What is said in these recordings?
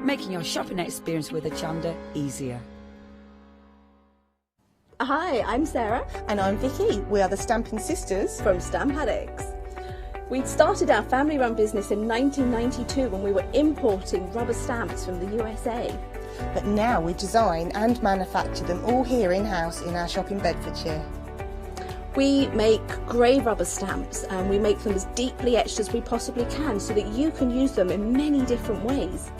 making your shopping experience with Hochanda easier. Hi, I'm Sarah. And I'm Vicky. We are the Stamping Sisters From Stamp Addicts. We started our family-run business in 1992 when we were importing rubber stamps from the USA. But now we design and manufacture them all here in-house in our shop in Bedfordshire. We make grey rubber stamps and we make them as deeply etched as we possibly can so that you can use them in many different ways.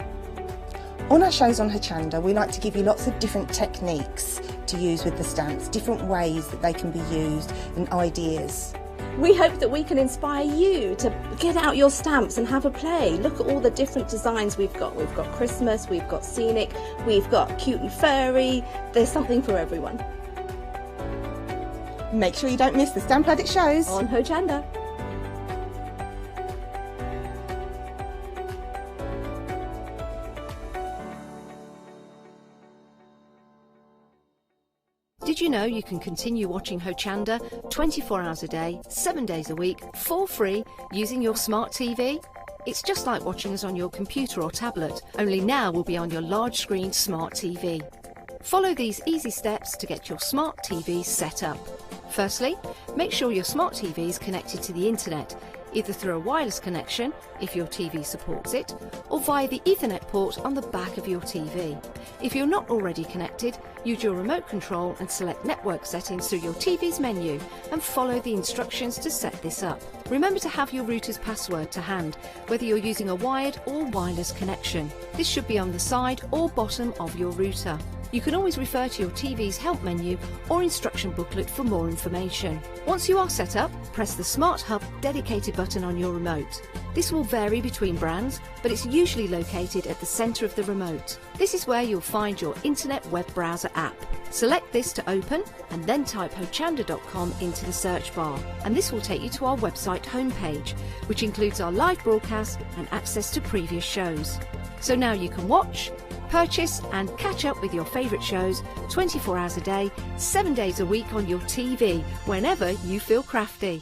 On our shows on Hochanda, we like to give you lots of different techniques to use with the stamps, different ways that they can be used and ideas. We hope that we can inspire you to get out your stamps and have a play. Look at all the different designs we've got. We've got Christmas, we've got scenic, we've got cute and furry. There's something for everyone. Make sure you don't miss the Stamp Addict shows on Hochanda. Did you know you can continue watching Hochanda 24 hours a day, 7 days a week, for free, using your smart TV? It's just like watching us on your computer or tablet, only now we'll be on your large screen smart TV. Follow these easy steps to get your smart TV set up. Firstly, make sure your smart TV is connected to the internet, either through a wireless connection, if your TV supports it, or via the Ethernet port on the back of your TV. If you're not already connected, use your remote control and select network settings through your TV's menu and follow the instructions to set this up. Remember to have your router's password to hand, whether you're using a wired or wireless connection. This should be on the side or bottom of your router. You can always refer to your TV's help menu or instruction booklet for more information. Once you are set up, press the Smart Hub dedicated button on your remote. This will vary between brands, but it's usually located at the centre of the remote. This is where you'll find your internet web browser app. Select this to open and then type hochanda.com into the search bar, and this will take you to our website homepage, which includes our live broadcast and access to previous shows. So now you can watch, purchase and catch up with your favourite shows 24 hours a day, 7 days a week on your TV, whenever you feel crafty.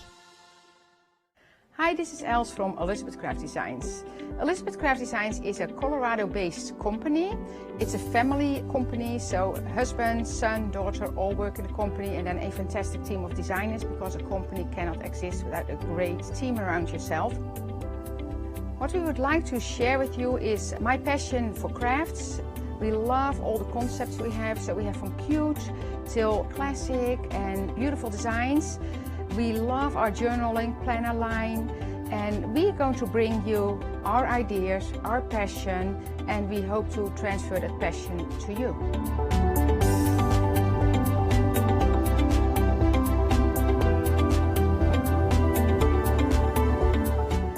Hi, this is Els from Elizabeth Craft Designs. Elizabeth Craft Designs is a Colorado-based company. It's a family company, so husband, son, daughter all work in the company, and then a fantastic team of designers, because a company cannot exist without a great team around yourself. What we would like to share with you is my passion for crafts. We love all the concepts we have, so we have from cute till classic and beautiful designs. We love our journaling planner line, and we're going to bring you our ideas, our passion, and we hope to transfer that passion to you.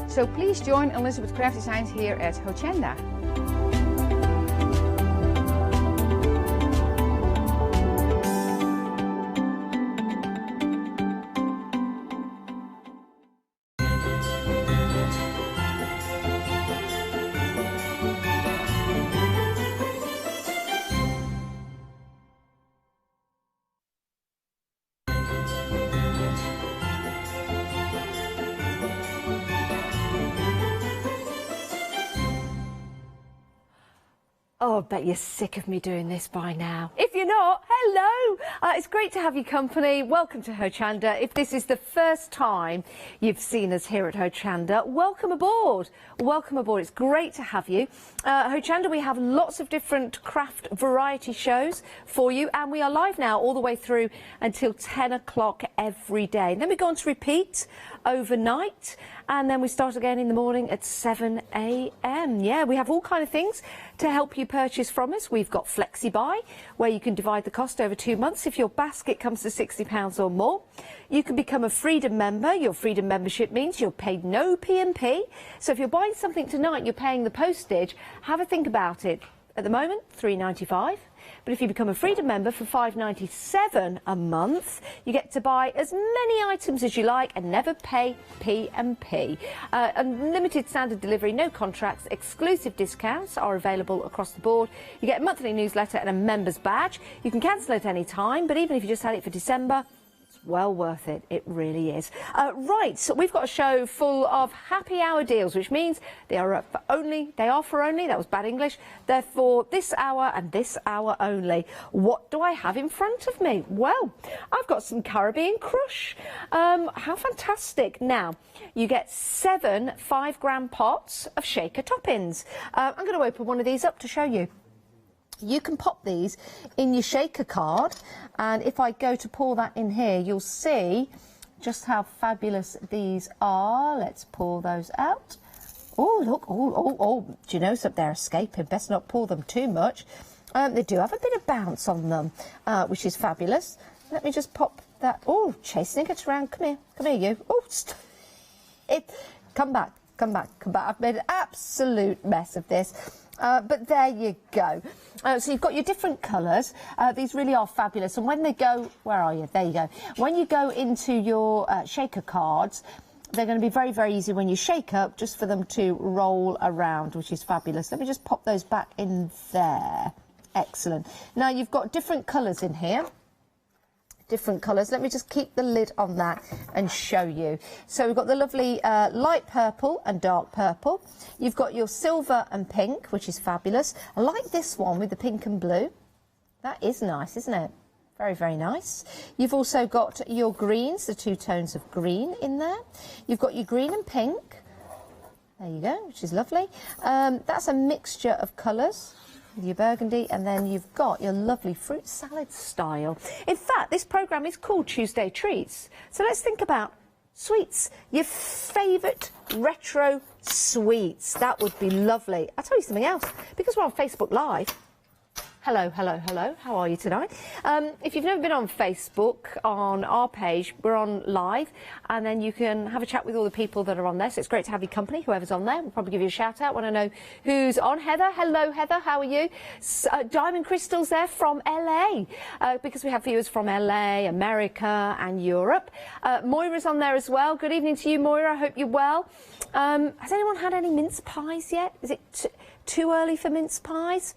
So please join Elizabeth Craft Designs here at Hochanda. Oh, I bet you're sick of me doing this by now. If you're not, hello! It's great to have your company. Welcome to Hochanda. If this is the first time you've seen us here at Hochanda, welcome aboard. Welcome aboard. It's great to have you. Hochanda, we have lots of different craft variety shows for you, and we are live now all the way through until 10 o'clock every day. And then we go on to repeat overnight, and then we start again in the morning at 7 a.m. Yeah, we have all kind of things to help you purchase from us. We've got FlexiBuy, where you can divide the cost over 2 months if your basket comes to £60 or more. You can become a Freedom member. Your Freedom membership means you're paid no P&P. So if you're buying something tonight, you're paying the postage. Have a think about it. At the moment, £3.95. But if you become a Freedom member for £5.97 a month, you get to buy as many items as you like and never pay P&P. Unlimited standard delivery, no contracts, exclusive discounts are available across the board. You get a monthly newsletter and a member's badge. You can cancel at any time, but even if you just had it for December, it's well worth it. It really is. Right, so we've got a show full of happy hour deals, which means they are for only, that was bad English, they're for this hour and this hour only. What do I have in front of me? Well, I've got some Caribbean Crush. How fantastic. Now, you get 7 5-gram pots of shaker toppings. I'm going to open one of these up to show you. You can pop these in your shaker card, and if I go to pour that in here, you'll see just how fabulous these are. Let's pour those out. Oh, look, oh, do you know something? They're escaping. Best not pour them too much. They do have a bit of bounce on them, which is fabulous. Let me just pop that. Oh, chasing it around. Come here, you. Oh, come back. I've made an absolute mess of this. But there you go. So you've got your different colours. These really are fabulous. And when they go, where are you? There you go. When you go into your shaker cards, they're going to be very, very easy when you shake up, just for them to roll around, which is fabulous. Let me just pop those back in there. Excellent. Now you've got different colours in here. Different colours. Let me just keep the lid on that and show you. So we've got the lovely light purple and dark purple. You've got your silver and pink, which is fabulous. I like this one with the pink and blue. That is nice, isn't it? Very, very nice. You've also got your greens, the 2 tones of green in there. You've got your green and pink. There you go, which is lovely. That's a mixture of colours. Your burgundy, and then you've got your lovely fruit salad style. In fact, this programme is called Tuesday Treats. So let's think about sweets. Your favourite retro sweets. That would be lovely. I'll tell you something else. Because we're on Facebook Live. Hello. How are you tonight? If you've never been on Facebook, on our page, we're on live, and then you can have a chat with all the people that are on there. So it's great to have your company, whoever's on there. We'll probably give you a shout out when I know who's on. Heather, hello Heather, how are you? Diamond Crystal's there from LA, because we have viewers from LA, America and Europe. Moira's on there as well. Good evening to you, Moira. I hope you're well. Has anyone had any mince pies yet? Is it too early for mince pies?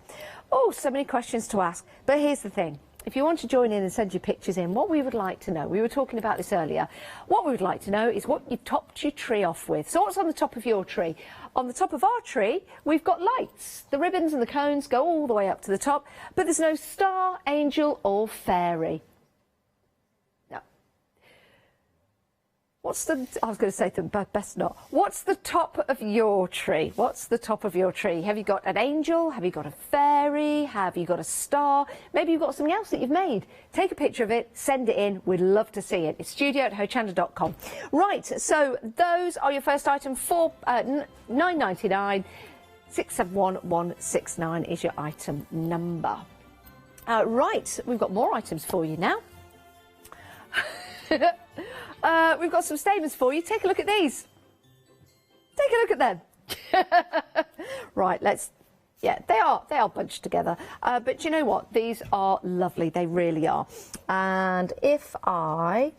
Oh, so many questions to ask. But here's the thing. If you want to join in and send your pictures in, what we would like to know, we were talking about this earlier, what we would like to know is what you topped your tree off with. So what's on the top of your tree? On the top of our tree, we've got lights. The ribbons and the cones go all the way up to the top, but there's no star, angel or fairy. No. What's the, I was going to say, but best not. What's the top of your tree? What's the top of your tree? Have you got an angel? Have you got a fairy? Have you got a star? Maybe you've got something else that you've made. Take a picture of it, send it in. We'd love to see it. It's studio@hochanda.com. Right, so those are your first item for $9.99. 671169 is your item number. Right, we've got more items for you now. We've got some statements for you. Take a look at these. Take a look at them. Right, let's... Yeah, they are bunched together. But you know what? These are lovely. They really are. And if I...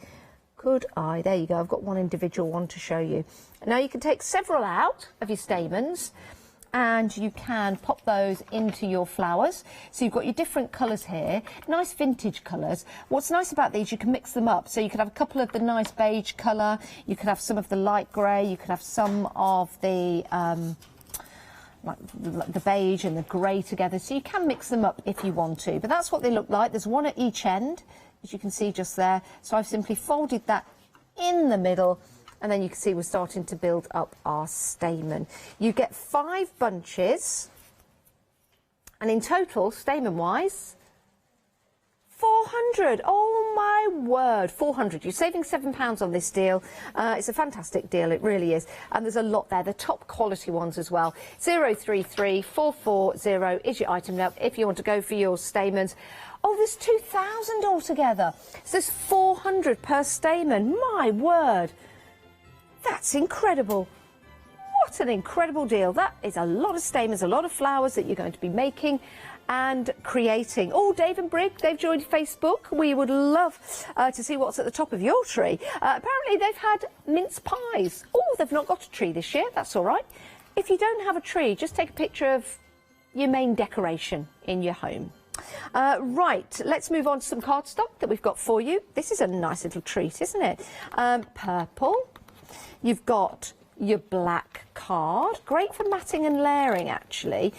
there you go. I've got one individual one to show you. Now, you can take several out of your stamens, and you can pop those into your flowers. So you've got your different colours here, nice vintage colours. What's nice about these, you can mix them up. So you could have a couple of the nice beige colour, you could have some of the light grey, you could have some of the like the beige and the grey together. So you can mix them up if you want to. But that's what they look like. There's one at each end, as you can see just there. So I've simply folded that in the middle, and then you can see we're starting to build up our stamen. You get 5 bunches, and in total, stamen-wise, 400. Oh my word, 400. You're saving £7 on this deal. It's a fantastic deal, it really is. And there's a lot there, the top quality ones as well. 033440 is your item now if you want to go for your stamens. Oh, there's 2,000 altogether. So there's 400 per stamen. My word. That's incredible. What an incredible deal. That is a lot of stamens, a lot of flowers that you're going to be making and creating. Oh, Dave and Brig, they've joined Facebook. We would love to see what's at the top of your tree. Apparently they've had mince pies. Oh, they've not got a tree this year. That's all right. If you don't have a tree, just take a picture of your main decoration in your home. Right, let's move on to some cardstock that we've got for you. This is a nice little treat, isn't it? Purple. You've got your black card, great for matting and layering actually.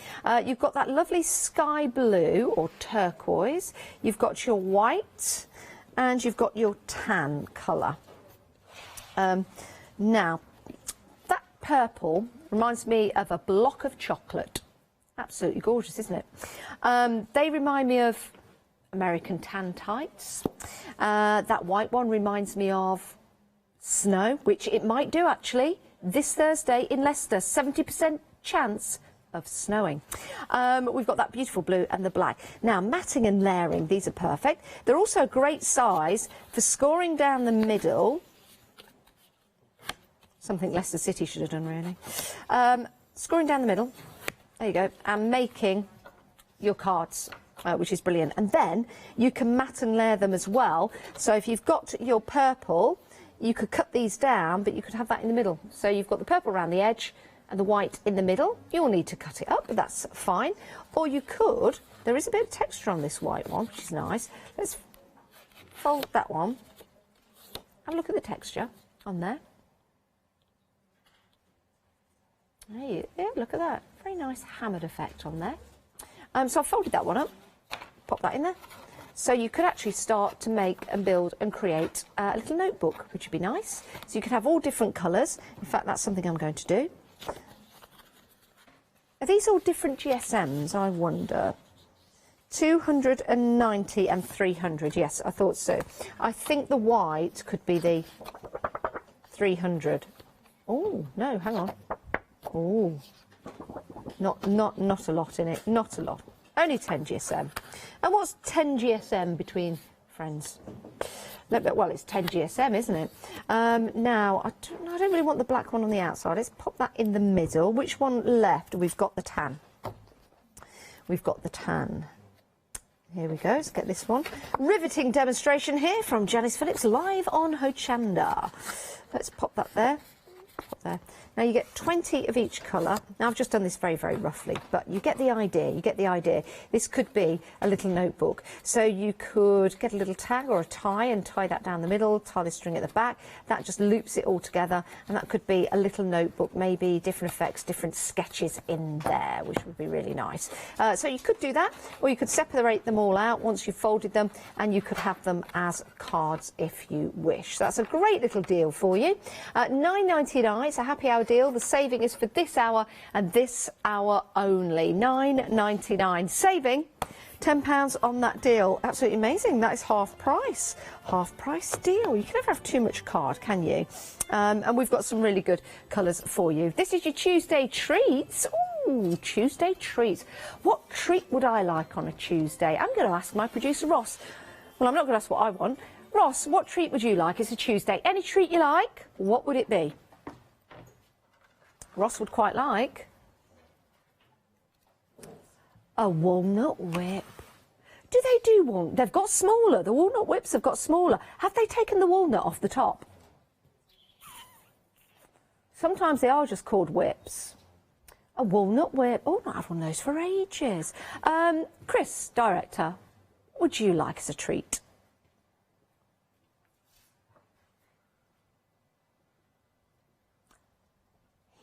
You've got that lovely sky blue or turquoise. You've got your white and you've got your tan colour. Now, that purple reminds me of a block of chocolate. Absolutely gorgeous, isn't it? They remind me of American tan tights. That white one reminds me of snow, which it might do actually. This Thursday in Leicester, 70% chance of snowing. We've got that beautiful blue and the black. Now, matting and layering, these are perfect. They're also a great size for scoring down the middle. Something Leicester City should have done, really. Scoring down the middle, there you go, and making your cards, which is brilliant. And then you can mat and layer them as well. So if you've got your purple, you could cut these down, but you could have that in the middle. So you've got the purple around the edge and the white in the middle. You'll need to cut it up, but that's fine. Or you could, there is a bit of texture on this white one, which is nice. Let's fold that one. Have a look at the texture on there. Hey, yeah, look at that. Very nice hammered effect on there. So I've folded that one up, pop that in there. So you could actually start to make and build and create a little notebook, which would be nice. So you could have all different colours. In fact, that's something I'm going to do. Are these all different GSMs, I wonder? 290 and 300, yes, I thought so. I think the white could be the 300. Oh, no, hang on. Oh, not a lot in it, not a lot. Only 10 GSM. And what's 10 GSM between friends? Well, it's 10 GSM, isn't it? Now, I don't really want the black one on the outside. Let's pop that in the middle. Which one left? We've got the tan. We've got the tan. Here we go. Let's get this one. Riveting demonstration here from Janice Phillips live on Hochanda. Let's pop that there. Pop there. Now you get 20 of each colour. Now I've just done this very, very roughly, but you get the idea, you get the idea. This could be a little notebook. So you could get a little tag or a tie and tie that down the middle, tie the string at the back. That just loops it all together, and that could be a little notebook, maybe different effects, different sketches in there, which would be really nice. So you could do that, or you could separate them all out once you've folded them, and you could have them as cards if you wish. So that's a great little deal for you. £9.99, it's a happy hour deal. The saving is for this hour and this hour only. £9.99. Saving £10 on that deal. Absolutely amazing. That is half price. Half price deal. You can never have too much card, can you? And we've got some really good colours for you. This is your Tuesday treats. Ooh, Tuesday treats. What treat would I like on a Tuesday? I'm going to ask my producer Ross. Well, I'm not going to ask what I want. Ross, what treat would you like? It's a Tuesday. Any treat you like? What would it be? Ross would quite like a walnut whip. Do they do walnut? They've got smaller. The walnut whips have got smaller. Have they taken the walnut off the top? Sometimes they are just called whips. A walnut whip. Oh, not had one of those for ages. Chris, director, what would you like as a treat?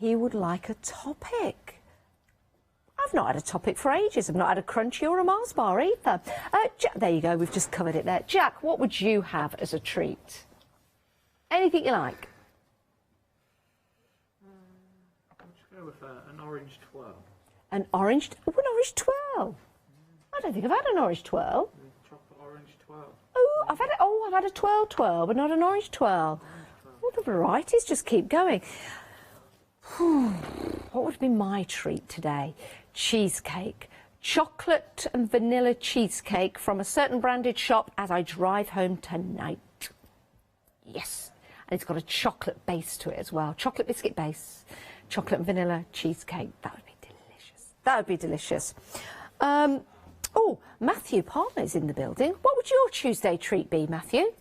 He would like a topic. I've not had a topic for ages. I've not had a crunchy or a Mars bar either. There you go, we've just covered it there. Jack, what would you have as a treat? Anything you like? Let's go with an orange twirl. An orange twirl? I don't think I've had an orange twirl. Chocolate orange twirl. Oh, I've had a twirl, but not an orange twirl. All the varieties just keep going. What would be my treat today? Cheesecake. Chocolate and vanilla cheesecake from a certain branded shop as I drive home tonight. Yes. And it's got a chocolate base to it as well. Chocolate biscuit base. Chocolate and vanilla cheesecake. That would be delicious. That would be delicious. Oh, Matthew Palmer is in the building. What would your Tuesday treat be, Matthew?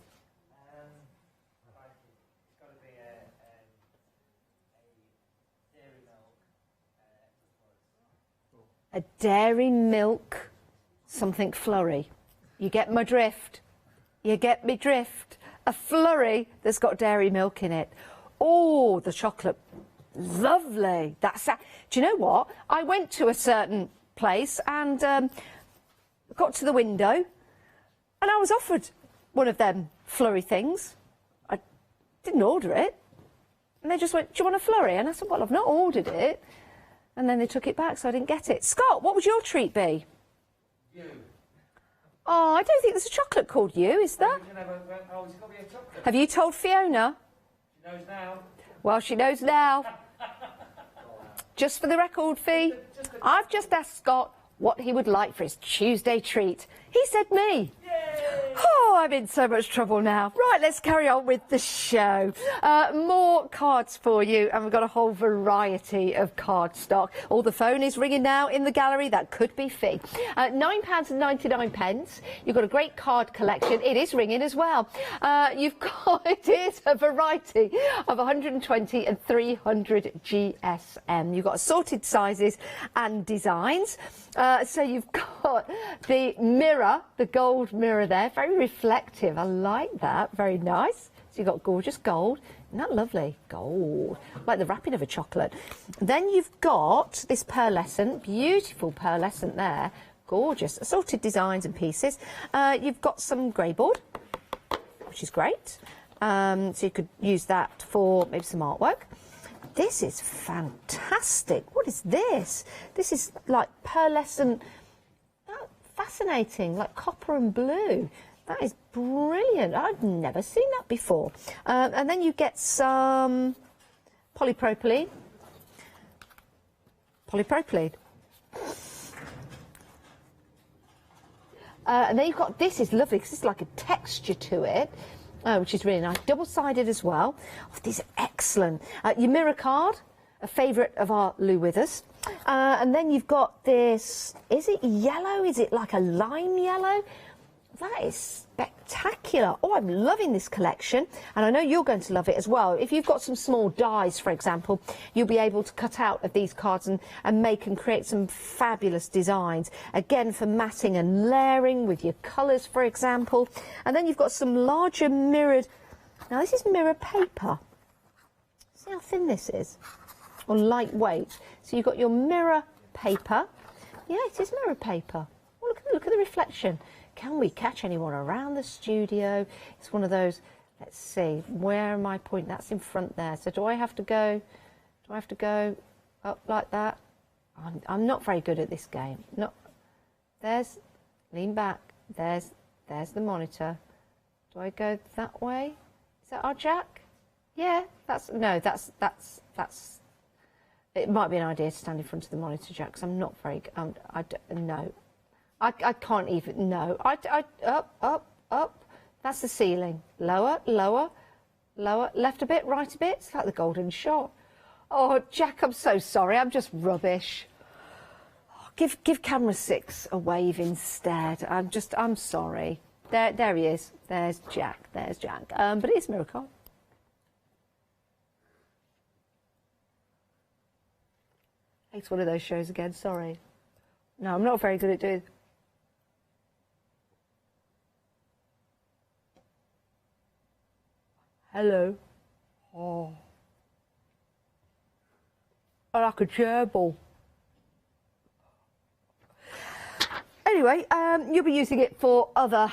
A dairy milk something flurry. You get my drift. You get me drift. A flurry that's got dairy milk in it. Oh, the chocolate. Lovely. Do you know what? I went to a certain place and got to the window and I was offered one of them flurry things. I didn't order it. And they just went, do you want a flurry? And I said, well, I've not ordered it. And then they took it back, so I didn't get it. Scott, what would your treat be? You. Oh, I don't think there's a chocolate called you, is there? Oh, it's got to be a chocolate. Have you told Fiona? She knows now. Well, she knows now. Just for the record, Fee, I've just asked Scott what he would like for his Tuesday treat. He said me. Oh, I'm in so much trouble now. Right, let's carry on with the show. More cards for you, and we've got a whole variety of card stock. All the phone is ringing now in the gallery. That could be Fee. £9.99. You've got a great card collection. It is ringing as well. You've got, it is a variety of 120 and 300 GSM. You've got assorted sizes and designs. So you've got the mirror, the gold mirror there, very reflective. I like that, very nice. So you've got gorgeous gold. Isn't that lovely? Gold, like the wrapping of a chocolate. Then you've got this pearlescent, beautiful pearlescent there, gorgeous, assorted designs and pieces. You've got some grey board, which is great. So you could use that for maybe some artwork. This is fantastic. What is this? This is like pearlescent, fascinating, like copper and blue. That is brilliant. I've never seen that before. And then you get some polypropylene. Polypropylene. And then you've got, this is lovely because it's like a texture to it. Which is really nice. Double-sided as well. Oh, these are excellent. Your mirror card, a favourite of our Lou Withers. And then you've got this, is it yellow? Is it like a lime yellow? That is spectacular. Oh, I'm loving this collection. And I know you're going to love it as well. If you've got some small dies, for example, you'll be able to cut out of these cards and make and create some fabulous designs. Again, for matting and layering with your colours, for example. And then you've got some larger mirrored... Now, this is mirror paper. See how thin this is? Or lightweight. So you've got your mirror paper. Yeah, it is mirror paper. Oh, look at the reflection. Can we catch anyone around the studio? It's one of those, let's see, where am I pointing? That's in front there. So do I have to go up like that? I'm not very good at this game. No, there's, lean back, there's the monitor. Do I go that way? Is that our jack? Yeah, that's, it might be an idea to stand in front of the monitor jack, because I'm not very, no. I can't even, no. Up. That's the ceiling. Lower. Left a bit, right a bit. It's like the golden shot. Oh, Jack, I'm so sorry. I'm just rubbish. Oh, give camera 6 a wave instead. I'm sorry. There he is. There's Jack. But it is Miracle. It's one of those shows again, sorry. No, I'm not very good at doing... Hello. Oh. I like a gerbil. Anyway, you'll be using it for other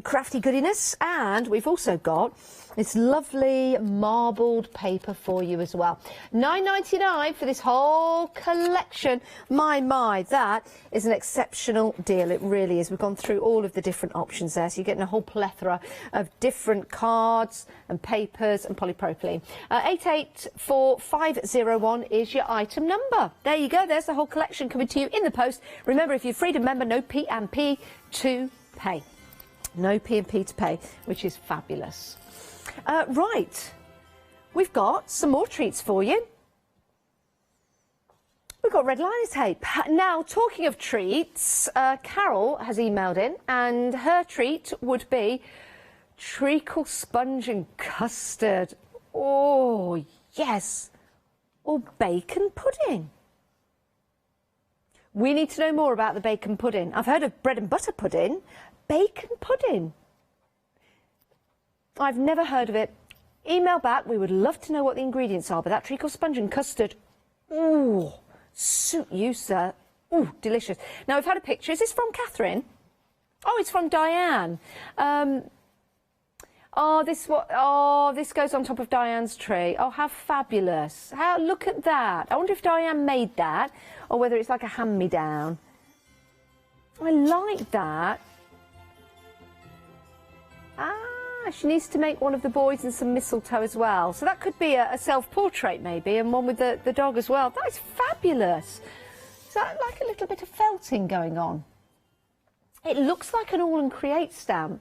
crafty goodiness, and we've also got this lovely marbled paper for you as well. £9.99 for this whole collection. My, that is an exceptional deal. It really is. We've gone through all of the different options there, so you're getting a whole plethora of different cards and papers and polypropylene. 884501 is your item number. There you go. There's the whole collection coming to you in the post. Remember, if you're a Freedom member, no P&P to pay. No P&P to pay, which is fabulous. Right, we've got some more treats for you. We've got red liner tape. Now, talking of treats, Carol has emailed in, and her treat would be treacle sponge and custard. Oh, yes. Or bacon pudding. We need to know more about the bacon pudding. I've heard of bread and butter pudding. Bacon pudding. I've never heard of it. Email back. We would love to know what the ingredients are. But that treacle sponge and custard, ooh, suit you, sir. Ooh, delicious. Now, we've had a picture. Is this from Catherine? Oh, it's from Diane. This goes on top of Diane's tree. Oh, how fabulous. Look at that. I wonder if Diane made that or whether it's like a hand-me-down. I like that. She needs to make one of the boys and some mistletoe as well. So that could be a self-portrait maybe, and one with the dog as well. That is fabulous. Is that like a little bit of felting going on? It looks like an All and Create stamp.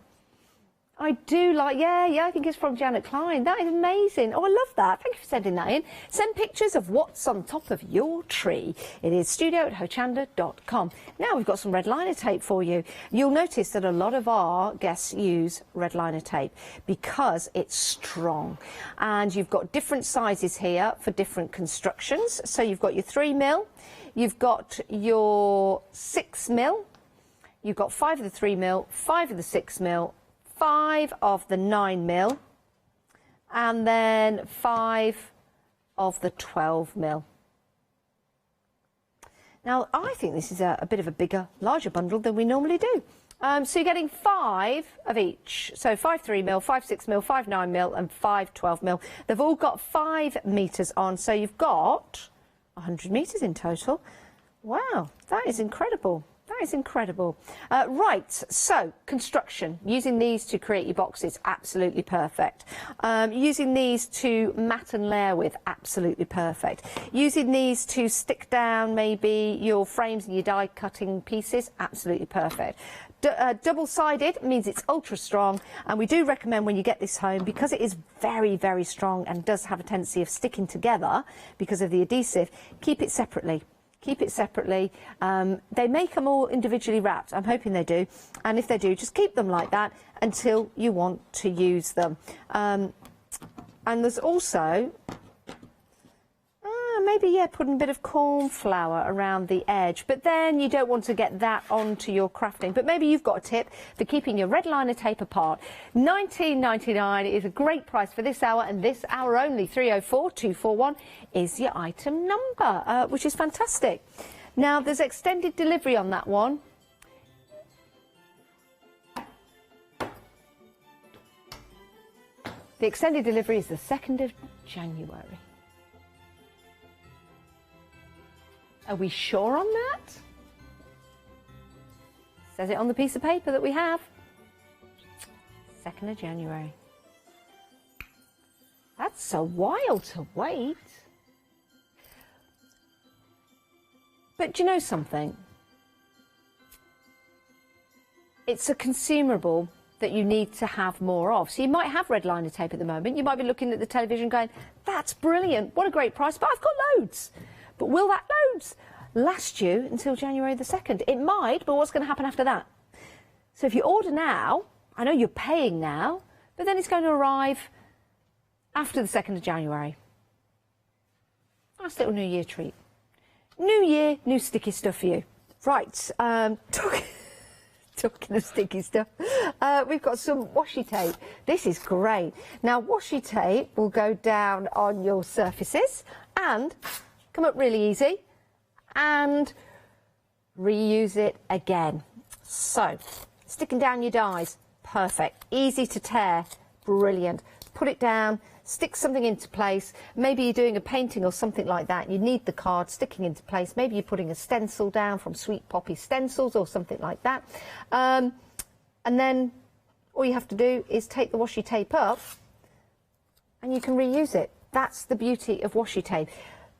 I do like, yeah, I think it's from Janet Klein. That is amazing. Oh, I love that. Thank you for sending that in. Send pictures of what's on top of your tree. It is studio@hochanda.com. Now we've got some red liner tape for you. You'll notice that a lot of our guests use red liner tape because it's strong. And you've got different sizes here for different constructions. So you've got your 3mm, you've got your 6mm, you've got 5 of the 3mm, 5 of the 6mm, 5 of the 9mm, and then 5 of the 12mm. Now, I think this is a bit of a larger bundle than we normally do. So you're getting 5 of each. So 5 3mm, 5 6mm, 5 9mm, and 5 12mm. They've all got 5 metres on, so you've got 100 metres in total. Wow, that is incredible. That is incredible. Right, so construction. Using these to create your boxes, absolutely perfect. Using these to mat and layer with, absolutely perfect. Using these to stick down maybe your frames and your die cutting pieces, absolutely perfect. Double-sided means it's ultra strong, and we do recommend when you get this home, because it is very, very strong and does have a tendency of sticking together because of the adhesive, keep it separately. Keep it separately. They make them all individually wrapped. I'm hoping they do. And if they do, just keep them like that until you want to use them. And there's also, maybe, putting a bit of corn flour around the edge. But then you don't want to get that onto your crafting. But maybe you've got a tip for keeping your red liner tape apart. $19.99 is a great price for this hour, and this hour only. 304-241 is your item number, which is fantastic. Now, there's extended delivery on that one. The extended delivery is the 2nd of January. Are we sure on that? Says it on the piece of paper that we have. 2nd of January. That's a while to wait. But do you know something? It's a consumable that you need to have more of. So you might have red liner tape at the moment. You might be looking at the television going, that's brilliant, what a great price, but I've got loads. But will that loads last you until January the 2nd? It might, but what's going to happen after that? So if you order now, I know you're paying now, but then it's going to arrive after the 2nd of January. Nice little New Year treat. New Year, new sticky stuff for you. Right, talking of sticky stuff, we've got some washi tape. This is great. Now, washi tape will go down on your surfaces and come up really easy and reuse it again. So, sticking down your dies, perfect. Easy to tear, brilliant. Put it down, stick something into place. Maybe you're doing a painting or something like that. You need the card sticking into place. Maybe you're putting a stencil down from Sweet Poppy Stencils or something like that. And then all you have to do is take the washi tape up and you can reuse it. That's the beauty of washi tape.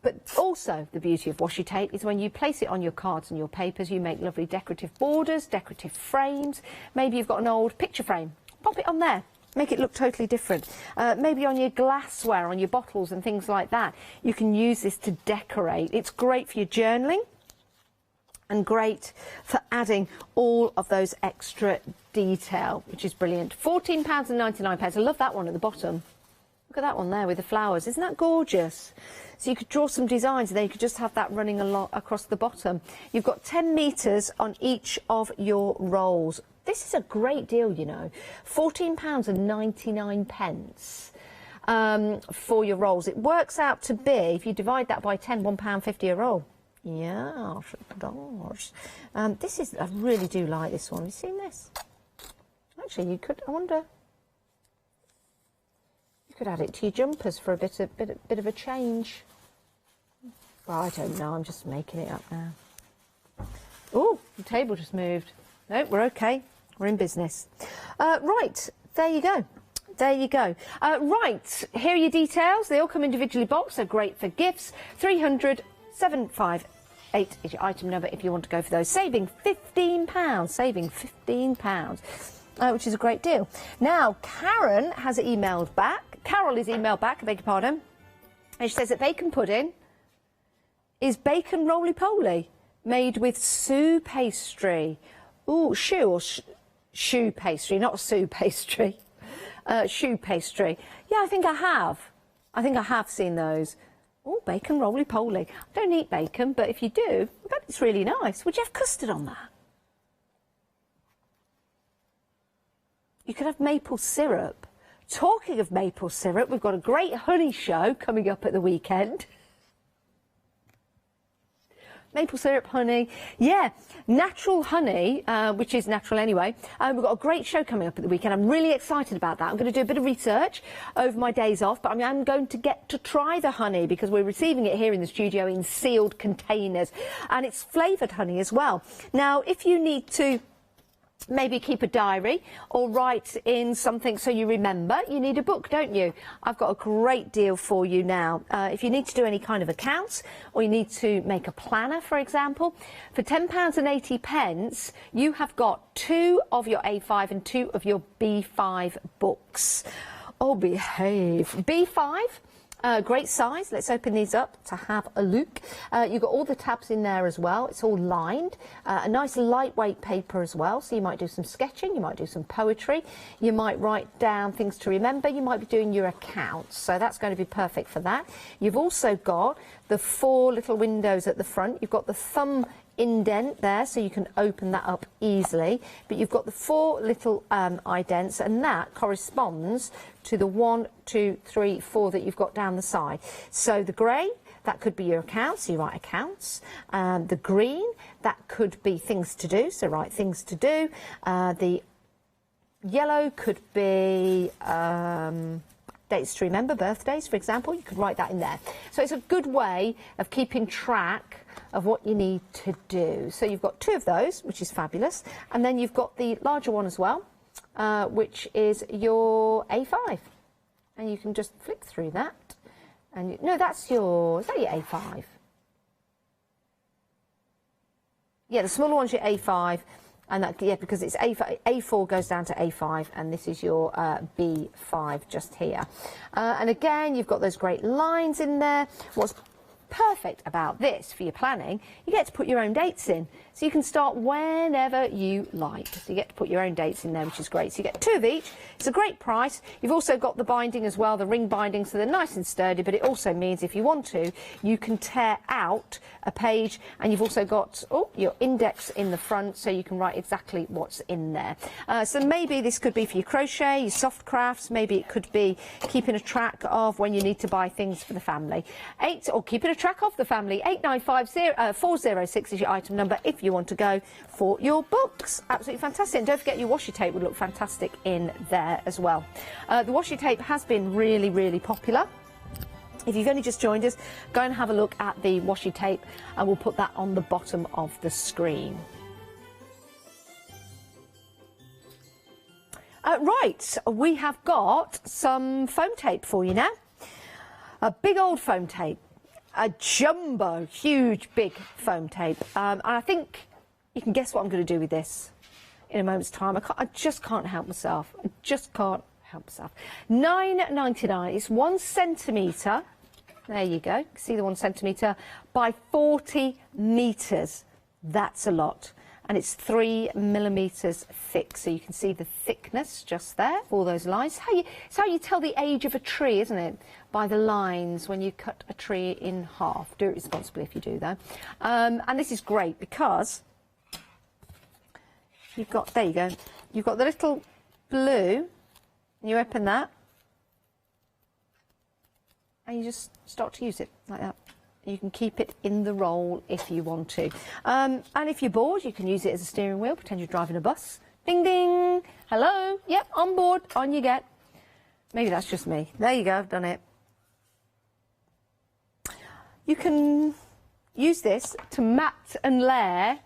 But also the beauty of washi tape is when you place it on your cards and your papers, you make lovely decorative borders, decorative frames. Maybe you've got an old picture frame. Pop it on there. Make it look totally different. Maybe on your glassware, on your bottles and things like that. You can use this to decorate. It's great for your journaling and great for adding all of those extra detail, which is brilliant. £14.99. I love that one at the bottom. Look at that one there with the flowers. Isn't that gorgeous? So you could draw some designs and then you could just have that running across the bottom. You've got 10 metres on each of your rolls. This is a great deal, you know. £14.99 for your rolls. It works out to be, if you divide that by 10, £1.50 a roll. Yeah, it does. This is, I really do like this one. Have you seen this? Actually, you could, I wonder, you could add it to your jumpers for a bit of a change. Well, I don't know, I'm just making it up now. Oh, the table just moved. No, we're okay. We're in business. Right, there you go. There you go. Right, here are your details. They all come individually boxed, so great for gifts. 300 758 is your item number if you want to go for those. Saving £15. Saving £15. Which is a great deal. Now, Karen has emailed back. Carol has emailed back, I beg your pardon. And she says that bacon pudding is bacon roly-poly made with Sue pastry. Ooh, shoe or shoe pastry, not Sue pastry. Shoe pastry. Yeah, I think I have. I think I have seen those. Oh, bacon roly-poly. I don't eat bacon, but if you do, I bet it's really nice. Would you have custard on that? You could have maple syrup. Talking of maple syrup, we've got a great honey show coming up at the weekend. Maple syrup, honey. Yeah, natural honey, which is natural anyway. We've got a great show coming up at the weekend. I'm really excited about that. I'm going to do a bit of research over my days off, but I'm going to get to try the honey because we're receiving it here in the studio in sealed containers. And it's flavoured honey as well. Now, if you need to maybe keep a diary or write in something so you remember, you need a book, don't you? I've got a great deal for you now. If you need to do any kind of accounts or you need to make a planner, for example, for £10.80 you have got 2 of your A5 and 2 of your B5 books. Oh, behave. B5, great size. Let's open these up to have a look. You've got all the tabs in there as well. It's all lined. A nice lightweight paper as well. So you might do some sketching, you might do some poetry, you might write down things to remember, you might be doing your accounts. So that's going to be perfect for that. You've also got the 4 little windows at the front. You've got the thumb indent there, so you can open that up easily, but you've got the 4 little idents, and that corresponds to the 1, 2, 3, 4 that you've got down the side. So the grey, that could be your accounts, so you write accounts. The green, that could be things to do, so write things to do. The yellow could be dates to remember, birthdays, for example. You could write that in there. So it's a good way of keeping track of what you need to do. So you've got 2 of those, which is fabulous. And then you've got the larger one as well, which is your A5. And you can just flick through that. And no, that's your, is that your A5? Yeah, the smaller one's your A5. And that, yeah, because it's A4 goes down to A5, and this is your B5 just here. And again, you've got those great lines in there. What's perfect about this for your planning, you get to put your own dates in. So you can start whenever you like. So you get to put your own dates in there, which is great. So you get 2 of each. It's a great price. You've also got the binding as well, the ring binding, so they're nice and sturdy, but it also means if you want to, you can tear out a page, and you've also got your index in the front, so you can write exactly what's in there. So maybe this could be for your crochet, your soft crafts, maybe it could be keeping a track of when you need to buy things for the family. Or keeping a track of the family. 8950406 is your item number if you want to go for your books. Absolutely fantastic. And don't forget your washi tape would look fantastic in there as well. The washi tape has been really, really popular. If you've only just joined us, go and have a look at the washi tape, and we'll put that on the bottom of the screen. Right, we have got some foam tape for you now. A big old foam tape. A jumbo, huge, big foam tape. And I think you can guess what I'm going to do with this in a moment's time. I just can't help myself. I just can't help myself. £9.99. It's 1 centimetre. There you go. See the 1 centimetre by 40 metres. That's a lot. and it's 3mm thick, so you can see the thickness just there, all those lines. It's how you tell the age of a tree, isn't it? By the lines when you cut a tree in half. Do it responsibly if you do, though. And this is great because you've got, there you go, you've got the little blue, and you open that, and you just start to use it like that. You can keep it in the roll if you want to. And if you're bored, you can use it as a steering wheel. Pretend you're driving a bus. Ding, ding. Hello. Yep, on board. On you get. Maybe that's just me. There you go. I've done it. You can use this to mat and layer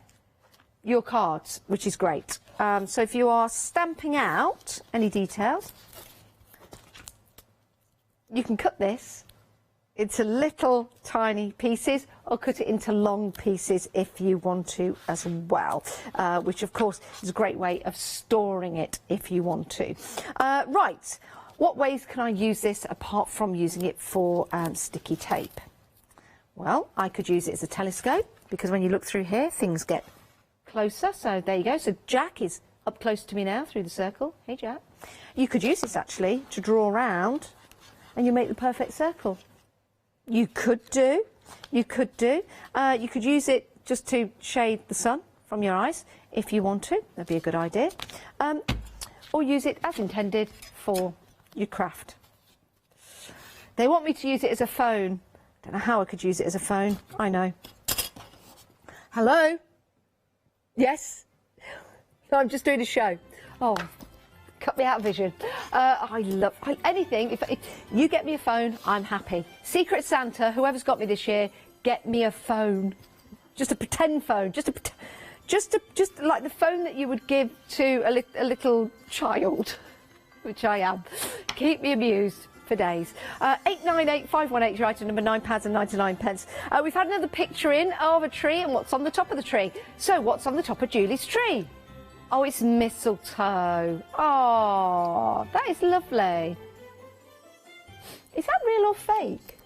your cards, which is great. So if you are stamping out any details, you can cut this into little tiny pieces or cut it into long pieces if you want to as well, which of course is a great way of storing it if you want to. Right, what ways can I use this apart from using it for sticky tape? Well, I could use it as a telescope, because when you look through here things get closer. So there you go. So Jack is up close to me now through the circle. Hey Jack. You could use this actually to draw around and you make the perfect circle. You could do. You could use it just to shade the sun from your eyes if you want to. That'd be a good idea. Or use it as intended for your craft. They want me to use it as a phone. Don't know how I could use it as a phone. I know. Hello? Yes? No, I'm just doing a show. Oh, cut me out of vision. I love anything. If you get me a phone, I'm happy. Secret Santa, whoever's got me this year, get me a phone. Just a pretend phone. Just like the phone that you would give to a little child, which I am. Keep me amused for days. 898-518 is your item number, £9.99. We've had another picture in of a tree and what's on the top of the tree. So what's on the top of Julie's tree? Oh, it's mistletoe. Oh, that is lovely. Is that real or fake?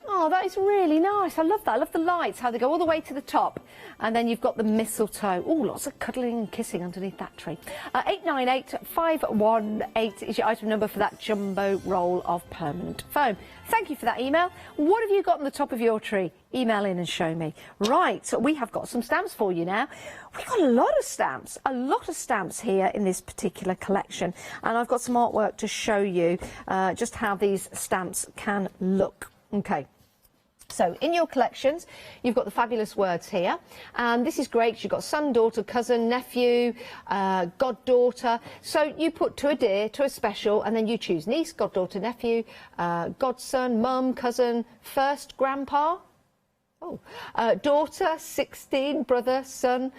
Oh, that is really nice. I love that. I love the lights, how they go all the way to the top. And then you've got the mistletoe. Oh, lots of cuddling and kissing underneath that tree. 898-518 is your item number for that jumbo roll of permanent foam. Thank you for that email. What have you got on the top of your tree? Email in and show me. Right, so we have got some stamps for you now. We've got a lot of stamps here in this particular collection. And I've got some artwork to show you just how these stamps can look. Okay, so in your collections, you've got the fabulous words here, and this is great. You've got son, daughter, cousin, nephew, goddaughter. So you put to a dear, to a special, and then you choose niece, goddaughter, nephew, godson, mum, cousin, first grandpa. Oh, daughter, 16, brother, son,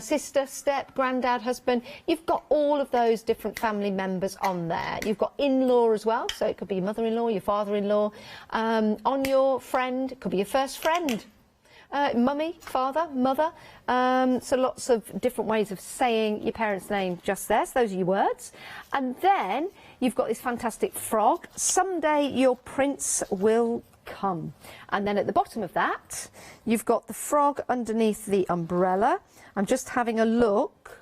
sister, step, granddad, husband. You've got all of those different family members on there. You've got in-law as well, so it could be your mother-in-law, your father-in-law. On your friend, it could be your first friend. Mummy, father, mother. So lots of different ways of saying your parents' name just there. So those are your words. And then you've got this fantastic frog. Someday your prince will come. And then at the bottom of that you've got the frog underneath the umbrella. I'm just having a look.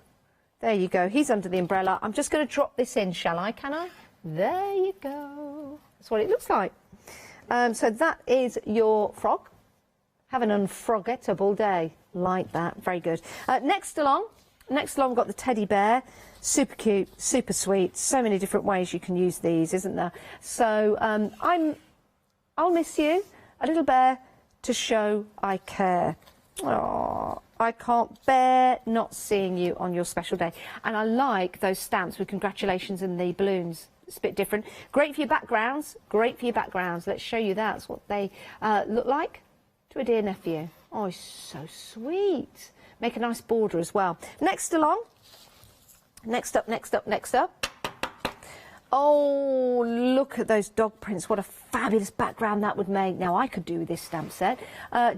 There you go, he's under the umbrella. I'm just going to drop this in, shall I? Can I? There you go. That's what it looks like. So that is your frog. Have an unforgettable day like that. Very good. Next along we've got the teddy bear. Super cute, super sweet. So many different ways you can use these, isn't there? So I'll miss you, a little bear, to show I care. Oh, I can't bear not seeing you on your special day. And I like those stamps with congratulations and the balloons. It's a bit different. Great for your backgrounds. Great for your backgrounds. Let's show you that. That's what they look like to a dear nephew. Oh, it's so sweet. Make a nice border as well. Next along. Next up. Oh, look at those dog prints. What a fabulous background that would make. Now, I could do with this stamp set.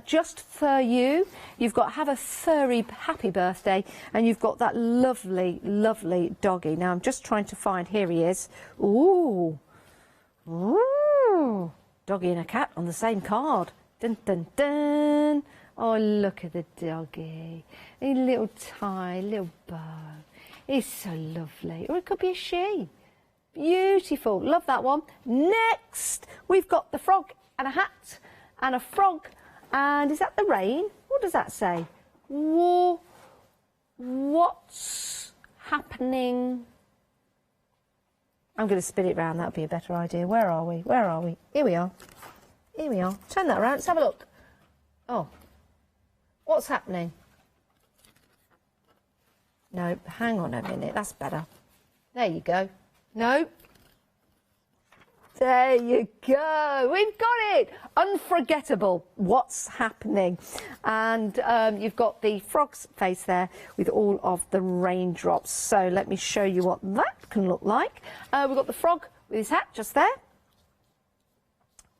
Just for you, you've got have a furry happy birthday, and you've got that lovely, lovely doggy. Now, I'm just trying to find, here he is. Ooh. Ooh. Doggy and a cat on the same card. Dun, dun, dun. Oh, look at the doggy. A little tie, little bow. He's so lovely. Or it could be a she. Beautiful. Love that one. Next, we've got the frog and a hat and a frog. And is that the rain? What does that say? What's happening? I'm going to spin it round. That would be a better idea. Where are we? Where are we? Here we are. Here we are. Turn that around. Let's have a look. Oh. What's happening? No, hang on a minute. That's better. There you go. No. There you go. We've got it. Unforgettable. What's happening? And you've got the frog's face there with all of the raindrops. So let me show you what that can look like. We've got the frog with his hat just there.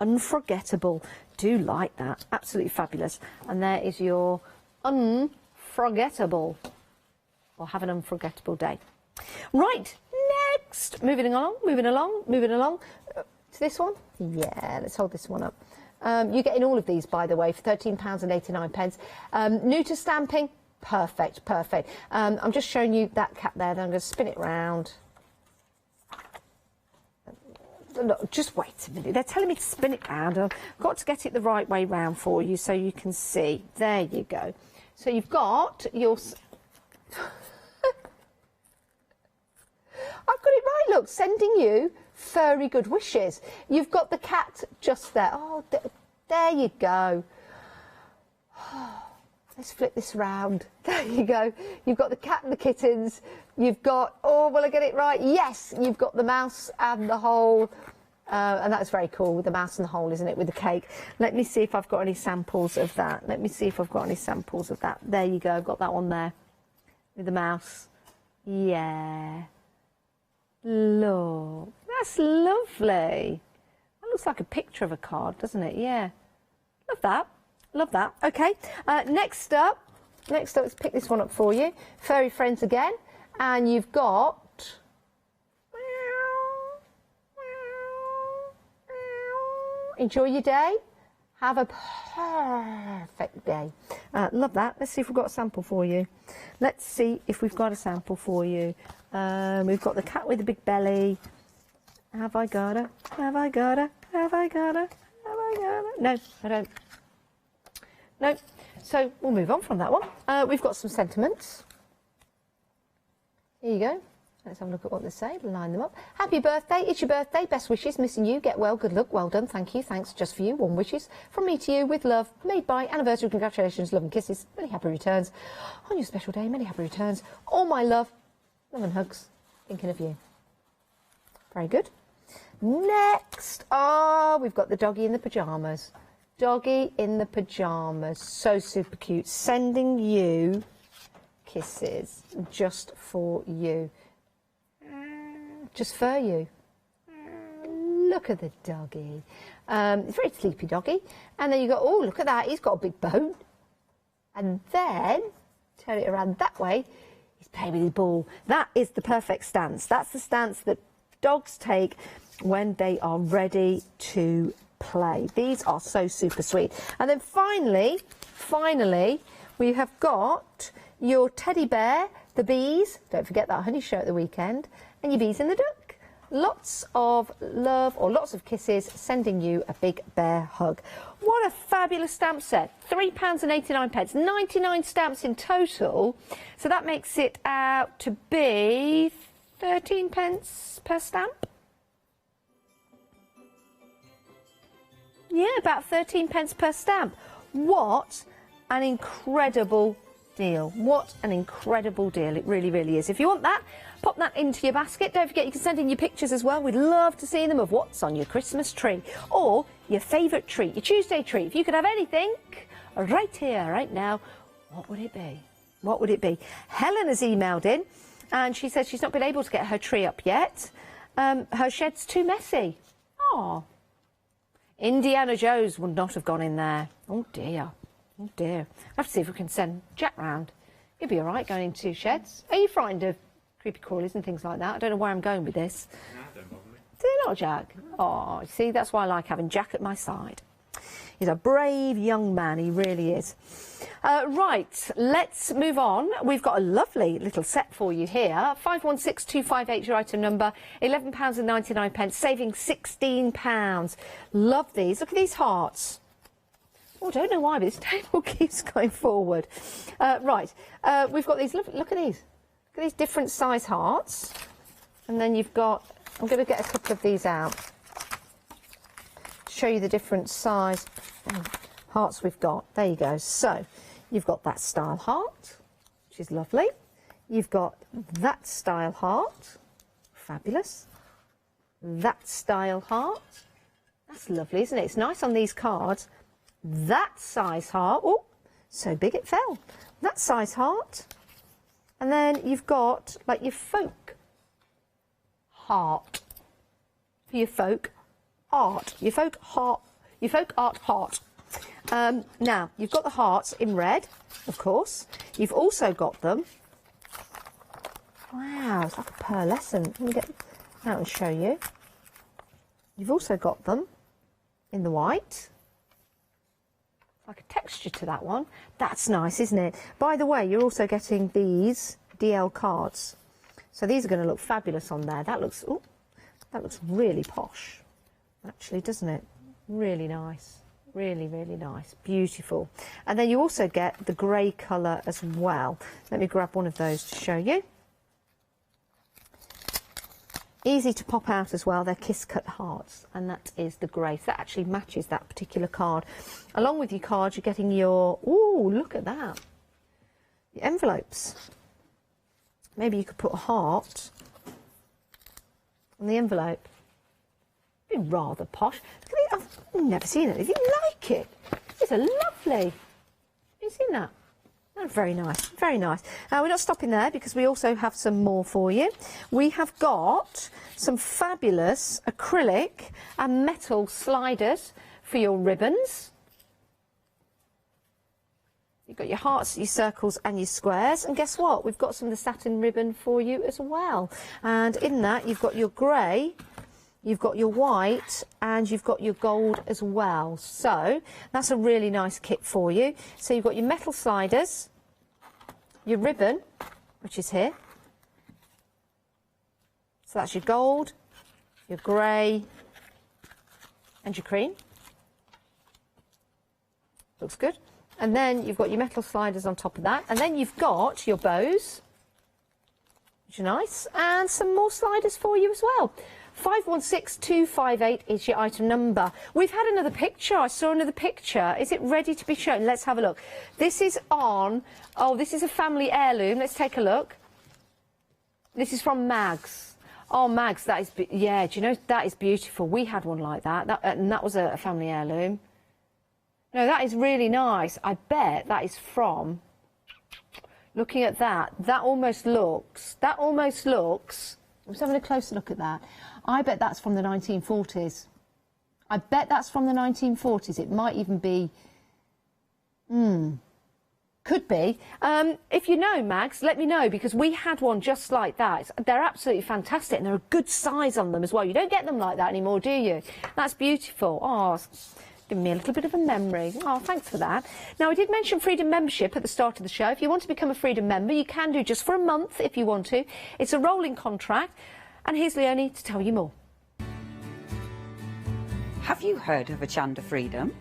Unforgettable. Do like that. Absolutely fabulous. And there is your unforgettable. Or have an unforgettable day. Right. Next. Moving along. To this one? Yeah, let's hold this one up. You're getting all of these, by the way, for £13.89. New to stamping? Perfect. I'm just showing you that cat there, then I'm going to spin it round. Look, just wait a minute. They're telling me to spin it round. I've got to get it the right way round for you so you can see. There you go. So you've got your... I've got it right, look, sending you furry good wishes. You've got the cat just there. Oh, there you go. Let's flip this round. There you go. You've got the cat and the kittens. You've got, oh, will I get it right? Yes, you've got the mouse and the hole. And that's very cool with the mouse and the hole, isn't it, with the cake. Let me see if I've got any samples of that. There you go. I've got that one there with the mouse. Yeah. Look, that's lovely. That looks like a picture of a card, doesn't it? Yeah. Love that. Okay. Next up, let's pick this one up for you. Furry friends again. And you've got... Enjoy your day. Have a perfect day. Love that. Let's see if we've got a sample for you. We've got the cat with the big belly. Have I got her? No, I don't. No. So we'll move on from that one. We've got some sentiments. Here you go. Let's have a look at what they say. Line them up. Happy birthday. It's your birthday. Best wishes. Missing you. Get well. Good luck. Well done. Thank you. Thanks. Just for you. Warm wishes. From me to you. With love. Made by. Anniversary. Congratulations. Love and kisses. Many happy returns. On your special day. Many happy returns. All my love. Love and hugs. Thinking of you. Very good. Next. We've got the doggy in the pyjamas. Doggy in the pyjamas. So super cute. Sending you kisses. Just for you. Just for you. Look at the doggy. It's a very sleepy doggy. And then you go, oh, look at that. He's got a big bone. And then, turn it around that way, he's playing with his ball. That is the perfect stance. That's the stance that dogs take when they are ready to play. These are so super sweet. And then finally, we have got your teddy bear, the bees. Don't forget that honey show at the weekend. And your bees in the duck. Lots of love or lots of kisses, sending you a big bear hug. What a fabulous stamp set. £3.89, 99 stamps in total. So that makes it out to be 13 pence per stamp. Yeah, about 13 pence per stamp. What an incredible deal. What an incredible deal. It really, really is. If you want that, pop that into your basket. Don't forget you can send in your pictures as well. We'd love to see them of what's on your Christmas tree or your favourite treat, your Tuesday treat. If you could have anything right here, right now, what would it be? What would it be? Helen has emailed in and she says she's not been able to get her tree up yet. Her shed's too messy. Oh, Indiana Jones would not have gone in there. Oh dear. Oh dear. I have to see if we can send Jack round. He'll be all right going into sheds. Are you frightened of creepy crawlies and things like that? I don't know where I'm going with this. No, don't bother me. Do you not, Jack? Oh, see, that's why I like having Jack at my side. He's a brave young man, he really is. Right, let's move on. We've got a lovely little set for you here. 516258 is your item number, £11.99, saving £16. Love these. Look at these hearts. Oh, I don't know why, but this table keeps going forward. Right, we've got these, look at these. Look at these different size hearts. And then you've got, I'm going to get a couple of these out. Show you the different size hearts we've got. There you go. So, you've got that style heart, which is lovely. You've got that style heart. Fabulous. That style heart. That's lovely, isn't it? It's nice on these cards. That size heart. Oh, so big it fell. That size heart. And then you've got like your folk heart. For your folk art. Your folk heart. Your folk art heart. Now, you've got the hearts in red, of course. You've also got them. Wow, it's like a pearlescent. Let me get out and show you. You've also got them in the white. Like a texture to that one. That's nice, isn't it? By the way, you're also getting these DL cards. So these are going to look fabulous on there. That looks really posh, actually, doesn't it? Really nice. Really, really nice. Beautiful. And then you also get the grey colour as well. Let me grab one of those to show you. Easy to pop out as well. They're kiss cut hearts, and that is the grey. So that actually matches that particular card. Along with your card, you're getting your, ooh, look at that. Your envelopes. Maybe you could put a heart on the envelope. Be rather posh. I've never seen it. If you like it, it's a lovely. Have you seen that? Oh, very nice, very nice. Now, we're not stopping there because we also have some more for you. We have got some fabulous acrylic and metal sliders for your ribbons. You've got your hearts, your circles and your squares. And guess what? We've got some of the satin ribbon for you as well. And in that, you've got your grey, you've got your white, and you've got your gold as well. So that's a really nice kit for you. So you've got your metal sliders, your ribbon, which is here. So that's your gold, your grey, and your cream. Looks good. And then you've got your metal sliders on top of that. And then you've got your bows, which are nice, and some more sliders for you as well. 516258 is your item number. We've had another picture. I saw another picture. Is it ready to be shown? Let's have a look. This is on, oh, this is a family heirloom. Let's take a look. This is from Mags. Oh, Mags, that is, yeah, do you know, that is beautiful. We had one like that, and that was a family heirloom. No, that is really nice. I bet that is from, looking at that, that almost looks, let's have a closer look at that. I bet that's from the 1940s. I bet that's from the 1940s. It might even be, could be. If you know, Mags, let me know, because we had one just like that. They're absolutely fantastic, and they're a good size on them as well. You don't get them like that anymore, do you? That's beautiful. Oh, give me a little bit of a memory. Oh, thanks for that. Now, I did mention Freedom membership at the start of the show. If you want to become a Freedom member, you can do just for a month if you want to. It's a rolling contract. And here's Leonie to tell you more. Have you heard of Hochanda Freedom?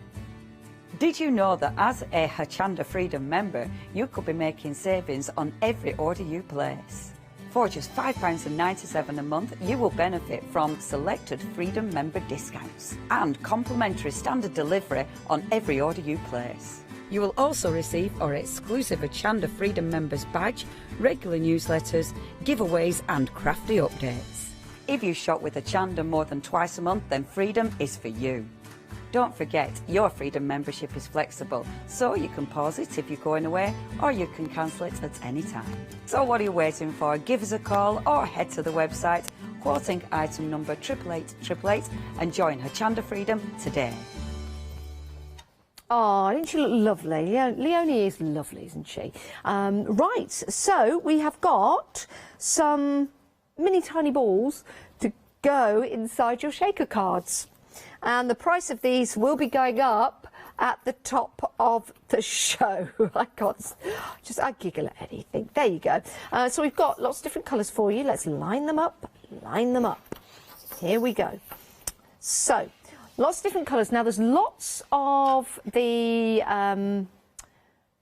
Did you know that as a Hochanda Freedom member, you could be making savings on every order you place? For just £5.97 a month, you will benefit from selected Freedom member discounts and complimentary standard delivery on every order you place. You will also receive our exclusive Hochanda Freedom Members badge, regular newsletters, giveaways and crafty updates. If you shop with Hochanda more than twice a month, then Freedom is for you. Don't forget, your Freedom membership is flexible, so you can pause it if you're going away, or you can cancel it at any time. So what are you waiting for? Give us a call or head to the website, quoting item number 88888, and join Hochanda Freedom today. Oh, didn't she look lovely? Leonie is lovely, isn't she? Right, so we have got some mini tiny balls to go inside your shaker cards. And the price of these will be going up at the top of the show. I giggle at anything. There you go. So we've got lots of different colours for you. Let's line them up, line them up. Here we go. So, lots of different colours. Now, there's lots of the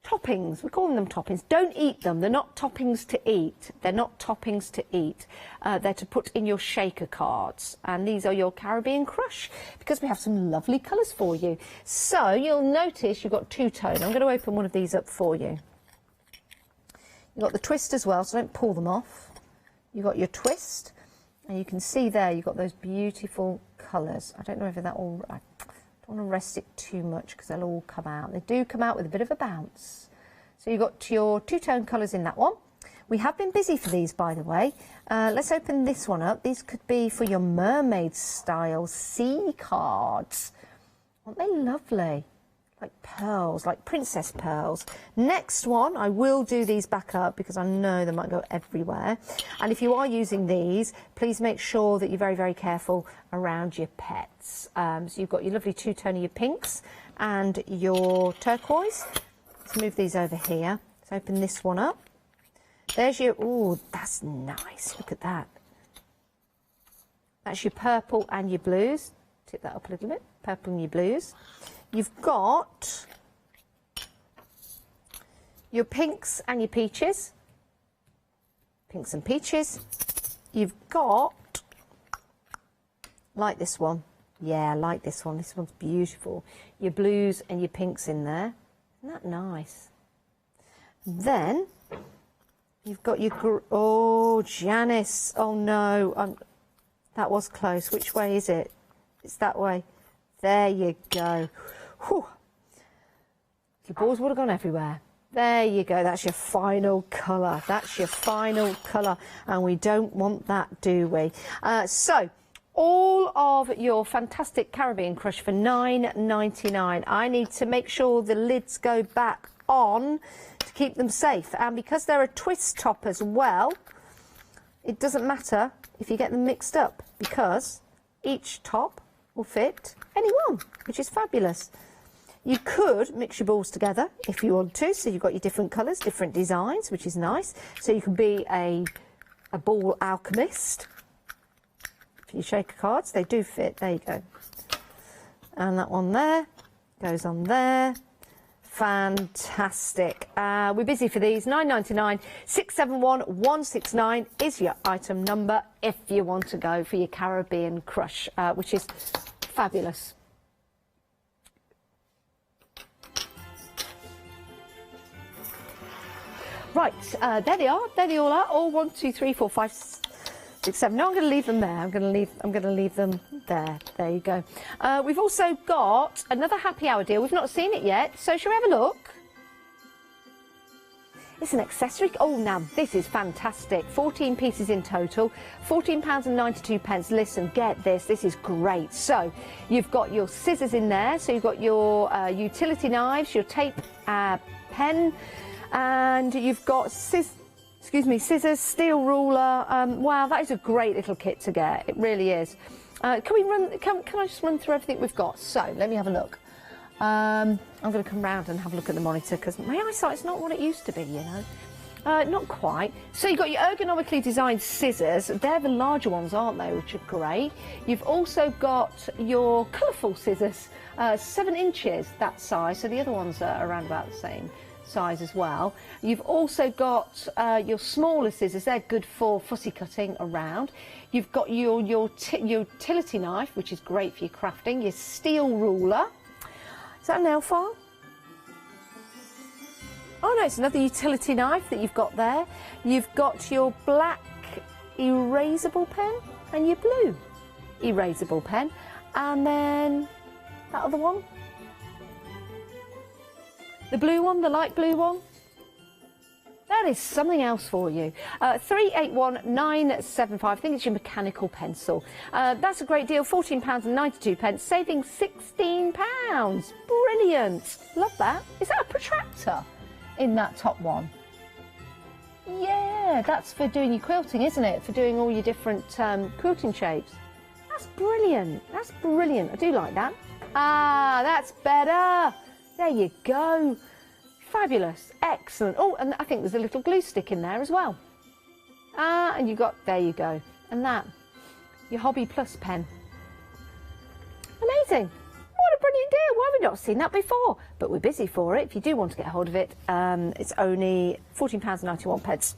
toppings. We're calling them toppings. Don't eat them. They're not toppings to eat. They're not toppings to eat. They're to put in your shaker cards. And these are your Caribbean Crush, because we have some lovely colours for you. So, you'll notice you've got two-tone. I'm going to open one of these up for you. You've got the twist as well, so don't pull them off. You've got your twist. And you can see there, you've got those beautiful colours. I don't know if that all... I don't want to rest it too much because they'll all come out. They do come out with a bit of a bounce. So you've got your two-tone colours in that one. We have been busy for these, by the way. Let's open this one up. These could be for your mermaid-style sea cards. Aren't they lovely? Like pearls, like princess pearls. Next one, I will do these back up because I know they might go everywhere. And if you are using these, please make sure that you're very, very careful around your pets. So you've got your lovely two-tone of your pinks and your turquoise. Let's move these over here. Let's open this one up. There's your, oh, that's nice. Look at that. That's your purple and your blues. Tip that up a little bit. Purple and your blues. You've got your pinks and your peaches. Pinks and peaches. You've got, like this one. Yeah, I like this one. This one's beautiful. Your blues and your pinks in there. Isn't that nice? Then you've got your, oh, Janice. Oh, no. That was close. Which way is it? It's that way. There you go. Whew. Your balls would have gone everywhere. There you go. That's your final colour. That's your final colour. And we don't want that, do we? So, all of your fantastic Caribbean Crush for $9.99. I need to make sure the lids go back on to keep them safe. And because they're a twist top as well, it doesn't matter if you get them mixed up, because each top will fit any one, which is fabulous. You could mix your balls together if you want to, so you've got your different colours, different designs, which is nice. So you can be a ball alchemist. For your shaker cards, they do fit. There you go. And that one there goes on there. Fantastic. We're busy for these. $9.99. 671169 is your item number if you want to go for your Caribbean Crush, which is fabulous. Right, there they are. There they all are. All 1, 2, 3, 4, 5, 6, 7. No, I'm going to leave them there. I'm going to leave them there. There you go. We've also got another happy hour deal. We've not seen it yet, so shall we have a look? It's an accessory. Oh, now this is fantastic. 14 pieces in total, £14.92. Listen, get this. This is great. So you've got your scissors in there. So you've got your utility knives, your tape pen, and you've got scissors, steel ruler. Wow, that is a great little kit to get. It really is. Can I just run through everything we've got? So let me have a look. I'm going to come round and have a look at the monitor because my eyesight's not what it used to be, you know. Not quite. So you've got your ergonomically designed scissors. They're the larger ones, aren't they, which are great. You've also got your colourful scissors, 7 inches, that size. So the other ones are around about the same size as well. You've also got your smaller scissors. They're good for fussy cutting around. You've got your utility knife, which is great for your crafting. Your steel ruler. Is that a nail file? Oh no, it's another utility knife that you've got there. You've got your black erasable pen and your blue erasable pen. And then that other one. The blue one, the light blue one. That is something else for you. 381975, I think it's your mechanical pencil. That's a great deal, £14.92, saving £16. Brilliant. Love that. Is that a protractor in that top one? Yeah, that's for doing your quilting, isn't it? For doing all your different quilting shapes. That's brilliant. That's brilliant. I do like that. Ah, that's better. There you go. Fabulous. Excellent. Oh, and I think there's a little glue stick in there as well. And you got, there you go. And that, your Hobby Plus pen. Amazing. What a brilliant deal. Why have we not seen that before? But we're busy for it. If you do want to get hold of it, it's only £14.91.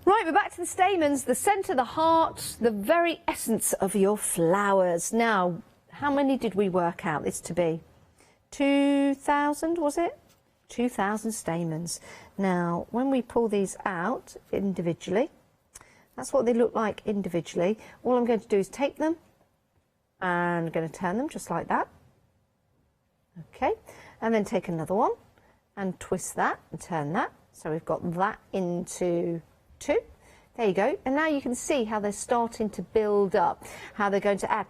Right, we're back to the stamens, the centre, the heart, the very essence of your flowers. Now, how many did we work out this to be? 2,000, was it? 2,000 stamens. Now, when we pull these out individually, that's what they look like individually. All I'm going to do is take them and I'm going to turn them just like that. Okay, and then take another one and twist that and turn that. So we've got that into two. There you go. And now you can see how they're starting to build up, how they're going to add.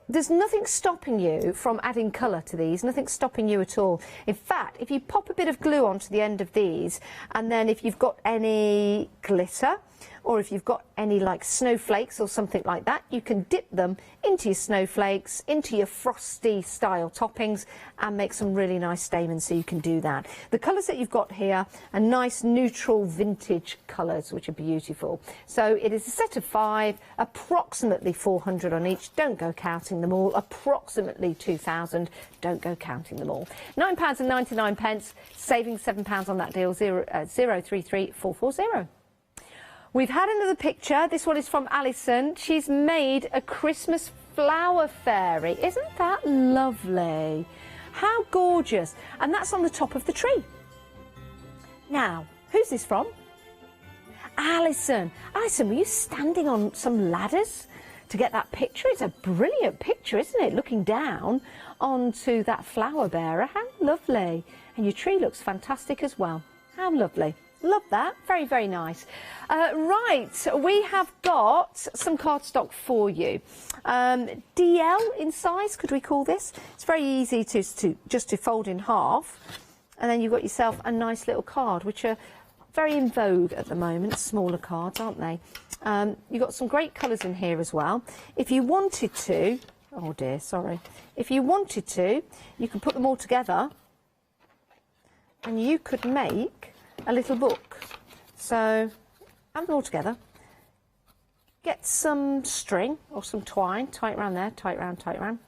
There's nothing stopping you from adding colour to these, nothing stopping you at all. In fact, if you pop a bit of glue onto the end of these, and then if you've got any glitter, or if you've got any like snowflakes or something like that, you can dip them into your snowflakes, into your frosty style toppings, and make some really nice stamens, so you can do that. The colours that you've got here are nice neutral vintage colours, which are beautiful. So it is a set of 5, approximately 400 on each. Don't go counting them all. Approximately 2,000. Don't go counting them all. £9.99, saving £7 on that deal. 033440. We've had another picture. This one is from Alison. She's made a Christmas flower fairy. Isn't that lovely? How gorgeous. And that's on the top of the tree. Now, who's this from? Alison. Alison, were you standing on some ladders to get that picture? It's a brilliant picture, isn't it? Looking down onto that flower bearer. How lovely. And your tree looks fantastic as well. How lovely. Love that. Very, very nice. Right, we have got some cardstock for you. DL in size, could we call this? It's very easy to just to fold in half. And then you've got yourself a nice little card, which are very in vogue at the moment. Smaller cards, aren't they? You've got some great colours in here as well. If you wanted to, oh dear, sorry. If you wanted to, you can put them all together and you could make a little book. So add them all together, get some string or some twine, tie it around there, tie it around,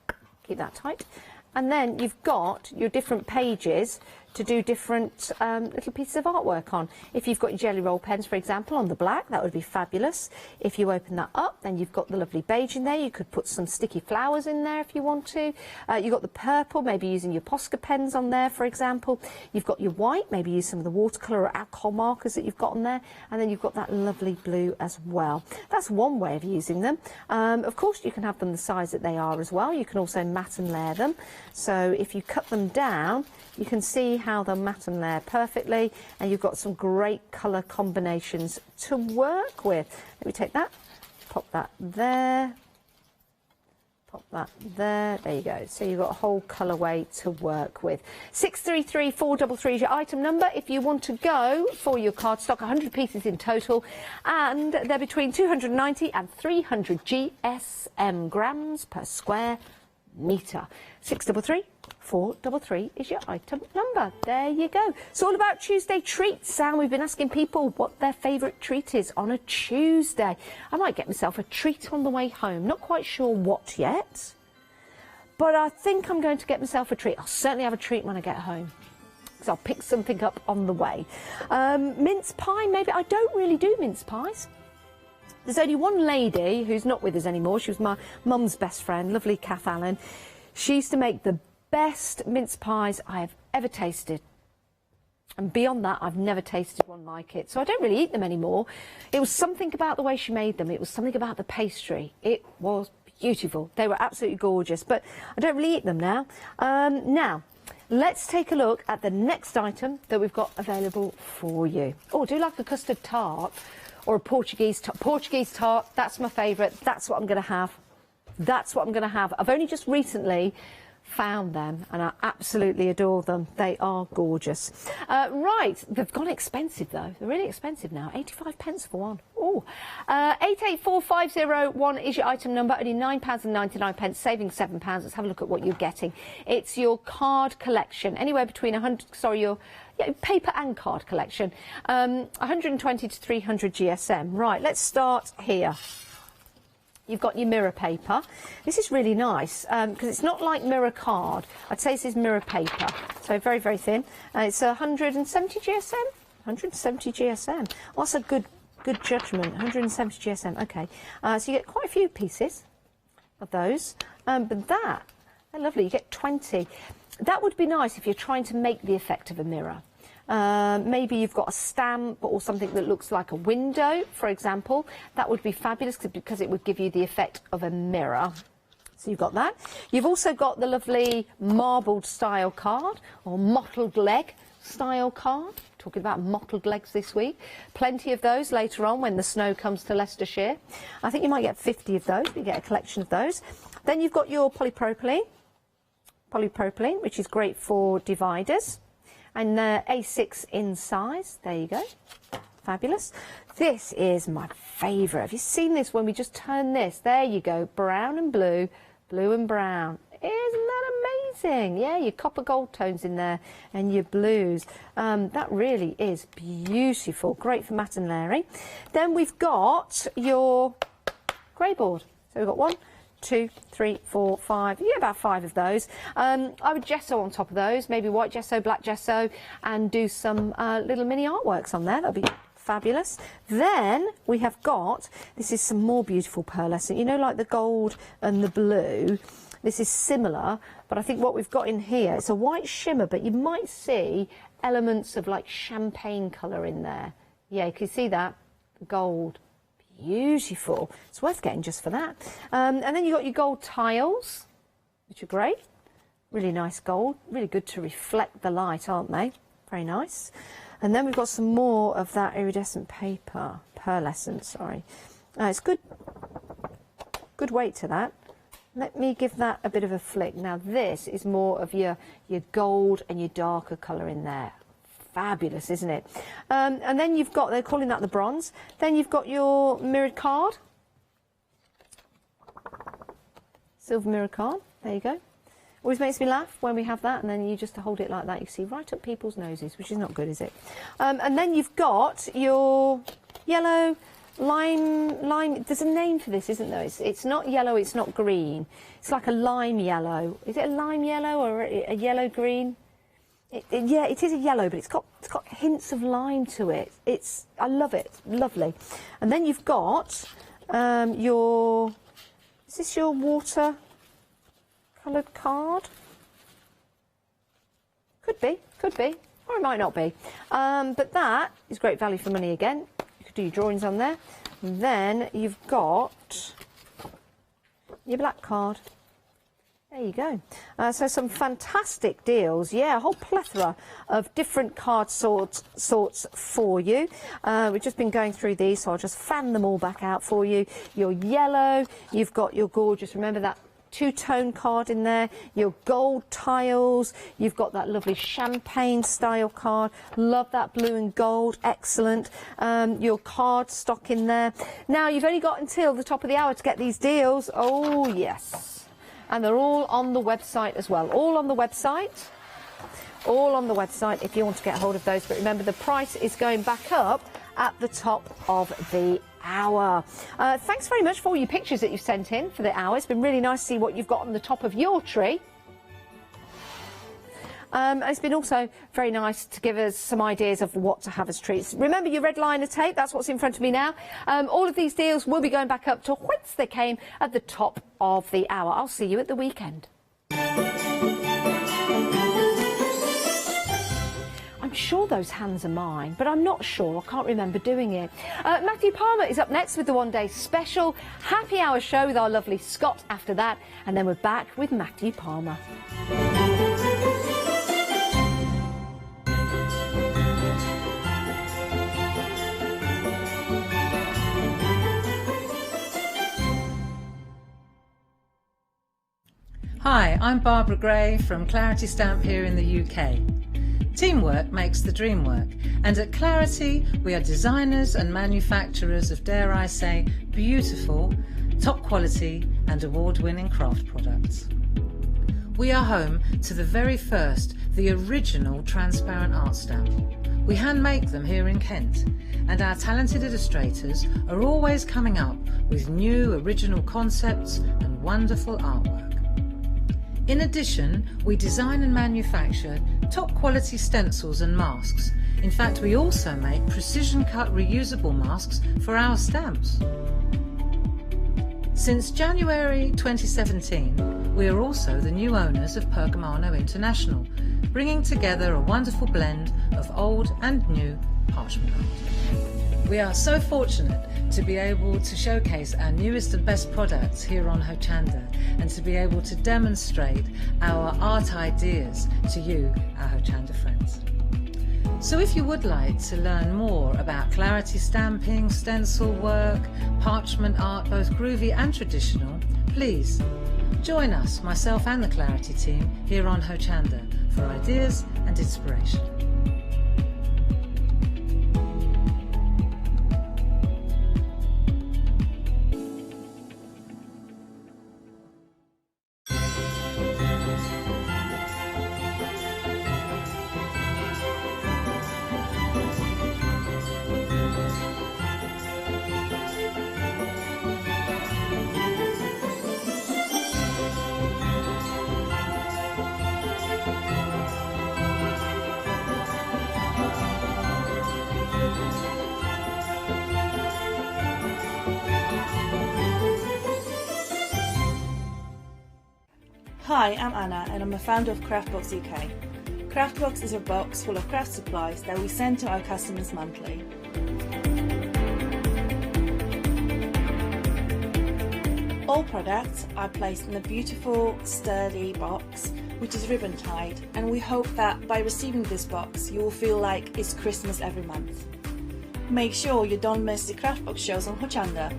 keep that tight, and then you've got your different pages to do different little pieces of artwork on. If you've got your jelly roll pens, for example, on the black, that would be fabulous. If you open that up, then you've got the lovely beige in there. You could put some sticky flowers in there if you want to. You've got the purple, maybe using your Posca pens on there, for example. You've got your white, maybe use some of the watercolour or alcohol markers that you've got on there. And then you've got that lovely blue as well. That's one way of using them. Of course, you can have them the size that they are as well. You can also mat and layer them. So if you cut them down, you can see how they'll mat and layer perfectly, and you've got some great colour combinations to work with. Let me take that, pop that there, pop that there, there you go. So you've got a whole colourway to work with. 633433 is your item number if you want to go for your cardstock, 100 pieces in total, and they're between 290 and 300 GSM, grams per square metre. 633433 is your item number. There you go. It's all about Tuesday treats, and we've been asking people what their favourite treat is on a Tuesday. I might get myself a treat on the way home. Not quite sure what yet, but I think I'm going to get myself a treat. I'll certainly have a treat when I get home, because I'll pick something up on the way. Mince pie, maybe. I don't really do mince pies. There's only one lady who's not with us anymore. She was my mum's best friend, lovely Kath Allen. She used to make the best mince pies I have ever tasted. And beyond that, I've never tasted one like it. So I don't really eat them anymore. It was something about the way she made them. It was something about the pastry. It was beautiful. They were absolutely gorgeous. But I don't really eat them now. Now, let's take a look at the next item that we've got available for you. Oh, I do like a custard tart or a Portuguese tart. Portuguese tart, that's my favourite. That's what I'm going to have. That's what I'm going to have. I've only just recently found them and I absolutely adore them. They are gorgeous. Right, they've gone expensive though. They're really expensive now. 85 pence for one. Oh, 884501 is your item number. Only £9.99, saving £7. Let's have a look at what you're getting. It's your card collection. Anywhere between 100, sorry, your paper and card collection. 120 to 300 GSM. Right, let's start here. You've got your mirror paper. This is really nice because it's not like mirror card. I'd say this is mirror paper. So very, very thin. It's 170 GSM. 170 GSM. Well, that's a good judgment. 170 GSM. Okay. So you get quite a few pieces of those. But they're lovely. You get 20. That would be nice if you're trying to make the effect of a mirror. Maybe you've got a stamp or something that looks like a window, for example. That would be fabulous because it would give you the effect of a mirror. So you've got that. You've also got the lovely marbled style card or mottled leg style card. Talking about mottled legs this week. Plenty of those later on when the snow comes to Leicestershire. I think you might get 50 of those. You get a collection of those. Then you've got your polypropylene, which is great for dividers. And A6 in size. There you go. Fabulous. This is my favourite. Have you seen this when we just turn this? There you go. Brown and blue, blue and brown. Isn't that amazing? Yeah, your copper gold tones in there and your blues. That really is beautiful. Great for Matt and Larry. Then we've got your grey board. So we've got 1, 2, 3, 4, 5, yeah, about 5 of those. I would gesso on top of those, maybe white gesso, black gesso, and do some little mini artworks on there. That'll be fabulous. Then we have got, this is some more beautiful pearlescent, you know, like the gold and the blue. This is similar, but I think what we've got in here, it's a white shimmer, but you might see elements of like champagne colour in there. Yeah, you can see that, the gold. Beautiful. It's worth getting just for that. And then you've got your gold tiles, which are great. Really nice gold. Really good to reflect the light, aren't they? Very nice. And then we've got some more of that iridescent paper. Pearlescent, sorry. It's good weight to that. Let me give that a bit of a flick. Now this is more of your gold and your darker colour in there. Fabulous, isn't it? And then you've got, they're calling that the bronze. Then you've got your mirrored card. Silver mirror card. There you go. Always makes me laugh when we have that, and then you just hold it like that. You see right up people's noses, which is not good, is it? And then you've got your yellow lime. There's a name for this, isn't there? It's not yellow. It's not green. It's like a lime yellow. Is it a lime yellow or a yellow green? Yeah, it is a yellow, but it's got hints of lime to it. I love it. Lovely. And then you've got your. Is this your water coloured card? Could be, or it might not be. But that is great value for money again. You could do your drawings on there. And then you've got your black card. There you go. So some fantastic deals. Yeah, a whole plethora of different card sorts for you. We've just been going through these, so I'll just fan them all back out for you. Your yellow, you've got your gorgeous, remember that two-tone card in there, your gold tiles, you've got that lovely champagne style card, love that blue and gold, excellent. Your card stock in there. Now you've only got until the top of the hour to get these deals. Oh yes. And they're all on the website as well. All on the website if you want to get hold of those. But remember, the price is going back up at the top of the hour. Thanks very much for all your pictures that you've sent in for the hour. It's been really nice to see what you've got on the top of your tree. It's been also very nice to give us some ideas of what to have as treats. Remember your red liner tape, that's what's in front of me now. All of these deals will be going back up to whence they came at the top of the hour. I'll see you at the weekend. I'm sure those hands are mine, but I'm not sure. I can't remember doing it. Matthew Palmer is up next with the One Day Special Happy Hour show with our lovely Scott after that, and then we're back with Matthew Palmer. Hi, I'm Barbara Gray from Clarity Stamp here in the UK. Teamwork makes the dream work, and at Clarity we are designers and manufacturers of, dare I say, beautiful, top quality and award-winning craft products. We are home to the very first, the original transparent art stamp. We hand make them here in Kent, and our talented illustrators are always coming up with new original concepts and wonderful artwork. In addition, we design and manufacture top quality stencils and masks. In fact, we also make precision cut reusable masks for our stamps. Since January 2017, we are also the new owners of Pergamano International, bringing together a wonderful blend of old and new parchment art. We are so fortunate to be able to showcase our newest and best products here on Hochanda, and to be able to demonstrate our art ideas to you, our Hochanda friends. So if you would like to learn more about Clarity stamping, stencil work, parchment art, both groovy and traditional, please join us, myself and the Clarity team, here on Hochanda for ideas and inspiration. Hi, I'm Anna and I'm a founder of Craftbox UK. Craftbox is a box full of craft supplies that we send to our customers monthly. All products are placed in a beautiful, sturdy box which is ribbon tied, and we hope that by receiving this box you will feel like it's Christmas every month. Make sure you don't miss the Craftbox shows on Hochanda.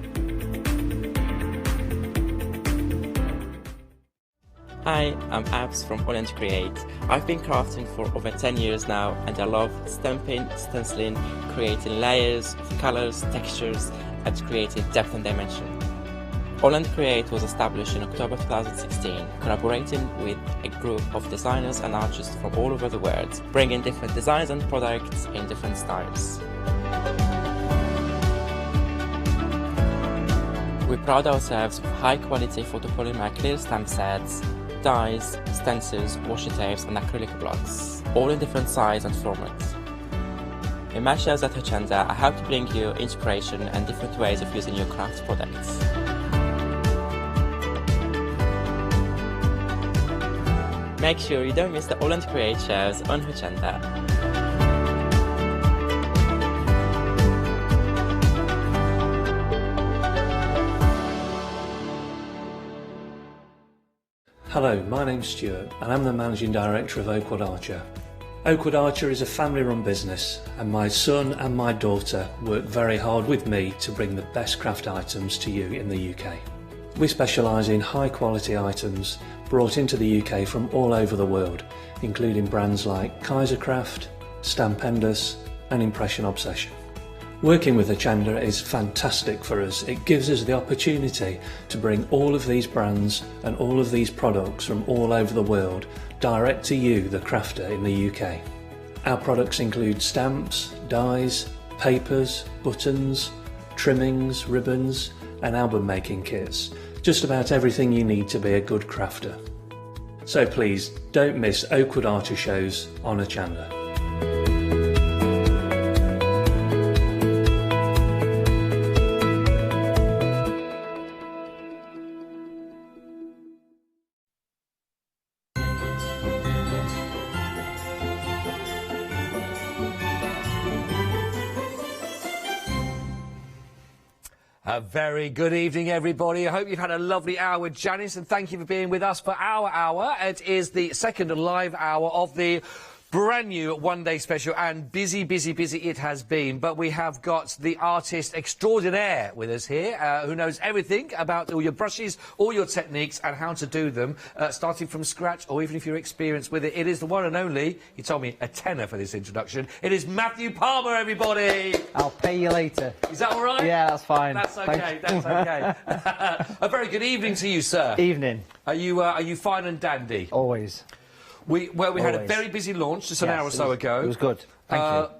Hi, I'm Abs from All & Create. I've been crafting for over 10 years now, and I love stamping, stenciling, creating layers, colours, textures, and creating depth and dimension. All & Create was established in October 2016, collaborating with a group of designers and artists from all over the world, bringing different designs and products in different styles. We pride ourselves with high quality photopolymer clear stamp sets, dyes, stencils, washi tapes and acrylic blocks, all in different size and formats. In my shows at Hochanda, I hope to bring you inspiration and different ways of using your craft products. Make sure you don't miss the All & Create shows on Hochanda. Hello, my name's Stuart and I'm the Managing Director of Oakwood Archer. Oakwood Archer is a family-run business, and my son and my daughter work very hard with me to bring the best craft items to you in the UK. We specialise in high-quality items brought into the UK from all over the world, including brands like Kaisercraft, Stampendous and Impression Obsession. Working with Hochanda is fantastic for us. It gives us the opportunity to bring all of these brands and all of these products from all over the world direct to you, the crafter in the UK. Our products include stamps, dies, papers, buttons, trimmings, ribbons and album making kits. Just about everything you need to be a good crafter. So please don't miss Oakwood Archer shows on Hochanda. A very good evening, everybody. I hope you've had a lovely hour with Janice, and thank you for being with us for our hour. It is the second live hour of the Brand new one-day special, and busy it has been. But we have got the artist extraordinaire with us here, who knows everything about all your brushes, all your techniques, and how to do them, starting from scratch, or even if you're experienced with it. It is the one and only, he told me, a tenner for this introduction. It is Matthew Palmer, everybody! I'll pay you later. Is that all right? Yeah, that's fine. That's okay, that's okay. A very good evening to you, sir. Evening. Are you fine and dandy? Always. We had a very busy launch just an hour or so ago. It was good. Thank you.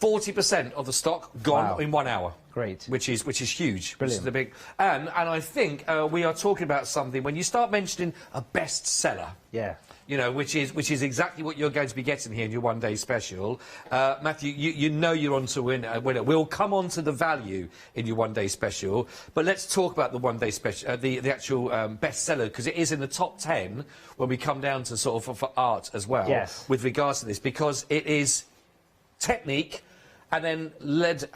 40% of the stock gone in 1 hour. Great. Which is huge. Brilliant. Which is the big, and I think we are talking about something when you start mentioning a bestseller. Yeah. You know, which is exactly what you're going to be getting here in your one-day special. Matthew, you know you're on to win a winner. We'll come on to the value in your one-day special, but let's talk about the one-day special, the actual bestseller, because it is in the top 10 when we come down to sort of for art as well. Yes. With regards to this, because it is technique, and then led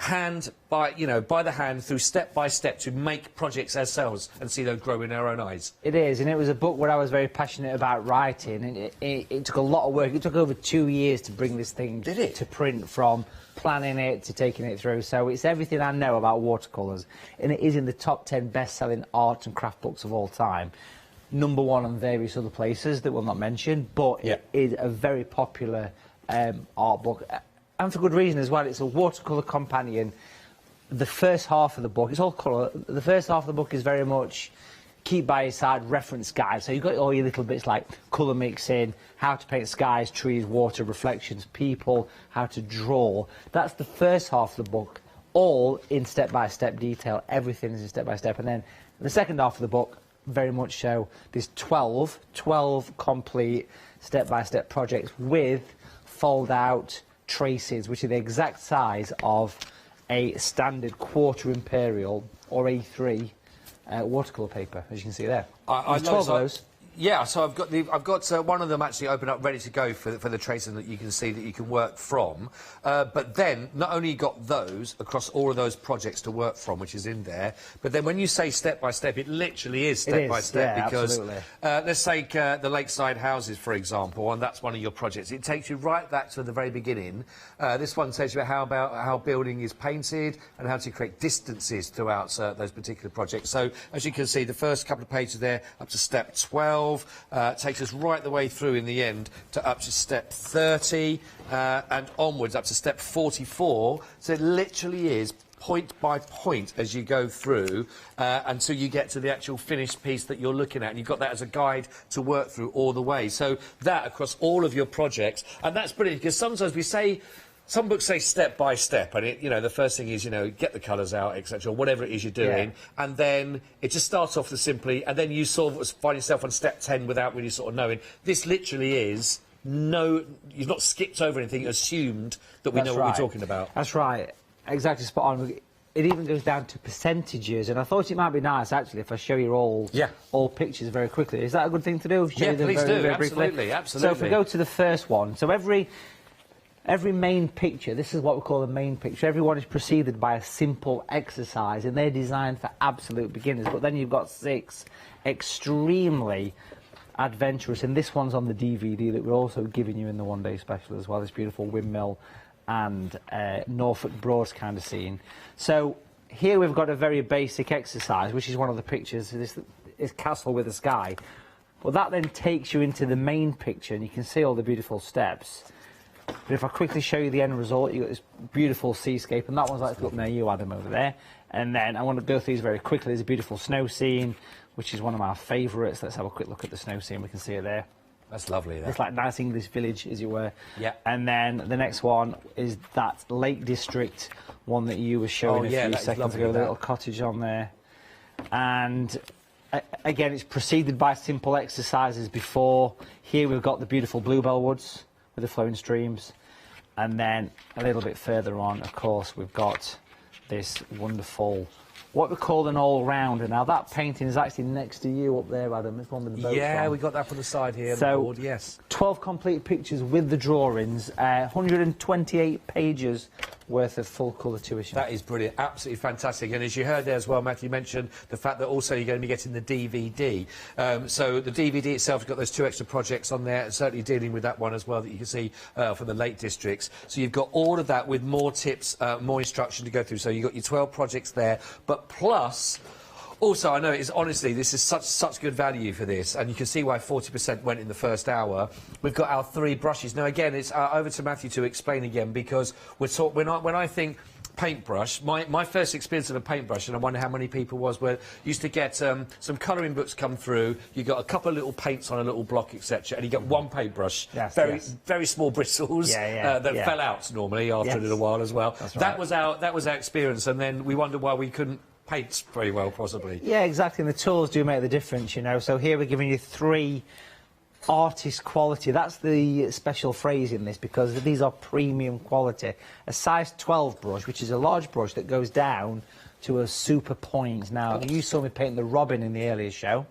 by the hand through step by step to make projects ourselves and see those grow in our own eyes. It is, and it was a book where I was very passionate about writing, and it took a lot of work. It took over 2 years to bring this thing to print, from planning it to taking it through. So it's everything I know about watercolours, and it is in the top 10 best-selling art and craft books of all time. #1 on various other places that we'll not mention, but it is a very popular art book. And for good reason as well. It's a watercolour companion. The first half of the book, it's all colour. The first half of the book is very much keep by your side reference guide. So you've got all your little bits like colour mixing, how to paint skies, trees, water, reflections, people, how to draw. That's the first half of the book, all in step-by-step detail. Everything is in step-by-step. And then the second half of the book, very much so, there's 12 complete step-by-step projects with fold-out traces, which are the exact size of a standard quarter imperial or A3 watercolour paper, as you can see there. I 12 of those. Yeah, so I've got one of them actually open up, ready to go for the tracing that you can see that you can work from. But then not only got those across all of those projects to work from, which is in there, but then when you say step by step, it literally is step by step, because let's take the lakeside houses for example, and that's one of your projects. It takes you right back to the very beginning. This one tells you about how building is painted and how to create distances throughout those particular projects. So as you can see, the first couple of pages there up to step 12. Takes us right the way through in the end to up to step 30 and onwards up to step 44. So it literally is point by point as you go through until you get to the actual finished piece that you're looking at, and you've got that as a guide to work through all the way. So that across all of your projects, and that's brilliant, because sometimes we say, some books say step by step, and the first thing is, get the colours out, etc., whatever it is you're doing, and then it just starts off as simply, and then you sort of find yourself on step 10 without really sort of knowing. This literally is you've not skipped over anything, assumed that we know what we're talking about. That's right, exactly spot on. It even goes down to percentages, and I thought it might be nice actually if I show you all pictures very quickly. Is that a good thing to do? Yeah, please do. Very absolutely, briefly. absolutely. So if we go to the first one, so every main picture, this is what we call a main picture, everyone is preceded by a simple exercise, and they're designed for absolute beginners. But then you've got 6 extremely adventurous, and this one's on the DVD that we're also giving you in the one-day special as well, this beautiful windmill and Norfolk Broads kind of scene. So here we've got a very basic exercise, which is one of the pictures, this castle with a sky. But that then takes you into the main picture, and you can see all the beautiful steps. But if I quickly show you the end result, you've got this beautiful seascape, and that one's like up near you, Adam, over there. And then I want to go through these very quickly. There's a beautiful snow scene, which is one of my favourites. Let's have a quick look at the snow scene. We can see it there. That's lovely. It's like nice English village, as you were. Yeah. And then the next one is that Lake District one that you were showing a few seconds ago, the little cottage on there. And again, it's preceded by simple exercises before. Here we've got the beautiful Bluebell Woods with the flowing streams, and then a little bit further on, of course, we've got this wonderful, what we call an all-rounder. Now that painting is actually next to you up there, Adam. It's one with the boat. Yeah, we got that from the side here. So, on the board, yes. 12 complete pictures with the drawings, 128 pages worth of full colour tuition. That is brilliant, absolutely fantastic. And as you heard there as well, Matthew mentioned the fact that also you're going to be getting the DVD. So the DVD itself has got those 2 extra projects on there, certainly dealing with that one as well that you can see from the Lake Districts. So you've got all of that with more tips, more instruction to go through. So you've got your 12 projects there, but plus... Also, I know it's honestly, this is such good value for this, and you can see why 40% went in the first hour. We've got our 3 brushes. Now, again, it's over to Matthew to explain again, because when I think paintbrush, my first experience of a paintbrush, and I wonder how many people used to get some colouring books come through. You got a couple of little paints on a little block, etc., and you get one paintbrush, very small bristles that fell out normally after a little while as well. That's right. That was our experience, and then we wonder why we couldn't paint very well, possibly. Yeah, exactly, and the tools do make the difference, you know. So here we're giving you 3 artist quality. That's the special phrase in this, because these are premium quality. A size 12 brush, which is a large brush that goes down to a super point. Now, you saw me paint the robin in the earlier show,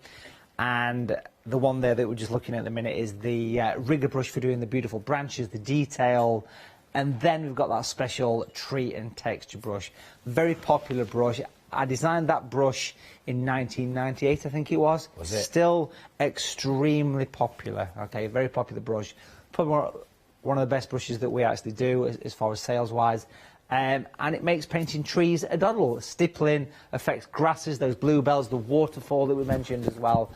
and the one there that we're just looking at the minute is the rigger brush for doing the beautiful branches, the detail. And then we've got that special tree and texture brush. Very popular brush. I designed that brush in 1998, I think it was. Was it? Still extremely popular, okay, very popular brush. Probably one of the best brushes that we actually do as far as sales-wise. And it makes painting trees a doddle. Stippling affects grasses, those bluebells, the waterfall that we mentioned as well.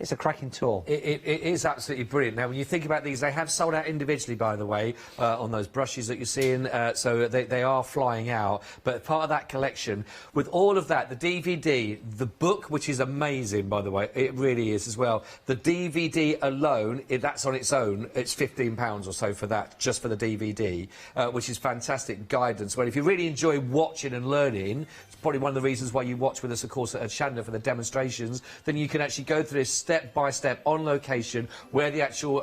It's a cracking tool. It is absolutely brilliant. Now, when you think about these, they have sold out individually, by the way, on those brushes that you're seeing, so they are flying out. But part of that collection, with all of that, the DVD, the book, which is amazing, by the way, it really is as well. The DVD alone, that's on its own, it's £15 or so for that, just for the DVD, which is fantastic guidance. Well, if you really enjoy watching and learning, it's probably one of the reasons why you watch with us, of course, at Hochanda for the demonstrations, then you can actually go through this step by step on location where the actual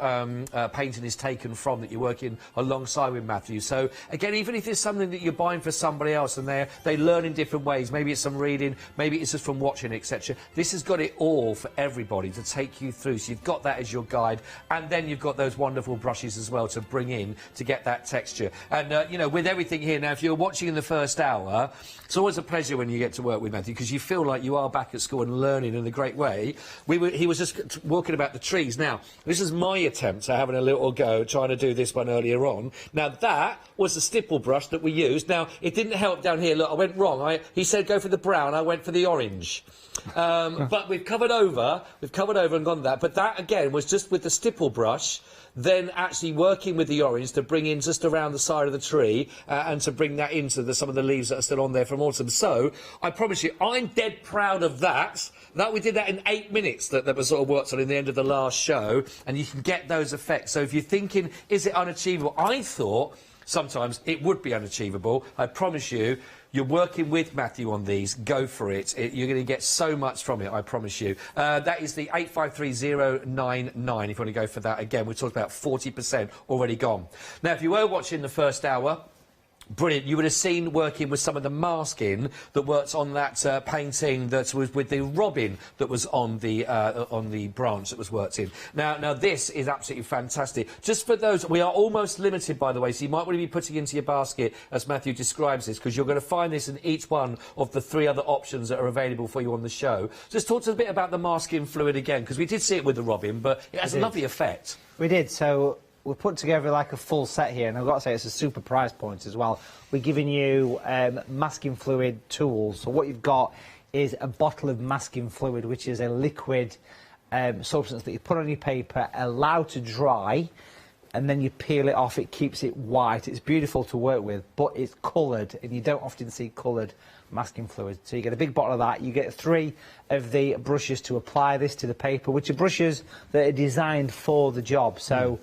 painting is taken from that you're working alongside with Matthew. So again, even if it's something that you're buying for somebody else and they learn in different ways, maybe it's some reading, maybe it's just from watching, etc., this has got it all for everybody to take you through. So you've got that as your guide, and then you've got those wonderful brushes as well to bring in to get that texture. And you know, with everything here now, if you're watching in the first hour, it's always a pleasure when you get to work with Matthew, because you feel like you are back at school and learning in a great way. He was just walking about the trees. Now, this is my attempt at having a little go, trying to do this one earlier on. Now, that was the stipple brush that we used. Now, it didn't help down here. Look, I went wrong. He said go for the brown. I went for the orange. But we've covered over and gone that. But that, again, was just with the stipple brush, then actually working with the orange to bring in just around the side of the tree and to bring that into some of the leaves that are still on there from autumn. So, I promise you, I'm dead proud of that. We did that in 8 minutes that was sort of worked on in the end of the last show, and you can get those effects. So if you're thinking, is it unachievable? I thought sometimes it would be unachievable. I promise you, you're working with Matthew on these, go for it. You're going to get so much from it, I promise you. That is the 853099, if you want to go for that. Again, we talked about 40% already gone. Now, if you were watching the first hour, brilliant. You would have seen working with some of the masking that worked on that painting that was with the robin that was on the branch that was worked in. Now this is absolutely fantastic. Just for those, we are almost limited, by the way, so you might want to be putting into your basket as Matthew describes this, because you're going to find this in each one of the 3 other options that are available for you on the show. Just talk to us a bit about the masking fluid again, because we did see it with the robin, but it has a lovely effect. We did. So we put together like a full set here, and I've got to say it's a super price point as well. We're giving you masking fluid tools. So what you've got is a bottle of masking fluid, which is a liquid substance that you put on your paper, allow to dry, and then you peel it off. It keeps it white. It's beautiful to work with, but it's coloured, and you don't often see coloured masking fluid. So you get a big bottle of that. You get 3 of the brushes to apply this to the paper, which are brushes that are designed for the job. So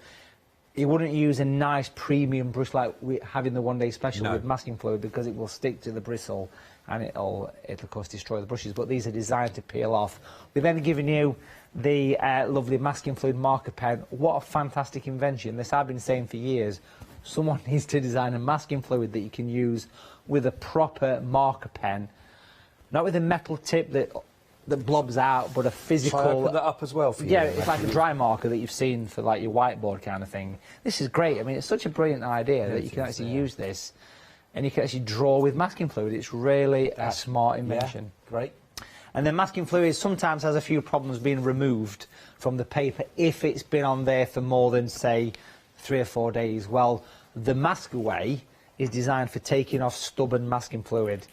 you wouldn't use a nice premium brush like we have in the one-day special with masking fluid, because it will stick to the bristle and it'll of course destroy the brushes. But these are designed to peel off. We've then given you the lovely masking fluid marker pen. What a fantastic invention. This I've been saying for years. Someone needs to design a masking fluid that you can use with a proper marker pen, not with a metal tip that blobs out, but a physical... Shall I open that up as well for you? Yeah, it's like a dry marker that you've seen for like your whiteboard kind of thing. This is great. I mean, it's such a brilliant idea that you can actually use this and you can actually draw with masking fluid. It's really a smart invention. Yeah, great. And then masking fluid sometimes has a few problems being removed from the paper if it's been on there for more than, say, 3 or 4 days. Well, the Mask Away is designed for taking off stubborn masking fluid.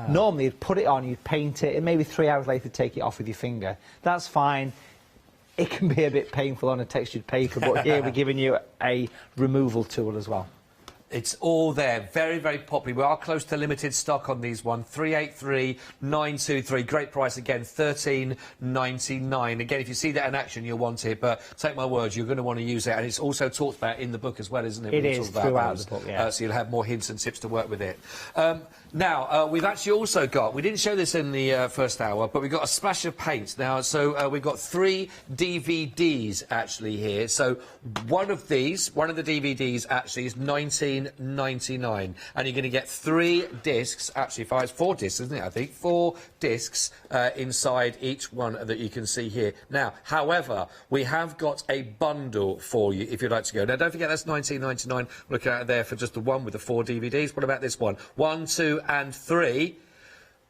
Normally, you'd put it on, you'd paint it, and maybe 3 hours later take it off with your finger. That's fine. It can be a bit painful on a textured paper, but here we're giving you a removal tool as well. It's all there. Very, very popular. We are close to limited stock on these one. 383923. Great price again. $13.99. Again, if you see that in action, you'll want it. But take my word, you're going to want to use it. And it's also talked about in the book as well, isn't it? It is throughout the book, yeah. So you'll have more hints and tips to work with it. Now, we've actually also got, we didn't show this in the first hour, but we've got a splash of paint. Now, so we've got 3 DVDs actually here. So one of the DVDs actually is $19.99, and you're going to get 3 discs, actually 4 discs, isn't it, I think? 4 discs inside each one that you can see here. Now, however, we have got a bundle for you if you'd like to go. Now, don't forget that's $19.99. Look out there for just the one with the 4 DVDs. What about this one? 1, 2 and 3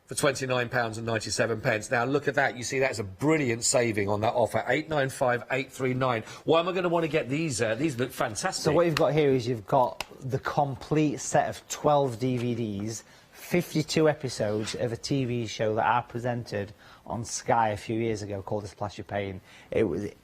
for £29.97. Now look at that. You see that's a brilliant saving on that offer. 895-839. Why am I going to want to get these? These look fantastic. So what you've got here is you've got the complete set of 12 DVDs, 52 episodes of a TV show that I presented on Sky a few years ago called The Splash of Paint.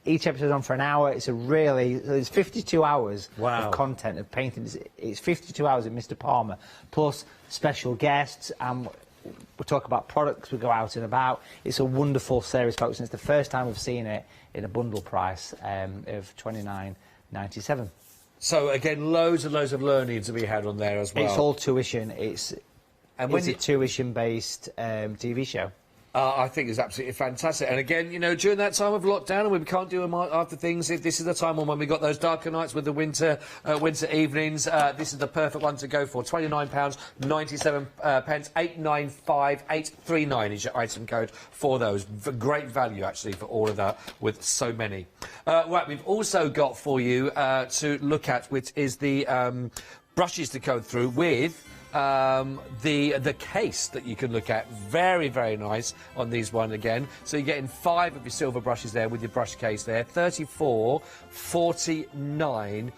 Each episode on for an hour. It's 52 hours of content of painting. It's 52 hours of Mr. Palmer, plus special guests, and we talk about products, we go out and about. It's a wonderful series, folks, and it's the first time we've seen it in a bundle price of $29.97. So again, loads and loads of learning to be had on there as well. It's all tuition. It's a tuition-based TV show. I think it's absolutely fantastic. And again, you know, during that time of lockdown, and we can't do them after things, this is the time when we got those darker nights with the winter evenings. This is the perfect one to go for. £29.97. 895-839 is your item code for those. Great value, actually, for all of that, with so many. Right, we've also got for you to look at, which is the brushes to go through with the case that you can look at. Very, very nice on these one again. So you're getting 5 of your silver brushes there with your brush case there. $34.49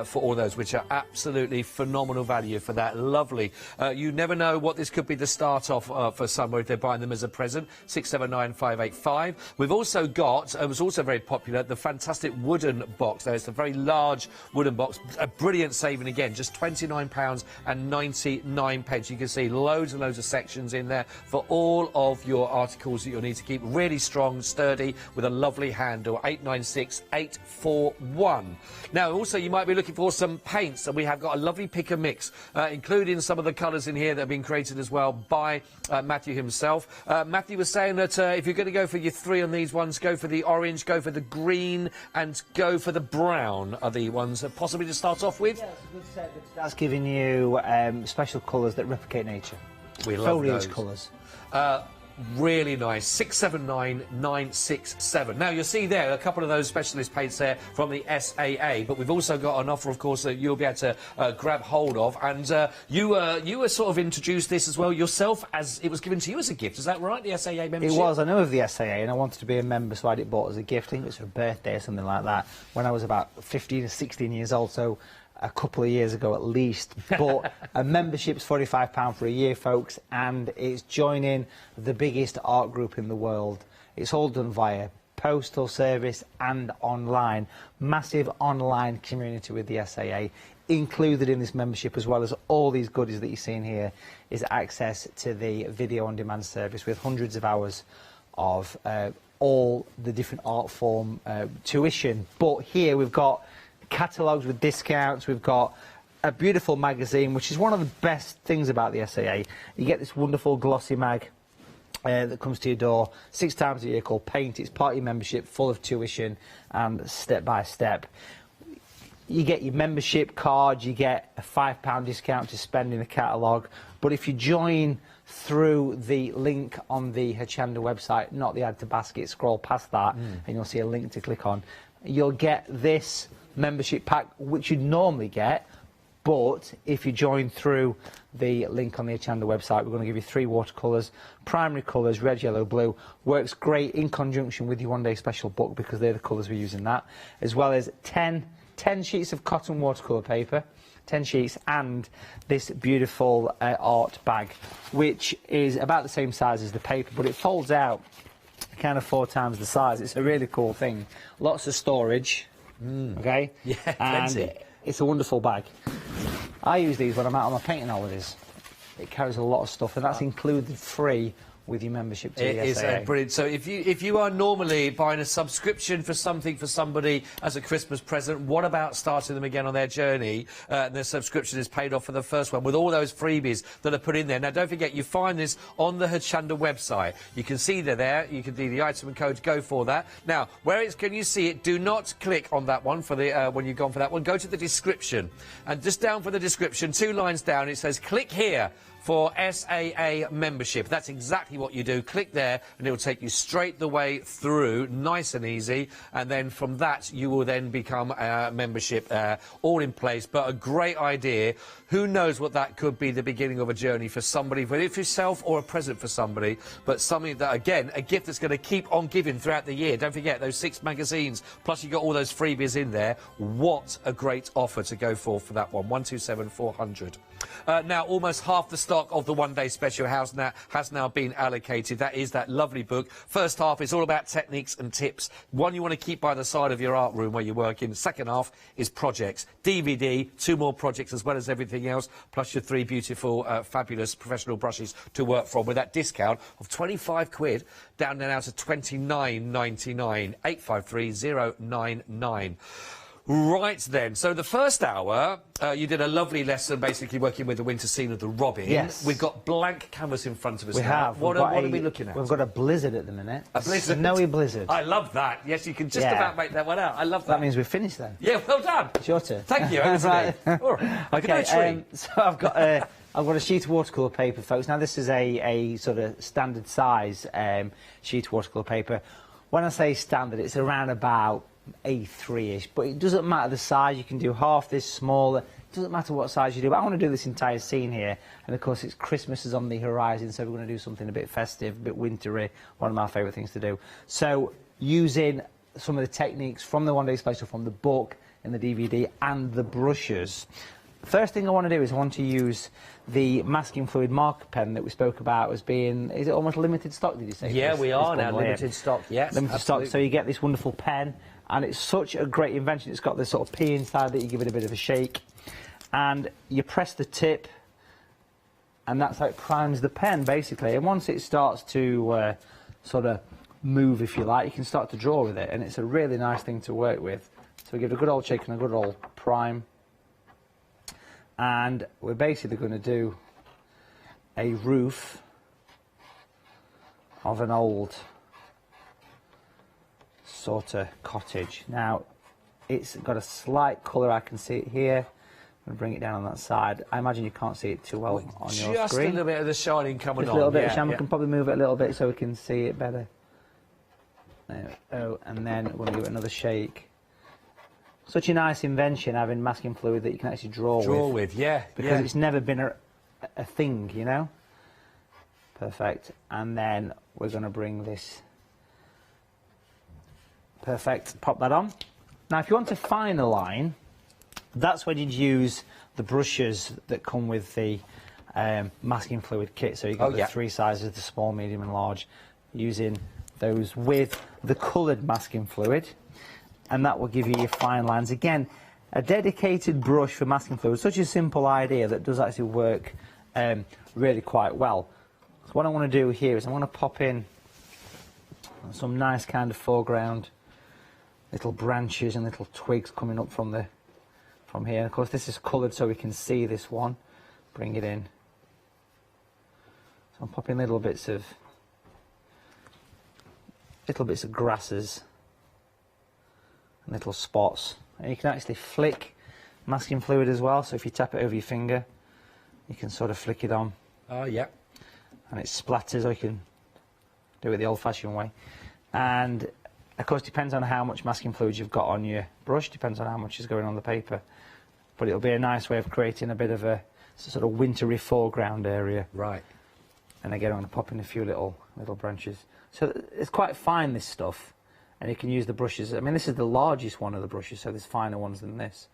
for all those, which are absolutely phenomenal value for that. Lovely. You never know what this could be the start of for someone if they're buying them as a present. 679-585. We've also got, it was also very popular, the fantastic wooden box. There, it's a very large wooden box. A brilliant saving again, just £29.99. You can see loads and loads of sections in there for all of your articles that you'll need to keep really strong, sturdy, with a lovely handle. 896-841. Now, also, you might be looking for some paints, and we have got a lovely pick and mix, including some of the colours in here that have been created as well by Matthew himself. Matthew was saying that if you're going to go for your 3 on these ones, go for the orange, go for the green, and go for the brown are the ones possibly to start off with. Yeah, it's a good set. That's giving you special colours that replicate nature. We love those. Foliage colours. Really nice. 679-967. Now, you'll see there a couple of those specialist paints there from the SAA, but we've also got an offer, of course, that you'll be able to grab hold of. And you were sort of introduced this as well yourself, as it was given to you as a gift. Is that right, the SAA membership? It was. I know of the SAA, and I wanted to be a member, so I had it bought as a gift. I think it was for a birthday or something like that when I was about 15 or 16 years old. So a couple of years ago at least. But a membership's £45 for a year, folks, and it's joining the biggest art group in the world. It's all done via postal service and online. Massive online community with the SAA. Included in this membership, as well as all these goodies that you're seeing here, is access to the video on demand service with hundreds of hours of all the different art form tuition. But here we've got catalogues with discounts. We've got a beautiful magazine, which is one of the best things about the SAA. You get this wonderful glossy mag that comes to your door 6 times a year called Paint. It's part of your membership, full of tuition and step by step. You get your membership card, you get a £5 discount to spend in the catalogue. But if you join through the link on the Hochanda website, not the add to basket, scroll past that and you'll see a link to click on. You'll get this membership pack, which you'd normally get, But if you join through the link on the Hochanda website, we're going to give you 3 watercolours. Primary colours, red, yellow, blue. Works great in conjunction with your one-day special book because they're the colours we use in that. As well as 10 sheets of cotton watercolour paper, 10 sheets, and this beautiful art bag, which is about the same size as the paper, but it folds out kind of 4 times the size. It's a really cool thing. Lots of storage, okay? Yeah, and plenty. it's a wonderful bag. I use these when I'm out on my painting holidays. It carries a lot of stuff, and that's included free with your membership to the It SAA. is brilliant. So if you are normally buying a subscription for something for somebody as a Christmas present, what about starting them again on their journey? Their subscription is paid off for the first one with all those freebies that are put in there. Now, don't forget, you find this on the Hochanda website. You can see they're there. You can do the item and code, go for that. Now, can you see it? Do not click on that one for the when you've gone for that one. Go to the description. And just down for the description, 2 lines down, it says, click here for SAA membership. That's exactly what you do. Click there and it will take you straight the way through, nice and easy, and then from that you will then become a membership, all in place. But a great idea. Who knows what that could be, the beginning of a journey for somebody, whether it's yourself or a present for somebody, but something that, again, a gift that's going to keep on giving throughout the year. Don't forget those 6 magazines, plus you got all those freebies in there. What a great offer to go for that one, 127 400. Now, almost half the stock of the one-day special has now been allocated. That is that lovely book. First half is all about techniques and tips. One you want to keep by the side of your art room where you're working. Second half is projects. DVD, 2 more projects as well as everything else, plus your 3 beautiful, fabulous professional brushes to work from with that discount of 25 quid down now to 29.99. 853099. Right then, so the first hour, you did a lovely lesson basically working with the winter scene of the robin. Yes. We've got blank canvas in front of us We now. have. What are we looking at? We've got a blizzard at the minute. A blizzard? Snowy blizzard. I love that. Yes, you can just about make that one out. I love that. That means we've finished then. Yeah, well done. It's your turn. Thank you. Over to me. All right. I can do a tree. So I've got a sheet of watercolour paper, folks. Now, this is a sort of standard size sheet of watercolour paper. When I say standard, it's around about A3-ish, but it doesn't matter the size. You can do half this, smaller. It doesn't matter what size you do. But I want to do this entire scene here, and of course it's Christmas is on the horizon, so we're going to do something a bit festive, a bit wintry. One of my favourite things to do. So using some of the techniques from the one-day special, from the book and the DVD, and the brushes. First thing I want to do is I want to use the masking fluid marker pen that we spoke about as being, is it almost limited stock, did you say? Yeah, we are now, bundle, limited stock, yes. Limited stock, so you get this wonderful pen, and it's such a great invention. It's got this sort of P inside that you give it a bit of a shake, and you press the tip, and that's how it primes the pen, basically. And once it starts to sort of move, if you like, you can start to draw with it, and it's a really nice thing to work with. So we give it a good old shake and a good old prime. And we're basically going to do a roof of an old sort of cottage. Now, it's got a slight colour, I can see it here. I'm going to bring it down on that side. I imagine you can't see it too well on your screen. Just a little bit of the shining coming Just on. a little bit of yeah, shine. yeah. We can probably move it a little bit so we can see it better. There we go. And then we're going to give it another shake. Such a nice invention, having masking fluid that you can actually draw with. Yeah. Because it's never been a thing, you know? Perfect. And then we're going to bring this. Perfect. Pop that on. Now, if you want to fine a line, that's when you'd use the brushes that come with the masking fluid kit. So you've got the 3 sizes, the small, medium and large, using those with the coloured masking fluid. And that will give you your fine lines. Again, a dedicated brush for masking fluid. Such a simple idea that does actually work really quite well. So what I want to do here is I want to pop in some nice kind of foreground, little branches and little twigs coming up from here. And of course, this is coloured so we can see this one. Bring it in. So I'm popping little bits of grasses. Little spots, and you can actually flick masking fluid as well, so if you tap it over your finger you can sort of flick it on. Oh yeah. And it splatters, or you can do it the old-fashioned way. And of course depends on how much masking fluid you've got on your brush, depends on how much is going on the paper. but it'll be a nice way of creating a bit of a sort of wintry foreground area. Right. And again, I'm going to pop in a few little branches. So it's quite fine, this stuff, and you can use the brushes. I mean, this is the largest one of the brushes, so there's finer ones than this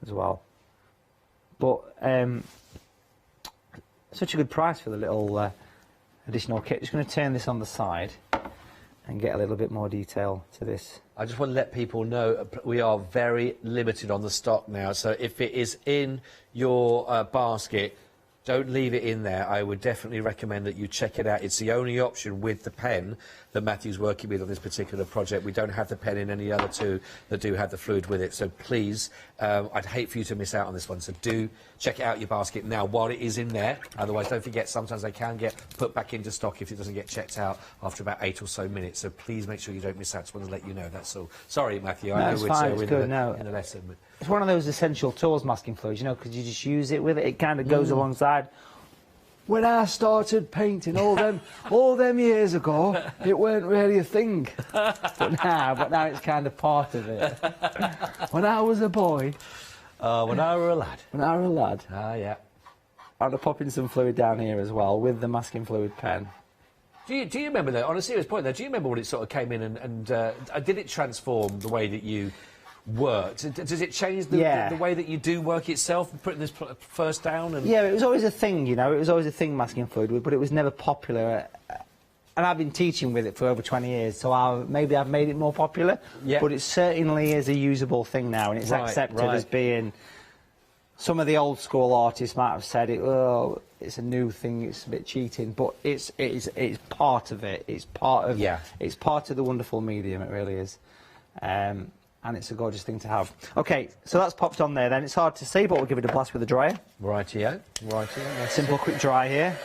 as well. But such a good price for the little additional kit. Just going to turn this on the side and get a little bit more detail to this. I just want to let people know we are very limited on the stock now, so if it is in your basket, don't leave it in there. I would definitely recommend that you check it out. It's the only option with the pen that Matthew's working with on this particular project. We don't have the pen in any other two that do have the fluid with it. So please, I'd hate for you to miss out on this one. So do check it out your basket now while it is in there. Otherwise, don't forget, sometimes they can get put back into stock if it doesn't get checked out after about 8 or so minutes. So please make sure you don't miss out. Just want to let you know, that's all. Sorry, Matthew, I know it's in the lesson. But it's one of those essential tools, masking fluid, you know, because you just use it with it. It kind of goes alongside. When I started painting all them years ago, it weren't really a thing. But now it's kind of part of it. When I was a boy. When I were a lad. When I were a lad. Ah, yeah. I'm going to pop in some fluid down here as well with the masking fluid pen. Do you remember that, on a serious point though, do you remember when it sort of came in and did it transform the way that you worked? Does it change the way that you do work itself, putting this first down? And yeah, it was always a thing, you know, it was always a thing, masking fluid, but it was never popular. And I've been teaching with it for over 20 years, so maybe I've made it more popular, but it certainly is a usable thing now, and it's accepted as being... Some of the old school artists might have said, it's a new thing, it's a bit cheating, but it's part of it. It's part of the wonderful medium, it really is. And it's a gorgeous thing to have. OK, so that's popped on there then. It's hard to see, but we'll give it a blast with the dryer. Rightio. Simple, quick dry here.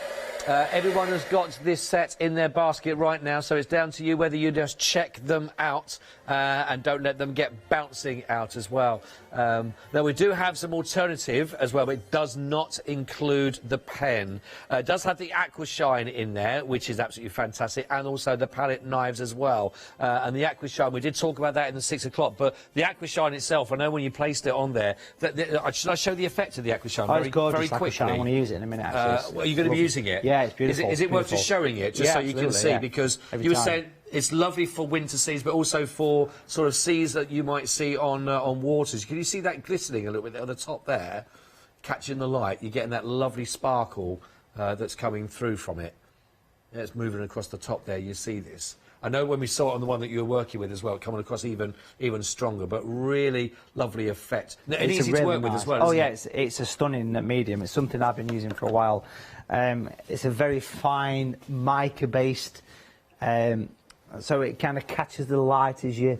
Everyone has got this set in their basket right now, so it's down to you whether you just check them out and don't let them get bouncing out as well. Now, we do have some alternative as well, but it does not include the pen. It does have the Aqua Shine in there, which is absolutely fantastic, and also the palette knives as well. And the Aqua Shine, we did talk about that in the 6 o'clock, but the Aqua Shine itself, I know when you placed it on there, should I show the effect of the Aqua Shine very quickly? I want to use it in a minute, actually. Are you going to be using it? Yeah, it's beautiful. Is it worth just showing it, just so you can see? Because you were saying it's lovely for winter seas, but also for sort of seas that you might see on waters. Can you see that glistening a little bit on the top there, catching the light? You're getting that lovely sparkle that's coming through from it. Yeah, it's moving across the top there. You see this. I know when we saw it on the one that you were working with as well, coming across even stronger, but really lovely effect. And easy to work with as well. Oh yeah, it's a stunning medium. It's something I've been using for a while. It's a very fine mica-based, so it kind of catches the light as you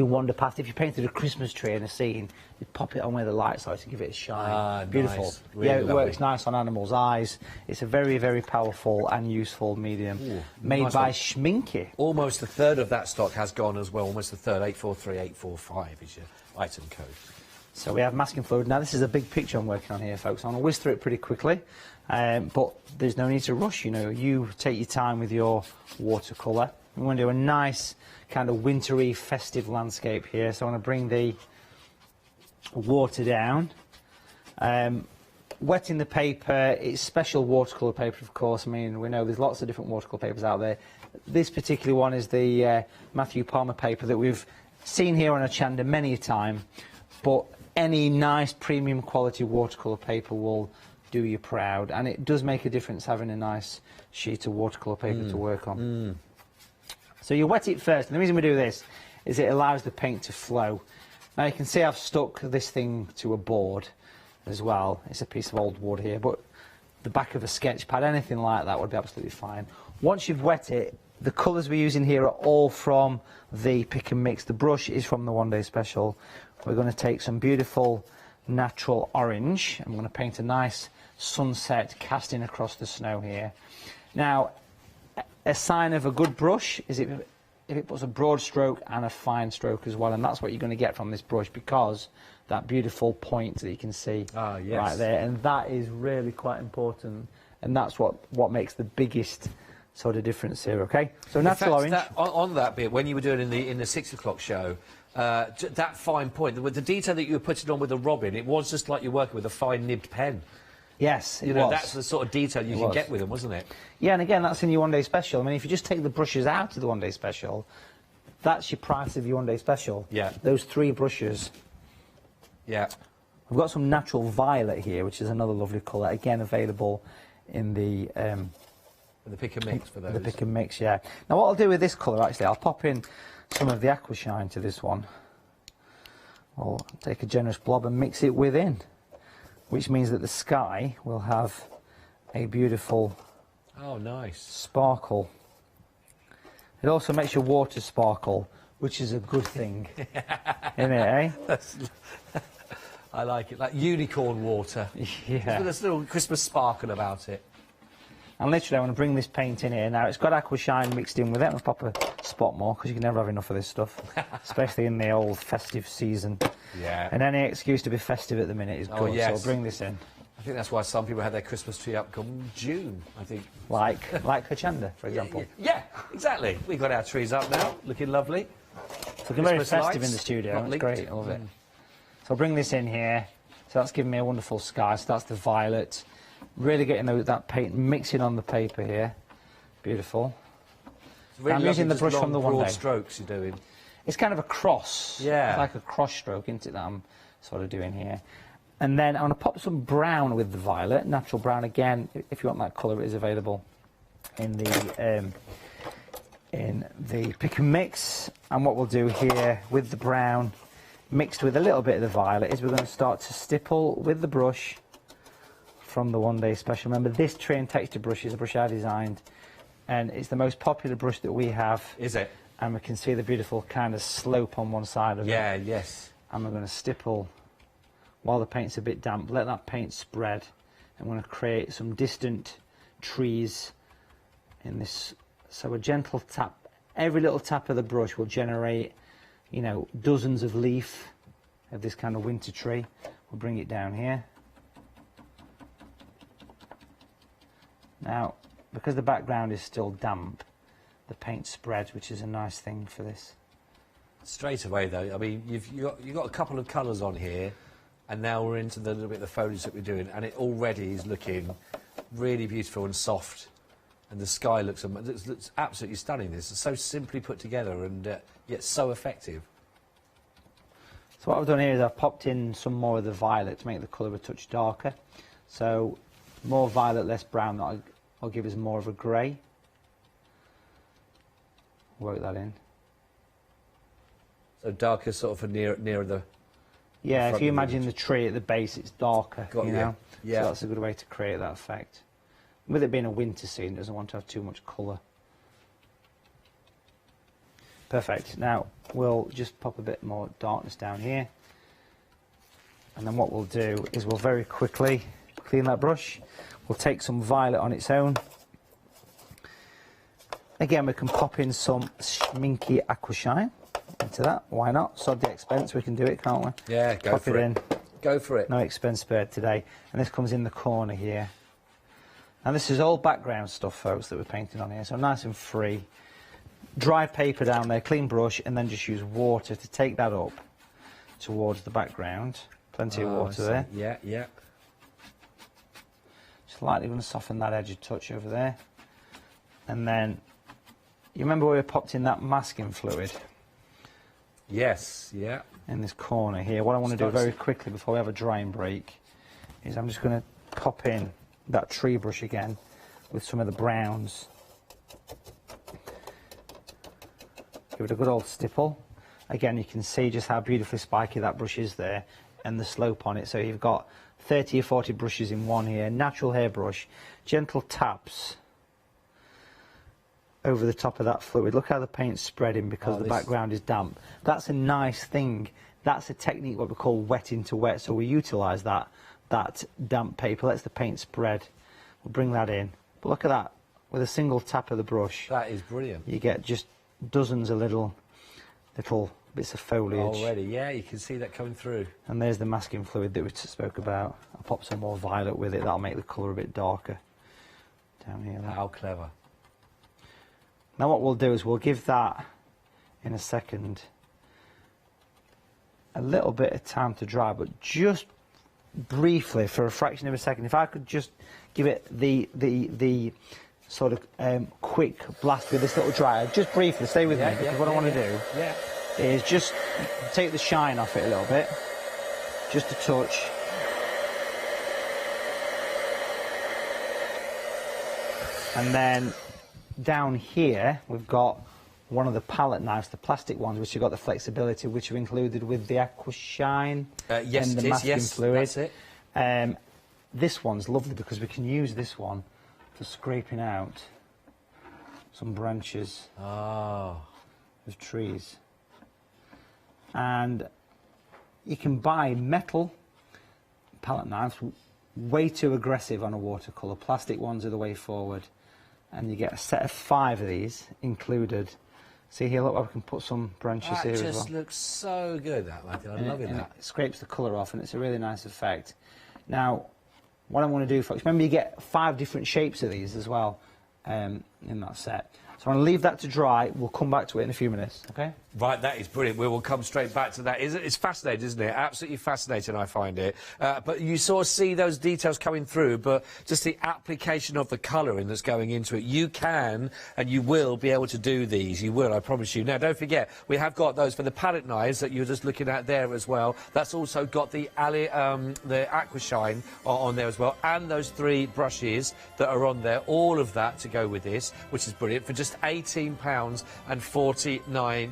wander past. If you painted a Christmas tree in a scene, you pop it on where the lights are to give it a shine. Beautiful. Nice. Really yeah, it lovely. works nice on animals' eyes. It's a very, very powerful and useful medium. Made by Schminke. Almost a third of that stock has gone as well. Almost a third. 843845 is your item code. So we have masking fluid. Now this is a big picture I'm working on here, folks. I'm going to whiz through it pretty quickly, but there's no need to rush. You know, you take your time with your watercolour. We want to do a nice kind of wintry, festive landscape here. So I want to bring the water down. Wetting the paper, it's special watercolour paper, of course. I mean, we know there's lots of different watercolour papers out there. This particular one is the Matthew Palmer paper that we've seen here on Hochanda many a time, but any nice premium quality watercolour paper will do you proud, and it does make a difference having a nice sheet of watercolour paper to work on. So you wet it first, and the reason we do this is it allows the paint to flow. Now you can see I've stuck this thing to a board as well. It's a piece of old wood here, but the back of a sketch pad, anything like that would be absolutely fine. Once you've wet it, the colours we're using here are all from the pick and mix. The brush is from the One Day Special. We're going to take some beautiful natural orange. I'm going to paint a nice sunset casting across the snow here. Now, a sign of a good brush is if it puts a broad stroke and a fine stroke as well, and that's what you're going to get from this brush, because that beautiful point that you can see right there, and that is really quite important, and that's what makes the biggest sort of difference here, okay? So In natural fact, orange. on that bit, when you were doing in the 6 o'clock show, that fine point, with the detail that you were putting on with the robin, it was just like you're working with a fine nibbed pen. Yes, you know, that's the sort of detail you can was. get with them, wasn't it? Yeah, and again, that's in your one-day special. I mean, if you just take the brushes out of the one-day special, that's your price of your one-day special. Yeah. Those 3 brushes. Yeah. We've got some natural violet here, which is another lovely colour, again available in the pick and mix for those. The pick and mix, yeah. Now what I'll do with this colour, actually, I'll pop in some of the aqua shine to this one. I'll take a generous blob and mix it within, which means that the sky will have a beautiful sparkle. It also makes your water sparkle, which is a good thing, isn't it, eh? I like it, like unicorn water. Yeah. With a little Christmas sparkle about it. And literally, I want to bring this paint in here. Now, it's got aqua shine mixed in with it. I'll pop a spot more, because you can never have enough of this stuff, especially in the old festive season. Yeah. And any excuse to be festive at the minute is good, so I'll bring this in. I think that's why some people had their Christmas tree up come June, I think. Like Hochanda, for example. Yeah, exactly. We've got our trees up now, looking lovely. It's looking very festive in the studio. It's great, I love it. So I'll bring this in here. So that's giving me a wonderful sky. So that's the violet. Really getting that paint mixing on the paper here. Beautiful. Really I'm using the brush from the one day. Strokes you're doing. It's kind of a cross. Yeah. It's like a cross stroke, isn't it, that I'm sort of doing here. And then I'm going to pop some brown with the violet, natural brown again. If you want that colour, it is available in the pick and mix. And what we'll do here with the brown, mixed with a little bit of the violet, is we're going to start to stipple with the brush from the one day special. Remember, this tray and texture brush is a brush I designed, and it's the most popular brush that we have. Is it? And we can see the beautiful kind of slope on one side of it. Yeah, yes. And we're going to stipple while the paint's a bit damp. Let that paint spread. I'm going to create some distant trees in this. So a gentle tap. Every little tap of the brush will generate, you know, dozens of leaf of this kind of winter tree. We'll bring it down here. Now, because the background is still damp, the paint spreads, which is a nice thing for this. Straight away, though, I mean, you've got a couple of colours on here, and now we're into the little bit of the foliage that we're doing, and it already is looking really beautiful and soft, and the sky looks absolutely stunning. This is so simply put together and yet so effective. So what I've done here is I've popped in some more of the violet to make the colour a touch darker. So more violet, less brown, I'll give us more of a grey. Work that in. So darker sort of near the... Yeah, if you imagine the tree at the base, it's darker, you know? Yeah. So that's a good way to create that effect. With it being a winter scene, it doesn't want to have too much colour. Perfect. Now, we'll just pop a bit more darkness down here. And then what we'll do is we'll very quickly clean that brush. We'll take some violet on its own. Again, we can pop in some schminky aqua shine into that. Why not? Sod the expense, we can do it, can't we? Yeah, go for it. Pop it in. Go for it. No expense spared today. And this comes in the corner here. And this is all background stuff, folks, that we're painting on here. So nice and free. Dry paper down there, clean brush, and then just use water to take that up towards the background. Plenty of water there. Yeah, yeah. Just lightly going to soften that edge a touch over there. And then, you remember where we popped in that masking fluid? Yes, yeah. In this corner here. What I want to do very quickly before we have a drying break is I'm just going to pop in that tree brush again with some of the browns. Give it a good old stipple. Again, you can see just how beautifully spiky that brush is there and the slope on it. So you've got 30 or 40 brushes in one here. Natural hairbrush, gentle taps over the top of that fluid. Look how the paint's spreading because the background is damp. That's a nice thing. That's a technique what we call wetting to wet. So we utilise that damp paper, lets the paint spread. We'll bring that in. But look at that, with a single tap of the brush. That is brilliant. You get just dozens of little bits of foliage. Already, yeah, you can see that coming through. And there's the masking fluid that we spoke about. I'll pop some more violet with it, that'll make the colour a bit darker. Down here. How clever. Now what we'll do is we'll give that, in a second, a little bit of time to dry, but just briefly, for a fraction of a second, if I could just give it the sort of quick blast with this little dryer, just briefly, stay with me, because what I want to do is just take the shine off it a little bit, just a touch. And then down here, we've got one of the palette knives, the plastic ones, which have got the flexibility, which are included with the aqua shine yes, and the masking fluid. That's it. This one's lovely because we can use this one for scraping out some branches of trees. And you can buy metal palette knives, way too aggressive on a watercolour. Plastic ones are the way forward. And you get a set of 5 of these included. See here, look, I can put some branches here as well. That just looks so good, that, Matthew. I'm loving that. It scrapes the colour off, and it's a really nice effect. Now, what I want to do, folks, remember you get 5 different shapes of these as well in that set. So I'm going to leave that to dry. We'll come back to it in a few minutes, OK? Right, that is brilliant. We will come straight back to that. It's fascinating, isn't it? Absolutely fascinating, I find it. But you sort of see those details coming through, but just the application of the colouring that's going into it. You can and you will be able to do these. You will, I promise you. Now, don't forget, we have got those for the palette knives that you're just looking at there as well. That's also got the aqua shine on there as well, and those 3 brushes that are on there. All of that to go with this, which is brilliant, for just £18.49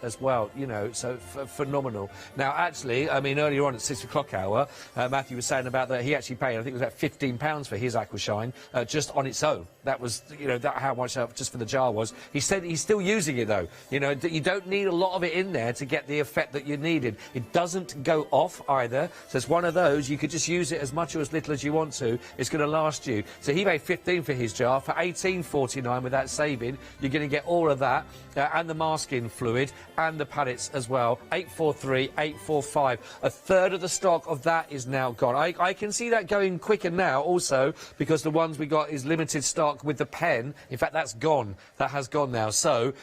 as well, you know, so phenomenal. Now, actually, I mean, earlier on at 6 o'clock hour, Matthew was saying about that he actually paid, I think it was about £15 for his aqua shine, just on its own. That was, you know, how much just for the jar was. He said he's still using it, though. You know, you don't need a lot of it in there to get the effect that you needed. It doesn't go off either, so it's one of those, you could just use it as much or as little as you want to. It's going to last you. So he paid £15 for his jar. For £18.49 with that saving, you're going to get all of that, and the masking fluid, and the palettes as well. 843, 845. A third of the stock of that is now gone. I can see that going quicker now also, because the ones we got is limited stock with the pen. In fact, that's gone. That has gone now. So,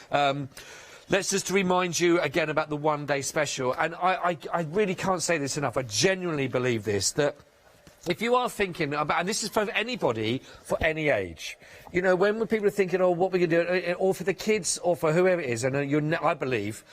let's just remind you again about the one-day special. And I really can't say this enough. I genuinely believe this, that if you are thinking about, and this is for anybody, for any age, you know, when people are thinking, oh, what we can do, or for the kids, or for whoever it is, and I believe,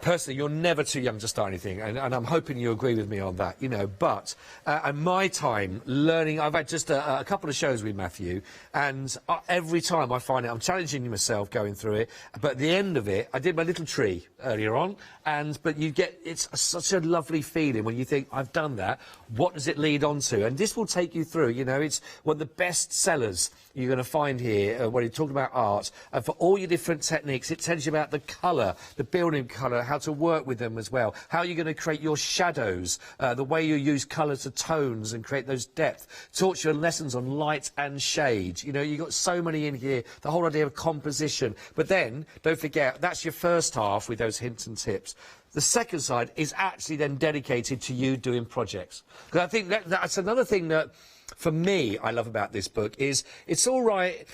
personally, you're never too young to start anything, and I'm hoping you agree with me on that, you know, but at my time, learning, I've had just a couple of shows with Matthew, and every time I find it, I'm challenging myself going through it, but at the end of it, I did my little tree earlier on, but you get, it's such a lovely feeling when you think, I've done that, what does it lead on to? And this will take you through, you know, it's one of the best sellers you're going to find here when you're talking about art, and for all your different techniques, it tells you about the colour, the building colour, how to work with them as well, how you're going to create your shadows, the way you use colours to tones and create those depth. Taught you lessons on light and shade. You know, you've got so many in here, the whole idea of composition. But then, don't forget, that's your first half with those hints and tips. The second side is actually then dedicated to you doing projects. Because I think that's another thing that, for me, I love about this book is it's all right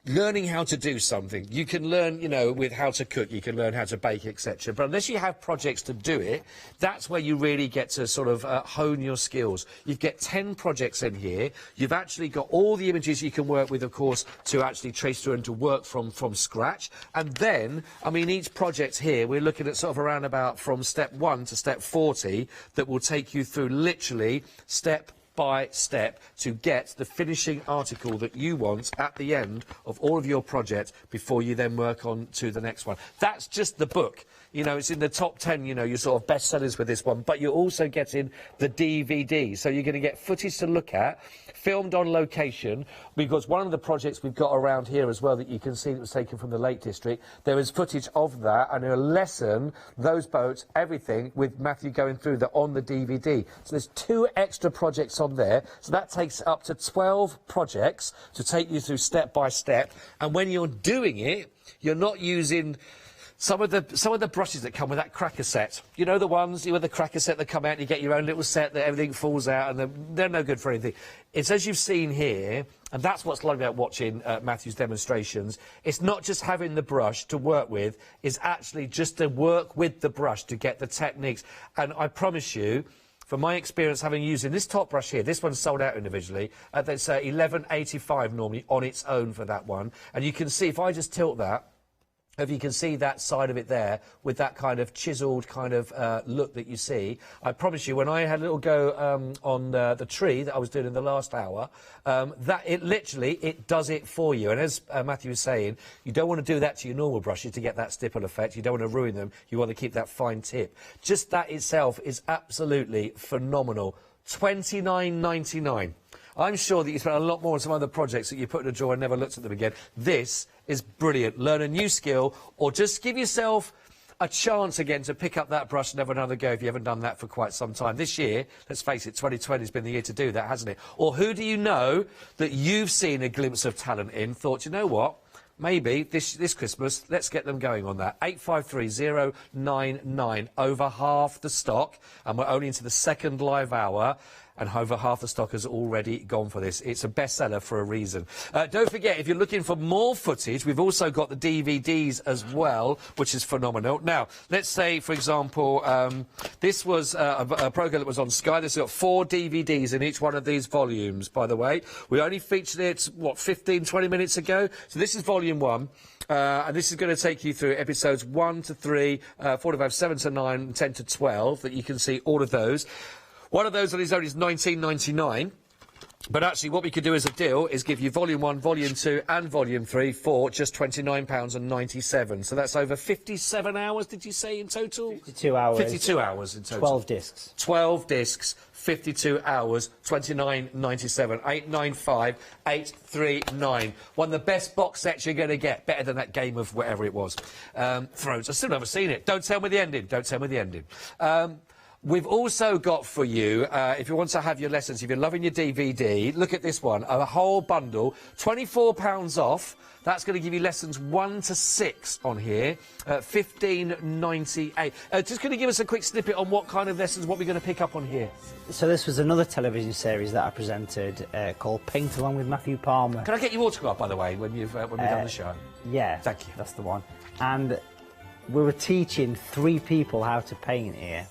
learning how to do something. You can learn, you know, with how to cook, you can learn how to bake, etc. But unless you have projects to do it, that's where you really get to sort of hone your skills. You get 10 projects in here. You've actually got all the images you can work with, of course, to actually trace through and to work from scratch. And then, I mean, each project here, we're looking at sort of around about from step 1 to step 40 that will take you through literally step by step to get the finishing article that you want at the end of all of your projects before you then work on to the next one. That's just the book. You know, it's in the top 10, you know, your sort of bestsellers with this one, but you're also getting the DVD. So you're going to get footage to look at, filmed on location, because one of the projects we've got around here as well that you can see that was taken from the Lake District, there is footage of that and a lesson, those boats, everything, with Matthew going through that on the DVD. So there's 2 extra projects on there, so that takes up to 12 projects to take you through step by step, and when you're doing it, you're not using some of the brushes that come with that cracker set. You know the ones, with the cracker set that come out and you get your own little set that everything falls out and they're no good for anything. It's as you've seen here, and that's what's lovely about watching Matthew's demonstrations. It's not just having the brush to work with, it's actually just to work with the brush to get the techniques. And I promise you, from my experience having using this top brush here, this one's sold out individually, that's $11.85 normally on its own for that one. And you can see, if I just tilt that, if you can see that side of it there with that kind of chiselled kind of look that you see, I promise you, when I had a little go on the tree that I was doing in the last hour, that it does it for you. And as Matthew was saying, you don't want to do that to your normal brushes to get that stipple effect. You don't want to ruin them. You want to keep that fine tip. Just that itself is absolutely phenomenal. $29.99. I'm sure that you spent a lot more on some other projects that you put in a drawer and never looked at them again. This is brilliant. Learn a new skill, or just give yourself a chance again to pick up that brush and have another go if you haven't done that for quite some time. This year, let's face it, 2020 has been the year to do that, hasn't it? Or who do you know that you've seen a glimpse of talent in, thought, you know what? Maybe this Christmas, let's get them going on that. 853099, over half the stock, and we're only into the second live hour, and over half the stock has already gone for this. It's a bestseller for a reason. Don't forget, if you're looking for more footage, we've also got the DVDs as well, which is phenomenal. Now, let's say, for example, this was a programme that was on Sky. This has got 4 DVDs in each one of these volumes, by the way. We only featured it, what, 15, 20 minutes ago? So this is volume 1. And this is going to take you through episodes 1 to 3, 4 to 5, 7 to 9, and 10 to 12, that you can see all of those. One of those on his own is $19.99. But actually, what we could do as a deal is give you Volume 1, Volume 2 and Volume 3 for just £29.97. So that's over 57 hours, did you say, in total? 52 hours. 52 hours in total. 12 discs. 12 discs, 52 hours, £29.97. 895 839. One of the best box sets you're going to get. Better than that game of whatever it was. Thrones. I've still never seen it. Don't tell me the ending. Don't tell me the ending. We've also got for you, if you want to have your lessons, if you're loving your DVD, look at this one, a whole bundle, £24 off. That's going to give you lessons 1 to 6 on here, $15.98. Just going to give us a quick snippet on what kind of lessons, what we're going to pick up on here. So this was another television series that I presented called Paint Along with Matthew Palmer. Can I get your autograph, by the way, when we've done the show? Yeah, thank you. That's the one. And we were teaching 3 people how to paint here.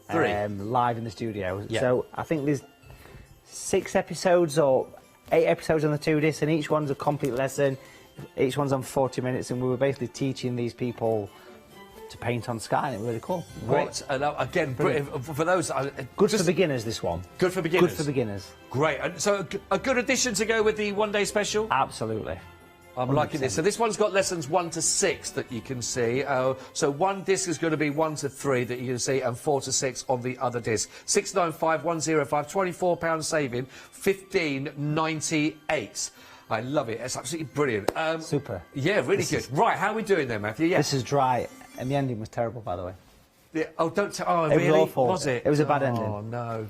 3? Live in the studio. Yeah. So I think there's 6 episodes or 8 episodes on the 2 discs, and each one's a complete lesson. Each one's on 40 minutes, and we were basically teaching these people to paint on Sky, and it was really cool. What? Again, for those... good for beginners, this one. Good for beginners? Good for beginners. Great. So a good addition to go with the one-day special? Absolutely. I'm 100%. Liking this. So this one's got lessons 1 to 6 that you can see. So one disc is going to be 1 to 3 that you can see, and 4 to 6 on the other disc. 695 105, £24 saving, $15.98. I love it. It's absolutely brilliant. Super. Yeah, really good. Right, how are we doing there, Matthew? Yeah. This is dry, and the ending was terrible, by the way. Yeah. Oh, don't tell. Oh, it really? was awful. Was it? It was a bad ending. Oh no.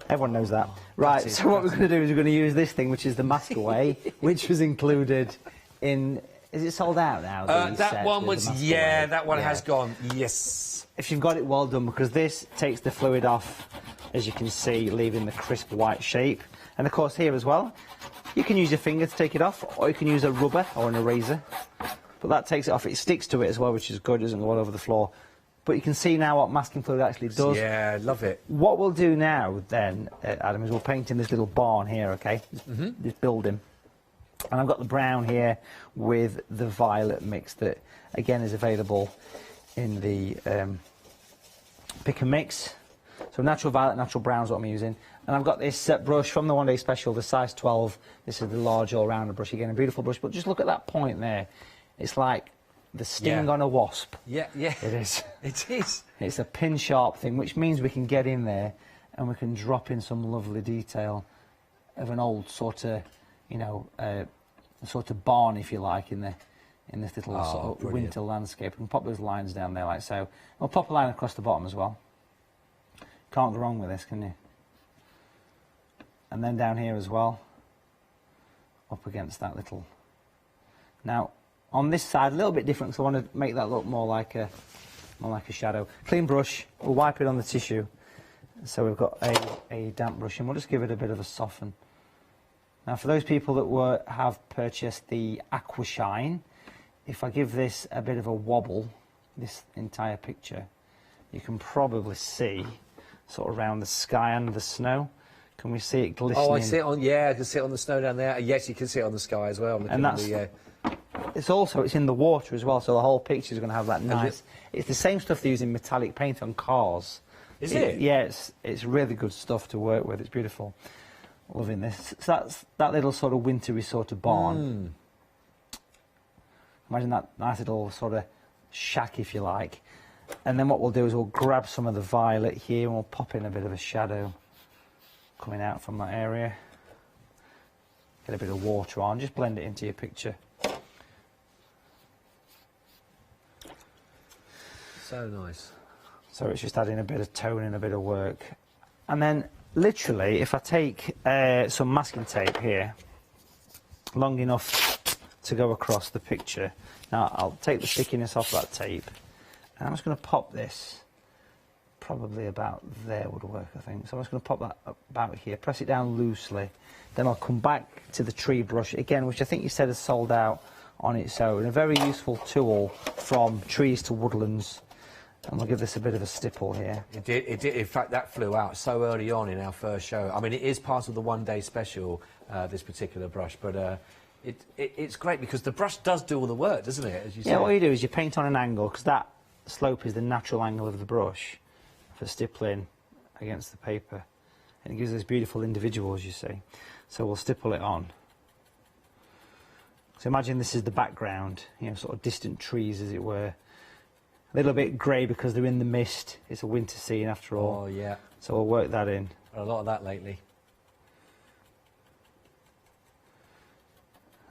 Everyone knows that. Right, so what we're going to do is we're going to use this thing, which is the mask away, which was included in... Is it sold out now? That one was... Yeah, that one has gone. Yes. If you've got it, well done, because this takes the fluid off, as you can see, leaving the crisp white shape. And, of course, here as well, you can use your finger to take it off, or you can use a rubber or an eraser. But that takes it off. It sticks to it as well, which is good. It doesn't go all over the floor. But you can see now what masking fluid actually does. Yeah, love it. What we'll do now, then, Adam, is we'll paint in this little barn here, OK? This building. And I've got the brown here with the violet mix that, again, is available in the pick and mix. So natural violet, natural brown is what I'm using. And I've got this brush from the one day special, the size 12. This is the large all-rounder brush. Again, a beautiful brush. But just look at that point there. It's like the sting on a wasp. Yeah, yeah. It is. It is. It's a pin-sharp thing, which means we can get in there and we can drop in some lovely detail of an old sort of, you know, sort of barn, if you like, in this little sort of winter landscape. We can pop those lines down there like so. We'll pop a line across the bottom as well. Can't go wrong with this, can you? And then down here as well, up against that little... Now, on this side, a little bit different, so I want to make that look more like a shadow. Clean brush, we'll wipe it on the tissue. So we've got a damp brush, and we'll just give it a bit of a soften. Now, for those people that have purchased the Aqua Shine, if I give this a bit of a wobble, this entire picture, you can probably see sort of around the sky and the snow. Can we see it glistening? Oh, I see it on, yeah, I can see it on the snow down there. Yes, you can see it on the sky as well. And that's, it's in the water as well, so the whole picture is going to have that nice... It's the same stuff they use in metallic paint on cars. Is it? Yeah, it's really good stuff to work with. It's beautiful. Loving this. So that's that little sort of wintry sort of barn. Imagine that nice little sort of shack, if you like. And then what we'll do is we'll grab some of the violet here and we'll pop in a bit of a shadow coming out from that area. Get a bit of water on, just blend it into your picture. So nice. So it's just adding a bit of tone and a bit of work. And then, literally, if I take some masking tape here, long enough to go across the picture. Now, I'll take the stickiness off that tape, and I'm just going to pop this, probably about there would work, I think. So I'm just going to pop that about here, press it down loosely. Then I'll come back to the tree brush, again, which I think you said has sold out on its own. A very useful tool from trees to woodlands. And we'll give this a bit of a stipple here. It did. In fact, that flew out so early on in our first show. I mean, it is part of the one-day special, this particular brush, but it's great because the brush does do all the work, doesn't it? As you say. Yeah, what you do is you paint on an angle, because that slope is the natural angle of the brush for stippling against the paper. And it gives us beautiful individuals, you see. So we'll stipple it on. So imagine this is the background, you know, sort of distant trees, as it were. A little bit grey because they're in the mist. It's a winter scene after all. Oh, yeah. So we'll work that in. A lot of that lately.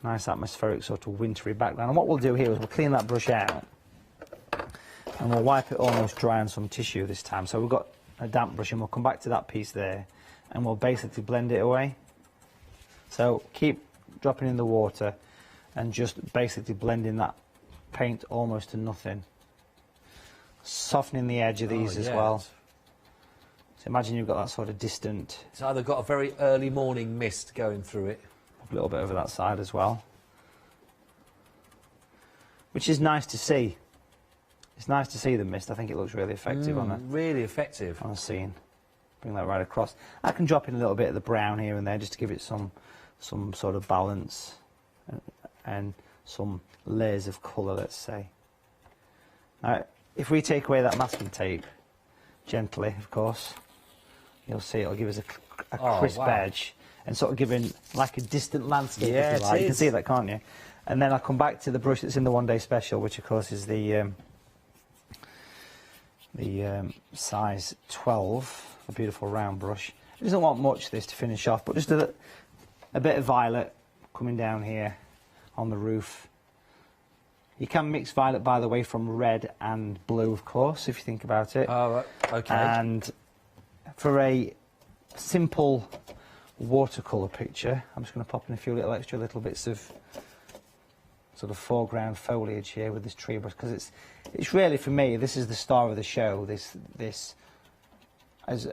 Nice atmospheric sort of wintry background. And what we'll do here is we'll clean that brush out and we'll wipe it almost dry on some tissue this time. So we've got a damp brush and we'll come back to that piece there and we'll basically blend it away. So keep dropping in the water and just basically blending that paint almost to nothing. Softening the edge of these as well. So imagine you've got that sort of distant... It's either got a very early morning mist going through it. A little bit over that side as well. Which is nice to see. It's nice to see the mist. I think it looks really effective on it. Really effective. On a scene. Bring that right across. I can drop in a little bit of the brown here and there just to give it some sort of balance and some layers of colour, let's say. Now, if we take away that masking tape, gently, of course, you'll see it'll give us a crisp edge and sort of giving like a distant landscape, if you like. You can see that, can't you? And then I'll come back to the brush that's in the one-day special, which, of course, is the size 12, a beautiful round brush. It doesn't want much, this, to finish off, but just a bit of violet coming down here on the roof. You can mix violet, by the way, from red and blue, of course, if you think about it. Oh, OK. And for a simple watercolour picture, I'm just going to pop in a few little bits of sort of foreground foliage here with this tree brush, because it's really, for me, this is the star of the show, this as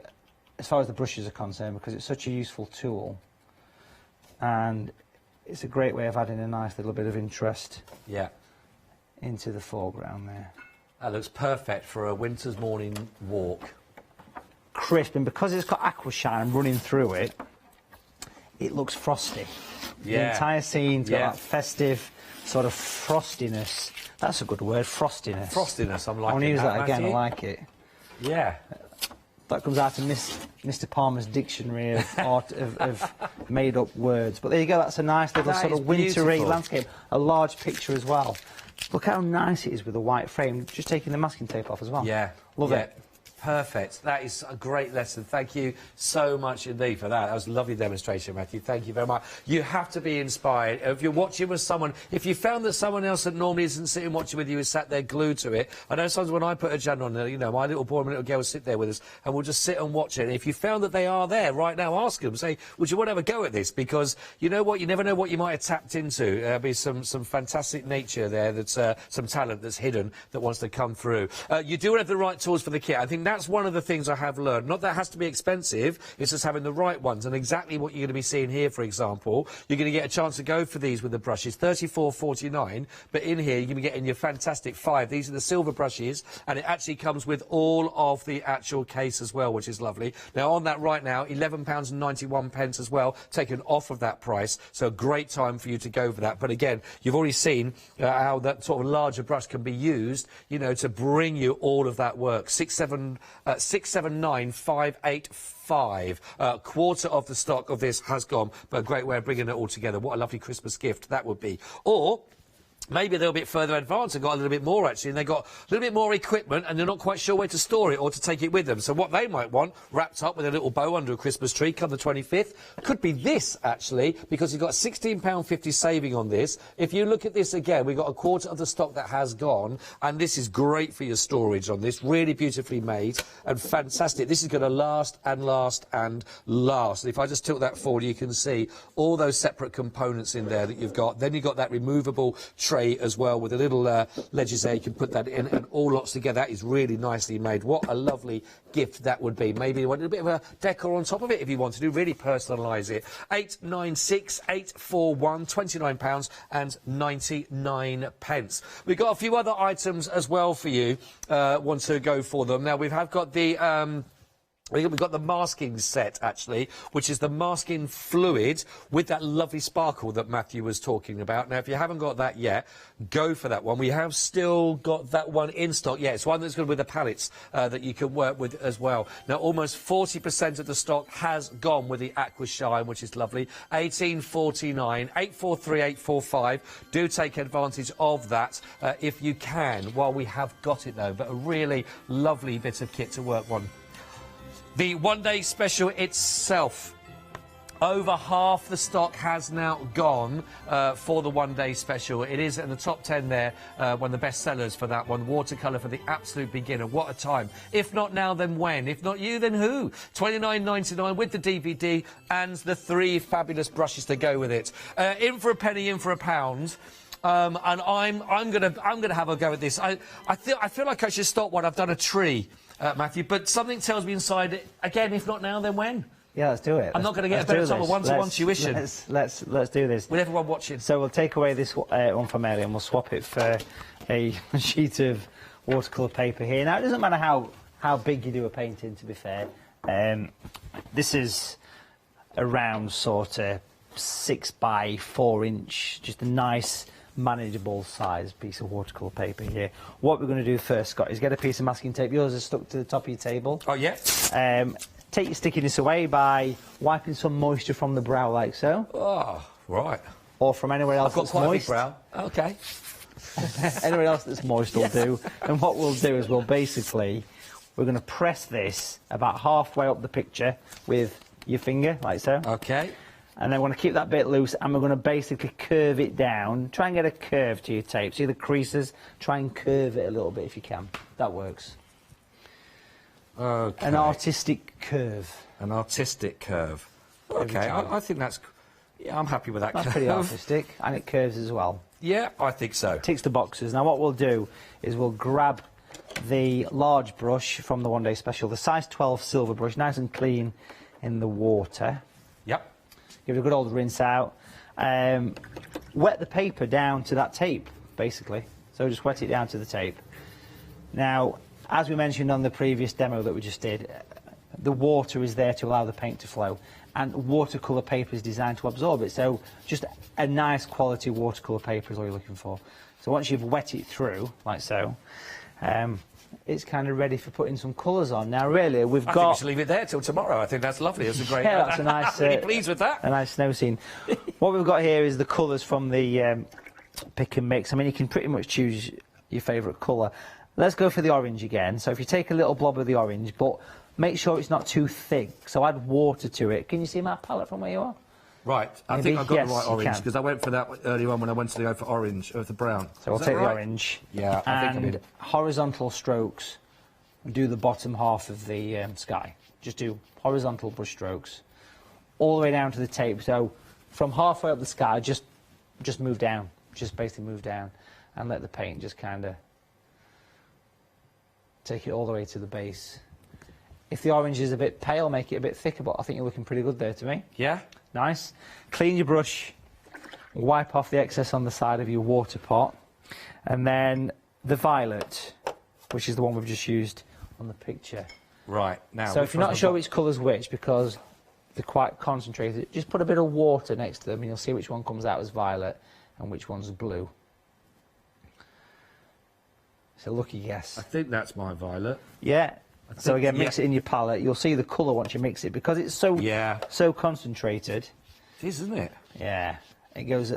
far as the brushes are concerned, because it's such a useful tool. And it's a great way of adding a nice little bit of interest. Yeah. Into the foreground there. That looks perfect for a winter's morning walk. Crisp, and because it's got aqua shine running through it, it looks frosty. Yeah. The entire scene's got that festive sort of frostiness. That's a good word, frostiness. Frostiness, I'm liking that. I want to use that again, Matthew. I like it. Yeah. That comes out of Mr. Palmer's dictionary of art of made-up words. But there you go, that's a nice little sort of wintry landscape. A large picture as well. Look how nice it is with the white frame. Just taking the masking tape off as well. Yeah. Love it. Perfect. That is a great lesson. Thank you so much indeed for that. That was a lovely demonstration, Matthew. Thank you very much. You have to be inspired. If you're watching with someone, if you found that someone else that normally isn't sitting watching with you is sat there glued to it, I know sometimes when I put a channel on there, you know, my little boy and my little girl will sit there with us and we'll just sit and watch it. And if you found that they are there right now, ask them, say, would you want to have a go at this? Because you know what, you never know what you might have tapped into. There'll be some fantastic nature there, that's some talent that's hidden that wants to come through. You do have the right tools for the kit. I think that's one of the things I have learned. Not that it has to be expensive, it's just having the right ones. And exactly what you're going to be seeing here, for example, you're going to get a chance to go for these with the brushes, $34.49, but in here you're going to be getting your fantastic 5. These are the silver brushes, and it actually comes with all of the actual case as well, which is lovely. Now, on that right now, £11.91 as well, taken off of that price, so a great time for you to go for that. But again, you've already seen how that sort of larger brush can be used, you know, to bring you all of that work. 679,585. Quarter of the stock of this has gone, but a great way of bringing it all together. What a lovely Christmas gift that would be. Or maybe they're a bit further advanced and got a little bit more, actually, and they've got a little bit more equipment and they're not quite sure where to store it or to take it with them. So what they might want, wrapped up with a little bow under a Christmas tree come the 25th, could be this, actually, because you've got £16.50 saving on this. If you look at this again, we've got a quarter of the stock that has gone, and this is great for your storage on this. Really beautifully made and fantastic. This is going to last and last and last. And if I just tilt that forward, you can see all those separate components in there that you've got. Then you've got that removable tray as well with a little ledges there. You can put that in and all lots together. That is really nicely made. What a lovely gift that would be. Maybe you want a bit of a decor on top of it if you want to do, really personalise it. 896-841, £29.99. We've got a few other items as well for you. Want to go for them. Now, we've got the we've got the masking set, actually, which is the masking fluid with that lovely sparkle that Matthew was talking about. Now, if you haven't got that yet, go for that one. We have still got that one in stock. Yeah, it's one that's good with the palettes that you can work with as well. Now, almost 40% of the stock has gone with the Aqua Shine, which is lovely. $18.49, 843, 845. Do take advantage of that if you can, while we have got it, though. But a really lovely bit of kit to work on. The one-day special itself, over half the stock has now gone for the one-day special. It is in the top 10 there, one of the best sellers for that one. Watercolour for the absolute beginner. What a time. If not now, then when? If not you, then who? $29.99 with the DVD and the 3 fabulous brushes to go with it. In for a penny, in for a pound. And I'm gonna have a go at this. I feel like I should stop when I've done a tree, Matthew. But something tells me inside it, again, if not now, then when? Yeah, let's do it. I'm not going to get a better time of one-to-one tuition. Let's do this. With everyone watching. So we'll take away this one from Ellie and we'll swap it for a sheet of watercolour paper here. Now, it doesn't matter how big you do a painting, to be fair. This is around sort of 6 by 4 inch, just a nice manageable size piece of watercolour paper here. What we're going to do first, Scott, is get a piece of masking tape. Yours is stuck to the top of your table. Oh, yeah. Take your stickiness away by wiping some moisture from the brow, like so. Oh, right. Or from anywhere else that's moist. I've got quite a big brow. OK. Anywhere else that's moist will do. And what we'll do is we're going to press this about halfway up the picture with your finger, like so. OK. And then we're going to keep that bit loose and we're going to basically curve it down. Try and get a curve to your tape. See the creases? Try and curve it a little bit if you can. That works. Okay. An artistic curve. An artistic curve. OK, I think that's... Yeah, I'm happy with that curve. That's pretty artistic, and it curves as well. Yeah, I think so. Ticks the boxes. Now, what we'll do is we'll grab the large brush from the one-day special, the size 12 silver brush, nice and clean in the water. Yep. Give it a good old rinse out. Wet the paper down to that tape, basically. So just wet it down to the tape. Now, as we mentioned on the previous demo that we just did, the water is there to allow the paint to flow. And watercolour paper is designed to absorb it. So just a nice quality watercolour paper is all you're looking for. So once you've wet it through, like so, it's kind of ready for putting some colours on. Now, really, I think we should leave it there till tomorrow. I think that's lovely. It's a great... Yeah, that's a nice... I'm really pleased with that. A nice snow scene. What we've got here is the colours from the pick and mix. I mean, you can pretty much choose your favourite colour. Let's go for the orange again. So if you take a little blob of the orange, but make sure it's not too thick. So add water to it. Can you see my palette from where you are? Right. I Maybe? think I've got Yes, the right you orange can. because I went for that earlier on when I went to the for orange, for brown. So we'll Is that take the right? orange. Yeah, I think I and did. horizontal strokes. Do the bottom half of the sky. Just do horizontal brush strokes all the way down to the tape. So from halfway up the sky, just move down. Just basically move down and let the paint just kind of take it all the way to the base. If the orange is a bit pale, make it a bit thicker, but I think you're looking pretty good there to me. Yeah? Nice. Clean your brush, wipe off the excess on the side of your water pot, and then the violet, which is the one we've just used on the picture. Right. Now. So if you're not sure which colour's which, because they're quite concentrated, just put a bit of water next to them and you'll see which one comes out as violet and which one's blue. It's a lucky guess. I think that's my violet. Yeah. So again, mix yeah. it in your palette. You'll see the colour once you mix it because it's so concentrated. It is, isn't it? Yeah. It goes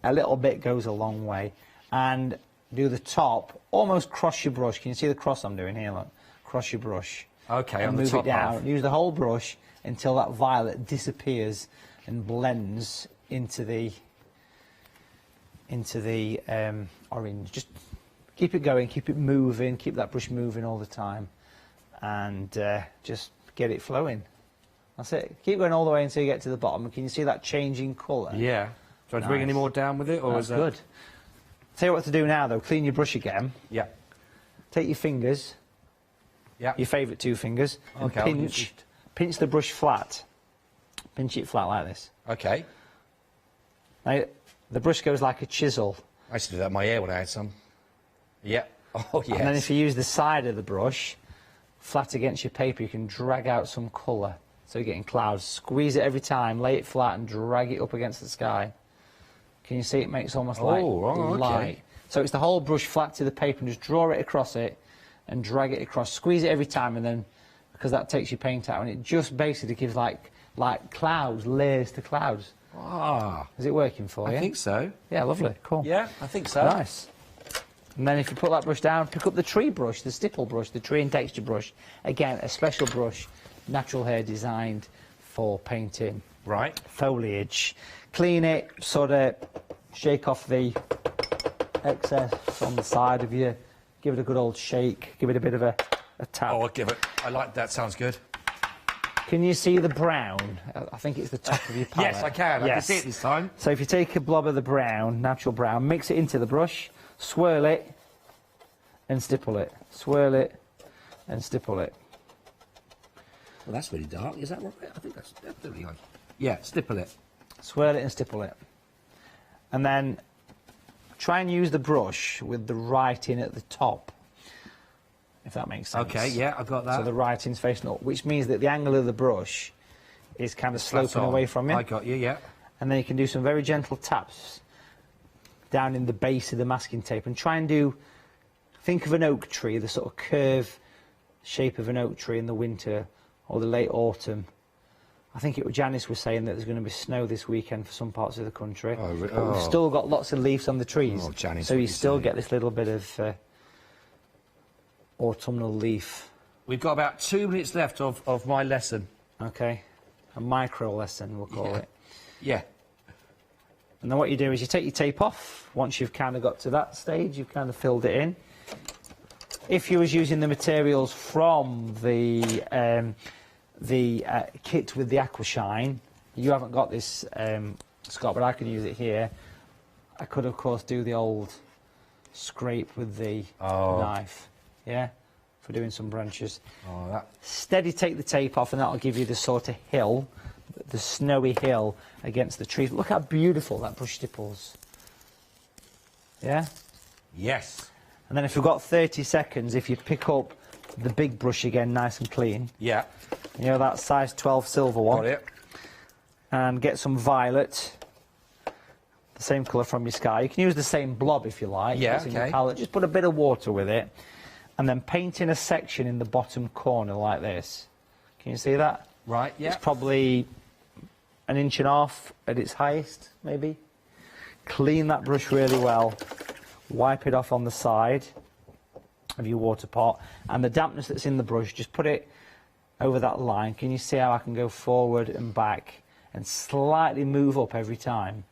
a little bit goes a long way. And do the top, almost cross your brush. Can you see the cross I'm doing here? Look, cross your brush. Okay, and on the move top it down. half. Use the whole brush until that violet disappears and blends into the orange. Just keep it going, keep it moving, keep that brush moving all the time, and just get it flowing. That's it. Keep going all the way until you get to the bottom. Can you see that changing colour? Yeah. Do I bring any more down with it, or That's is that good? Tell you what to do now, though. Clean your brush again. Yeah. Take your fingers. Yeah. Your favourite two fingers. Okay, And pinch the brush flat. Pinch it flat like this. Okay. Now, the brush goes like a chisel. I used to do that in my hair when I had some. Yeah. Oh, yes. And then if you use the side of the brush, flat against your paper, you can drag out some colour. So you're getting clouds. Squeeze it every time, lay it flat and drag it up against the sky. Can you see it makes almost like okay. light? So it's the whole brush flat to the paper and just draw it across it and drag it across. Squeeze it every time and then, because that takes your paint out, and it just basically gives like clouds, layers to clouds. Ah. Is it working for you? I think so. Yeah, lovely. Cool. Yeah, I think so. Nice. And then if you put that brush down, pick up the tree brush, the stipple brush, the tree and texture brush. Again, a special brush, natural hair designed for painting. Right. Foliage. Clean it, sort of shake off the excess on the side of you. Give it a good old shake. Give it a bit of a tap. Oh, I'll give it. I like that. Sounds good. Can you see the brown? I think it's the top of your palette. Yes, I can. I can see it this time. So if you take a blob of the brown, natural brown, mix it into the brush, swirl it and stipple it. Swirl it and stipple it. Well, that's really dark. Is that right? I think that's definitely on. Yeah, stipple it. Swirl it and stipple it. And then try and use the brush with the writing at the top, if that makes sense. Okay, yeah, I've got that. So the writing's facing up, which means that the angle of the brush is kind of sloping away from you. I got you, yeah. And then you can do some very gentle taps down in the base of the masking tape and try and think of an oak tree, the sort of curve shape of an oak tree in the winter or the late autumn. I think Janice was saying that there's going to be snow this weekend for some parts of the country. But we've still got lots of leaves on the trees. Oh, Janice, so what you are you still saying? get this little bit of autumnal leaf. We've got about 2 minutes left of my lesson. Okay. A micro lesson, we'll call it. Yeah. And then what you do is you take your tape off. Once you've kind of got to that stage, you've kind of filled it in. If you was using the materials from the kit with the aqua shine, you haven't got this, Scott, but I can use it here. I could, of course, do the old scrape with the knife, yeah, for doing some branches. Steady take the tape off and that'll give you the sort of hill, the snowy hill against the trees. Look how beautiful that brush stipples. Yeah? Yes. And then if you've got 30 seconds, if you pick up the big brush again, nice and clean. Yeah. You know, that size 12 silver one. Got it. And get some violet, the same colour from your sky. You can use the same blob if you like. Yeah, in your okay. palette. Just put a bit of water with it. And then paint in a section in the bottom corner like this. Can you see that? Right, yeah. It's probably 1.5 inches at its highest, maybe. Clean that brush really well. Wipe it off on the side. of your water pot, and the dampness that's in the brush, just put it over that line. Can you see how I can go forward and back and slightly move up every time,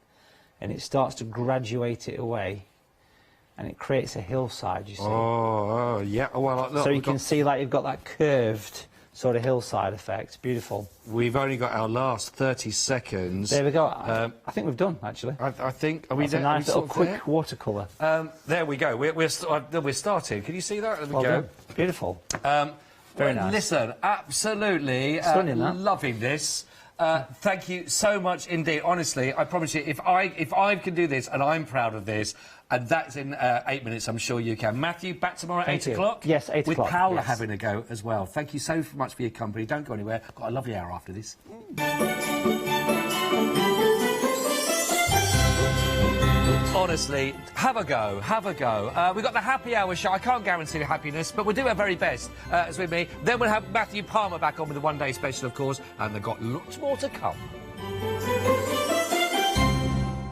and it starts to graduate it away, and it creates a hillside, you see. Oh, yeah. Well, look, so you can see like you've got that curved sort of hillside effect. Beautiful. We've only got our last 30 seconds. There we go. I think we've done, actually. I think... Are we That's there? a nice little quick watercolour. There we go. We're starting. Can you see that? There we go. Done. Beautiful. Very nice. Listen, absolutely loving this. Thank you so much indeed. Honestly, I promise you, if I can do this, and I'm proud of this, and that's in 8 minutes, I'm sure you can. Matthew, back tomorrow at 8 o'clock? Yes, 8 o'clock. With Paola having a go as well. Thank you so much for your company. Don't go anywhere. Got a lovely hour after this. Honestly, have a go, have a go. We've got the happy hour show. I can't guarantee the happiness, but we'll do our very best as with me. Then we'll have Matthew Palmer back on with the one-day special, of course, and they've got lots more to come.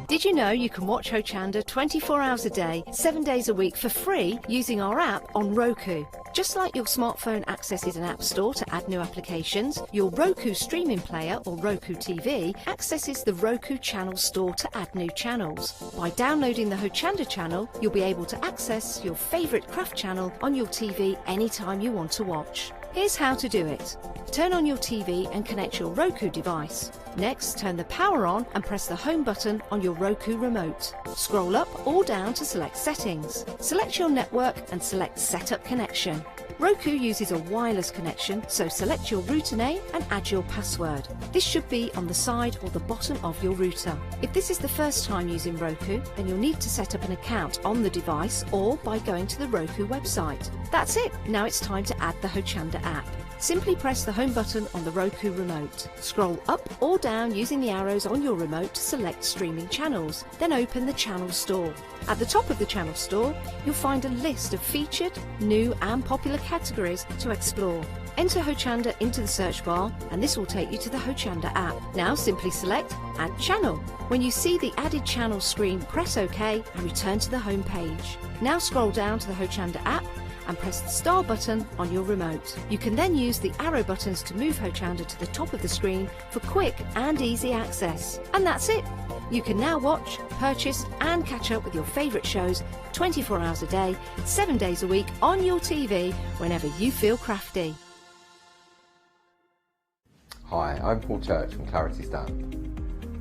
Did you know you can watch Hochanda 24 hours a day, 7 days a week for free using our app on Roku? Just like your smartphone accesses an app store to add new applications, your Roku streaming player or Roku TV accesses the Roku channel store to add new channels. By downloading the Hochanda channel, you'll be able to access your favourite craft channel on your TV anytime you want to watch. Here's how to do it. Turn on your TV and connect your Roku device. Next, turn the power on and press the home button on your Roku remote. Scroll up or down to select settings. Select your network and select setup connection. Roku uses a wireless connection, so select your router name and add your password. This should be on the side or the bottom of your router. If this is the first time using Roku, then you'll need to set up an account on the device or by going to the Roku website. That's it. Now it's time to add the Hochanda app. Simply press the home button on the Roku remote. Scroll up or down using the arrows on your remote to select streaming channels. Then open the channel store. At the top of the channel store, you'll find a list of featured, new and popular categories to explore. Enter Hochanda into the search bar and this will take you to the Hochanda app. Now simply select Add Channel. When you see the added channel screen, press OK and return to the home page. Now scroll down to the Hochanda app and press the star button on your remote. You can then use the arrow buttons to move Hochanda to the top of the screen for quick and easy access. And that's it! You can now watch, purchase and catch up with your favourite shows 24 hours a day, 7 days a week on your TV whenever you feel crafty. Hi, I'm Paul Church from Clarity Stamp.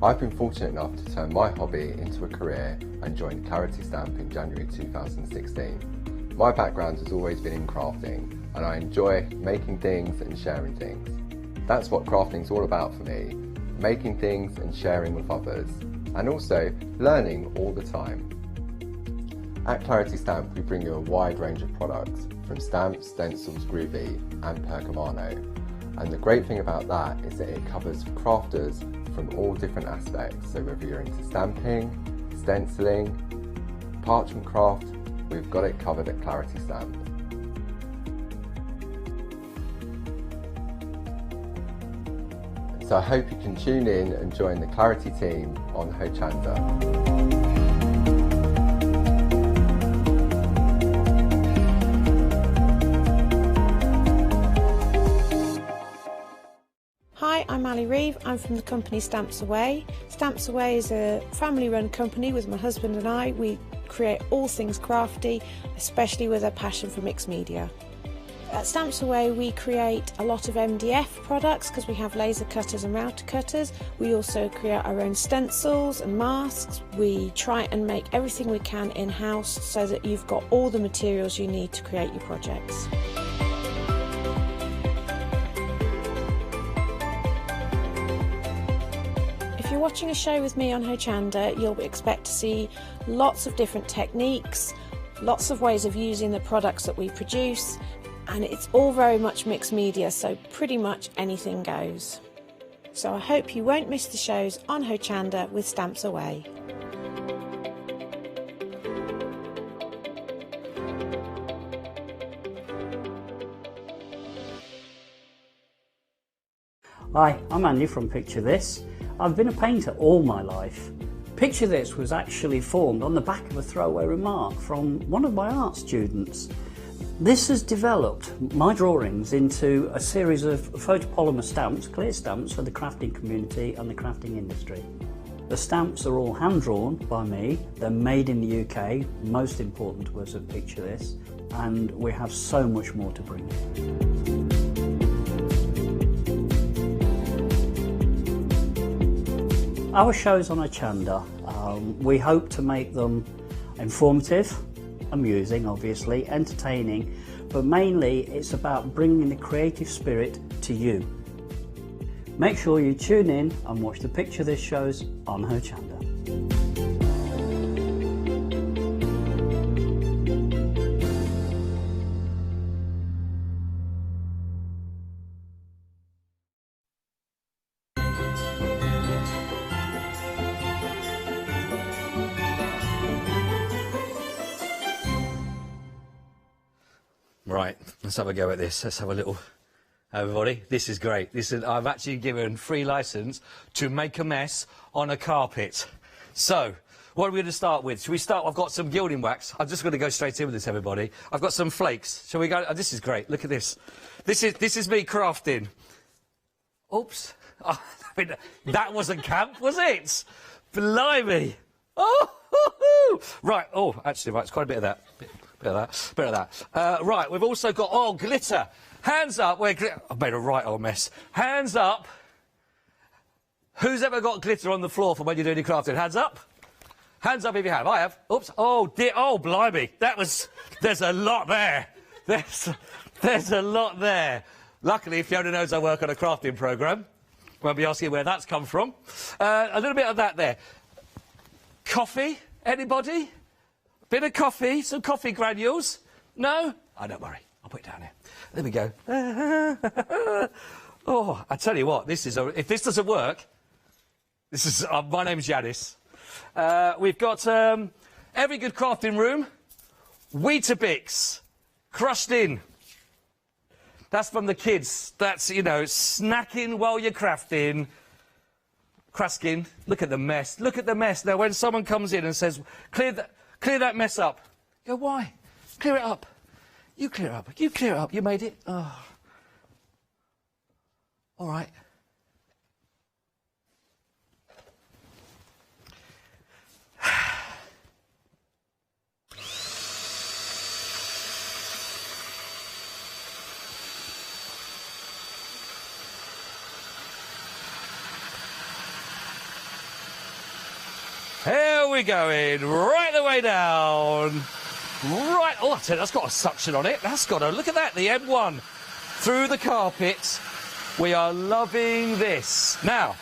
I've been fortunate enough to turn my hobby into a career and joined Clarity Stamp in January 2016. My background has always been in crafting and I enjoy making things and sharing things. That's what crafting's all about for me, making things and sharing with others, and also learning all the time. At Clarity Stamp we bring you a wide range of products, from stamps, stencils, groovy and pergamano. And the great thing about that is that it covers crafters from all different aspects, so whether you're into stamping, stenciling, parchment craft, we've got it covered at Clarity Stamp. So I hope you can tune in and join the Clarity team on Hochanda. Hi, I'm Ali Reeve. I'm from the company Stamps Away. Stamps Away is a family-run company with my husband and I. We create all things crafty, especially with a passion for mixed media. At Stamps Away we create a lot of MDF products because we have laser cutters and router cutters. We also create our own stencils and masks. We try and make everything we can in-house so that you've got all the materials you need to create your projects. If you're watching a show with me on Hochanda, you'll expect to see lots of different techniques, lots of ways of using the products that we produce, and it's all very much mixed media, so pretty much anything goes. So I hope you won't miss the shows on Hochanda with Stamps Away. Hi, I'm Andy from Picture This. I've been a painter all my life. Picture This was actually formed on the back of a throwaway remark from one of my art students. This has developed my drawings into a series of photopolymer stamps, clear stamps for the crafting community and the crafting industry. The stamps are all hand-drawn by me, they're made in the UK, most important to us at Picture This, and we have so much more to bring. Our shows on Hochanda, we hope to make them informative, amusing obviously, entertaining, but mainly it's about bringing the creative spirit to you. Make sure you tune in and watch the Picture This shows on Hochanda. Right, let's have a go at this. Let's have a little... Everybody, this is great. I've actually given free licence to make a mess on a carpet. So, what are we going to start with? Shall we start? I've got some gilding wax. I'm just going to go straight in with this, everybody. I've got some flakes. Shall we go? Oh, this is great. Look at this. This is me crafting. Oops. Oh, I mean, that wasn't camp, was it? Blimey. Oh, right. Oh, actually, right. It's quite a bit of that. Bit of that. Right, we've also got, glitter. Hands up. I've made a right old mess. Hands up. Who's ever got glitter on the floor from when you're doing your crafting? Hands up. Hands up if you have. I have. Oops. Oh, dear. Oh, blimey. There's a lot there. There's a lot there. Luckily, Fiona knows I work on a crafting programme. Won't be asking where that's come from. A little bit of that there. Coffee? Anybody? Bit of coffee, some coffee granules. No? Oh, don't worry. I'll put it down here. There we go. Oh, I tell you what, if this doesn't work, this is... my name's Janice. We've got every good crafting room. Weetabix. Crushed in. That's from the kids. That's, you know, snacking while you're crafting. Cruskin. Look at the mess. Look at the mess. Now, when someone comes in and says, clear that mess up. You go, why? Clear it up. You clear it up. You clear it up. You made it. Oh. All right. Here we go in, right the way down. Right, oh, I tell you, that's got a suction on it. That's got a, look at that, the M1 through the carpet. We are loving this. Now,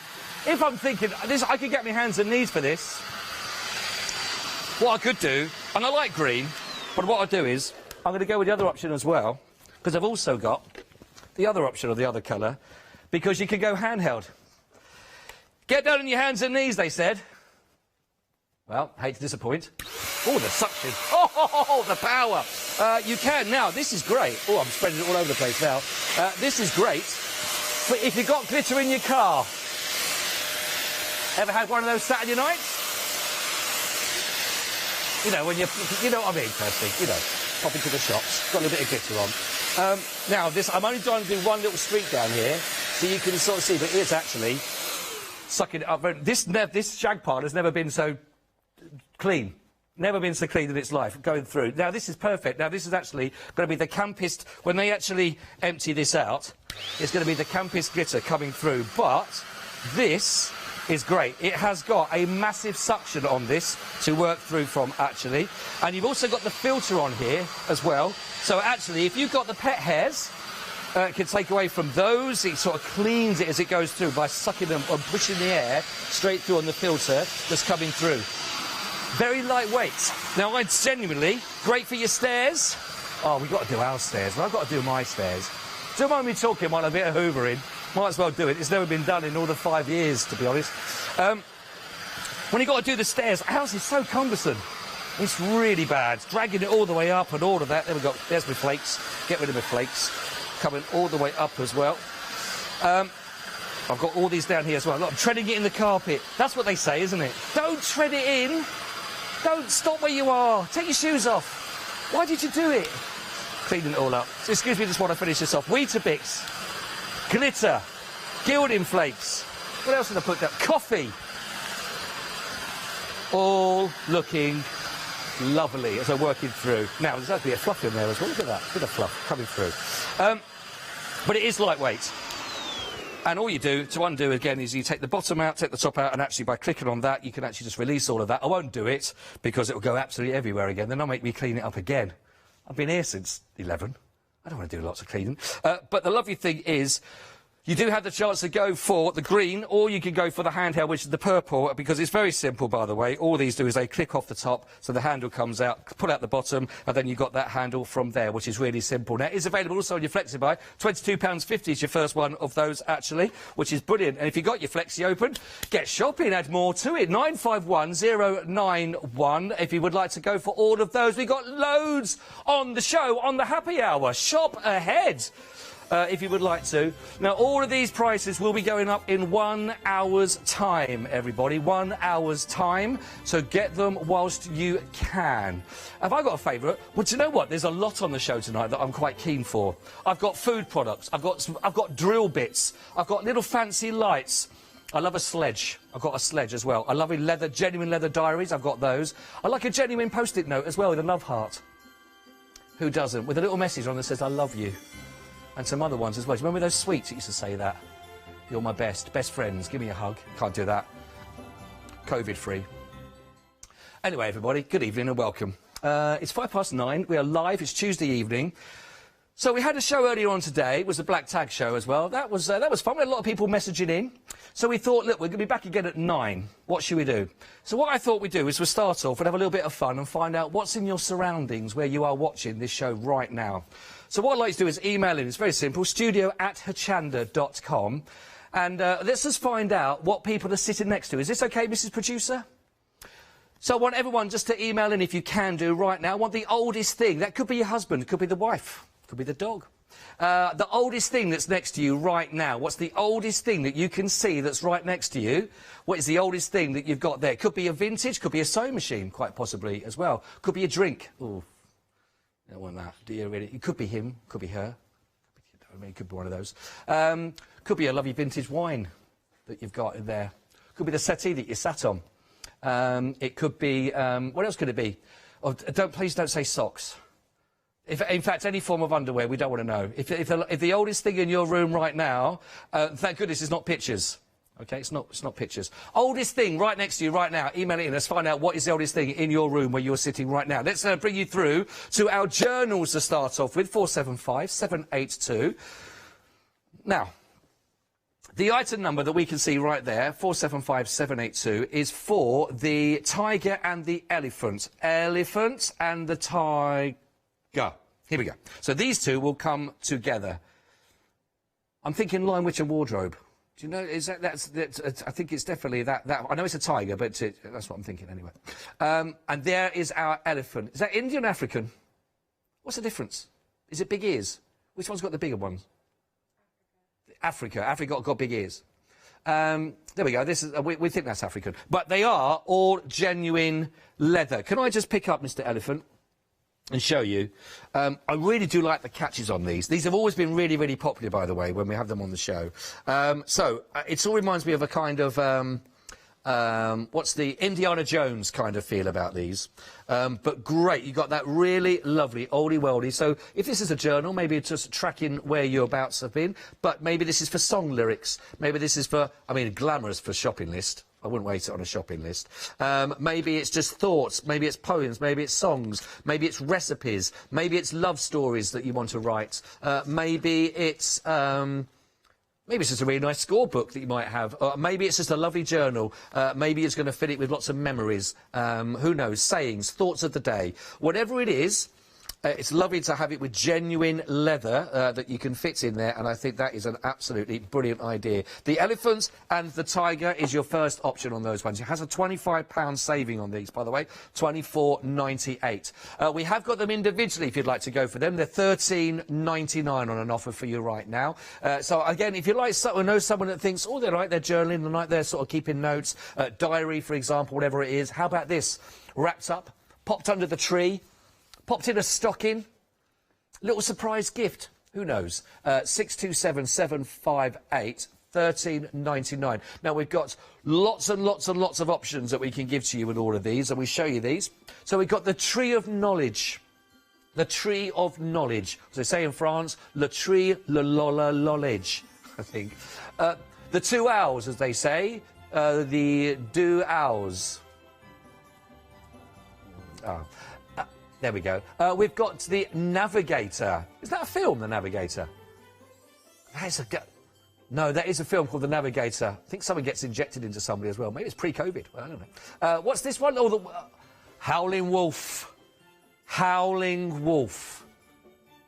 if I'm thinking, I could get my hands and knees for this. What I could do, and I like green, but what I'll do is, I'm going to go with the other option as well, because I've also got the other option of the other colour, because you can go handheld. Get down on your hands and knees, they said. Well, hate to disappoint. Oh, the suction. Oh, the power. You can. Now, this is great. Oh, I'm spreading it all over the place now. This is great. But if you've got glitter in your car, ever had one of those Saturday nights? You know, when you know what I mean, Kirsty. You know, pop into the shops, got a little bit of glitter on. Now, I'm only trying to do one little streak down here, so you can sort of see, but it's actually sucking it up. This shag pile has never been so clean. Never been so clean in its life, going through. Now, this is perfect. Now, this is actually going to be the campest... When they actually empty this out, it's going to be the campest glitter coming through. But this is great. It has got a massive suction on this to work through from, actually. And you've also got the filter on here as well. So, actually, if you've got the pet hairs, it can take away from those. It sort of cleans it as it goes through by sucking them and pushing the air straight through on the filter that's coming through. Very lightweight. Now, it's genuinely great for your stairs. Oh, we've got to do our stairs. Well, I've got to do my stairs. Don't mind me talking while a bit of hoovering. Might as well do it. It's never been done in all the 5 years, to be honest. When you've got to do the stairs, ours is so cumbersome. It's really bad. Dragging it all the way up and all of that. There we go. There's my flakes. Get rid of my flakes. Coming all the way up as well. I've got all these down here as well. Look, I'm treading it in the carpet. That's what they say, isn't it? Don't tread it in. Don't stop where you are. Take your shoes off. Why did you do it? cleaning it all up. So excuse me just while I finish this off. Weetabix, glitter, gilding flakes. What else did I put down? Coffee. All looking lovely as I'm working through. Now, there's actually a fluff in there as well. Look at that. Bit of fluff coming through. But it is lightweight. And all you do to undo again is you take the bottom out, take the top out, and actually by clicking on that, you can actually just release all of that. I won't do it because it will go absolutely everywhere again. Then I'll make me clean it up again. I've been here since 11. I don't want to do lots of cleaning. But the lovely thing is, you do have the chance to go for the green, or you can go for the handheld, which is the purple, because it's very simple, by the way. All these do is they click off the top, so the handle comes out, pull out the bottom, and then you've got that handle from there, which is really simple. Now, it's available also on your FlexiBuy. £22.50 is your first one of those, actually, which is brilliant. And if you've got your Flexi open, get shopping, add more to it. 951091 if you would like to go for all of those. We've got loads on the show, on the happy hour. Shop ahead. If you would like to. Now, all of these prices will be going up in 1 hour's time, everybody. 1 hour's time. So get them whilst you can. Have I got a favourite? Well, do you know what? There's a lot on the show tonight that I'm quite keen for. I've got food products. I've got drill bits. I've got little fancy lights. I love a sledge. I've got a sledge as well. I love genuine leather diaries. I've got those. I like a genuine post-it note as well with a love heart. Who doesn't? With a little message on that says, I love you. And some other ones as well. Do you remember those sweets that used to say that? You're my best friends, give me a hug. Can't do that. COVID-free. Anyway, everybody, good evening and welcome. It's 9:05. We are live. It's Tuesday evening. So we had a show earlier on today. It was a black tag show as well. That was fun. We had a lot of people messaging in. So we thought, look, we're going to be back again at 9. What should we do? So what I thought we'd do is we'll start off and have a little bit of fun and find out what's in your surroundings where you are watching this show right now. So what I'd like to do is email in. It's very simple, studio@hochanda.com. And let's just find out what people are sitting next to. Is this OK, Mrs. Producer? So I want everyone just to email in, if you can do right now. I want the oldest thing. That could be your husband, could be the wife, could be the dog. The oldest thing that's next to you right now. What's the oldest thing that you can see that's right next to you? What is the oldest thing that you've got there? Could be a vintage, could be a sewing machine, quite possibly as well. Could be a drink. Ooh. I don't want that, do you really? It could be him, could be her. I mean, it could be one of those. Could be a lovely vintage wine that you've got in there. Could be the settee that you sat on. It could be, what else could it be? Oh, please don't say socks. In fact, any form of underwear, we don't want to know. If the oldest thing in your room right now, thank goodness it's not pictures. OK, it's not pictures. Oldest thing right next to you right now. Email it in. Let's find out what is the oldest thing in your room where you're sitting right now. Let's bring you through to our journals to start off with. 475-782. Now, the item number that we can see right there, 475-782, is for the tiger and the elephant. Elephant and the tiger. Here we go. So these two will come together. I'm thinking Lion, Witch and Wardrobe. Do you know, that's I think it's definitely that. I know it's a tiger, but that's what I'm thinking anyway. And there is our elephant. Is that Indian or African? What's the difference? Is it big ears? Which one's got the bigger ones? Africa. Africa got big ears. There we go. This is we think that's African. But they are all genuine leather. Can I just pick up Mr. Elephant and show you? I really do like the catches on these. These have always been really, really popular, by the way, when we have them on the show. It all reminds me of a kind of, what's the Indiana Jones kind of feel about these. But great, you got that really lovely oldie-worldy. So if this is a journal, maybe it's just tracking where your abouts have been, but maybe this is for song lyrics. Maybe this is for, I mean, glamorous for shopping list. I wouldn't wait it on a shopping list. Maybe it's just thoughts, maybe it's poems, maybe it's songs, maybe it's recipes, maybe it's love stories that you want to write. Maybe it's just a really nice scorebook that you might have. Maybe it's just a lovely journal. Maybe it's going to fill it with lots of memories. Who knows? Sayings, thoughts of the day. Whatever it is, it's lovely to have it with genuine leather that you can fit in there, and I think that is an absolutely brilliant idea. The elephant and the tiger is your first option on those ones. It has a £25 saving on these, by the way, £24.98. We have got them individually if you'd like to go for them. They're £13.99 on an offer for you right now. So, again, if you like know someone that thinks, oh, they like their journaling, they like their sort of keeping notes, diary, for example, whatever it is, how about this? Wrapped up, popped under the tree, popped in a stocking, Little surprise gift. Who knows? 627758. £13.99. Now, we've got lots and lots and lots of options that we can give to you with all of these, and we show you these. So we've got the Tree of Knowledge. The Tree of Knowledge. As they say in France, le tree, le lola, knowledge, I think. The 2 owls, as they say. The deux owls. Oh. There we go. We've got the Navigator. Is that a film, The Navigator? That is a... No, that is a film called The Navigator. I think someone gets injected into somebody as well. Maybe it's pre-COVID. Well, I don't know. What's this one? Oh, the Howling Wolf. Howling Wolf.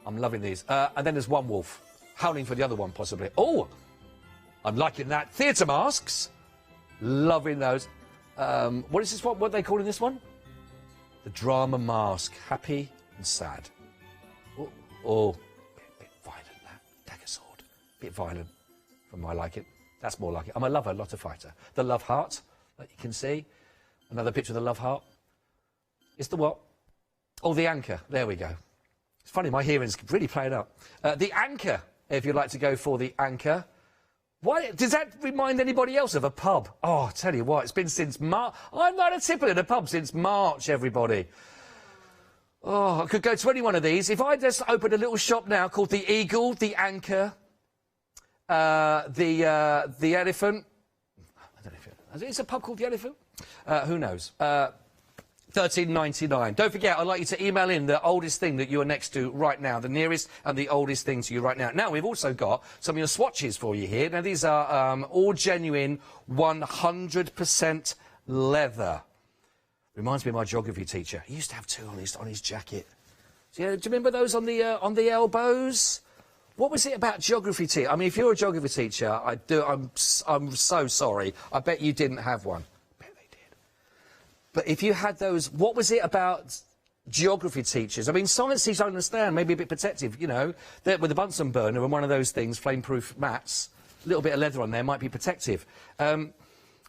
I'm loving these. And then there's one wolf. Howling for the other one, possibly. Oh, I'm liking that. Theatre masks. Loving those. What is this one? What are they calling this one? The drama mask. Happy and sad. Oh. Bit violent, that. Dagger sword. Bit violent. From my like it. That's more like it. I'm a lover, not a fighter. The love heart that you can see. Another picture of the love heart. It's the what? Oh, the anchor. There we go. It's funny, my hearing's really playing up. The anchor, if you'd like to go for the anchor. Why does that remind anybody else of a pub? Oh, I tell you what, it's been since March. I've not had a tipple in a pub since March, everybody. Oh, I could go to any one of these. If I just opened a little shop now called the Eagle, the Anchor, the Elephant. I don't know if it's a pub called the Elephant. Who knows? £13.99. Don't forget, I'd like you to email in the oldest thing that you are next to right now, the nearest and the oldest thing to you right now. Now, we've also got some of your swatches for you here. Now, these are all genuine 100% leather. Reminds me of my geography teacher. He used to have two on his jacket. So, yeah, do you remember those on the elbows? What was it about geography teacher? I mean, if you're a geography teacher, I'm so sorry. I bet you didn't have one. I bet they did. But if you had those, what was it about geography teachers? I mean, science teachers, I understand, maybe a bit protective, you know, with a Bunsen burner and one of those things, flame-proof mats, a little bit of leather on there might be protective. But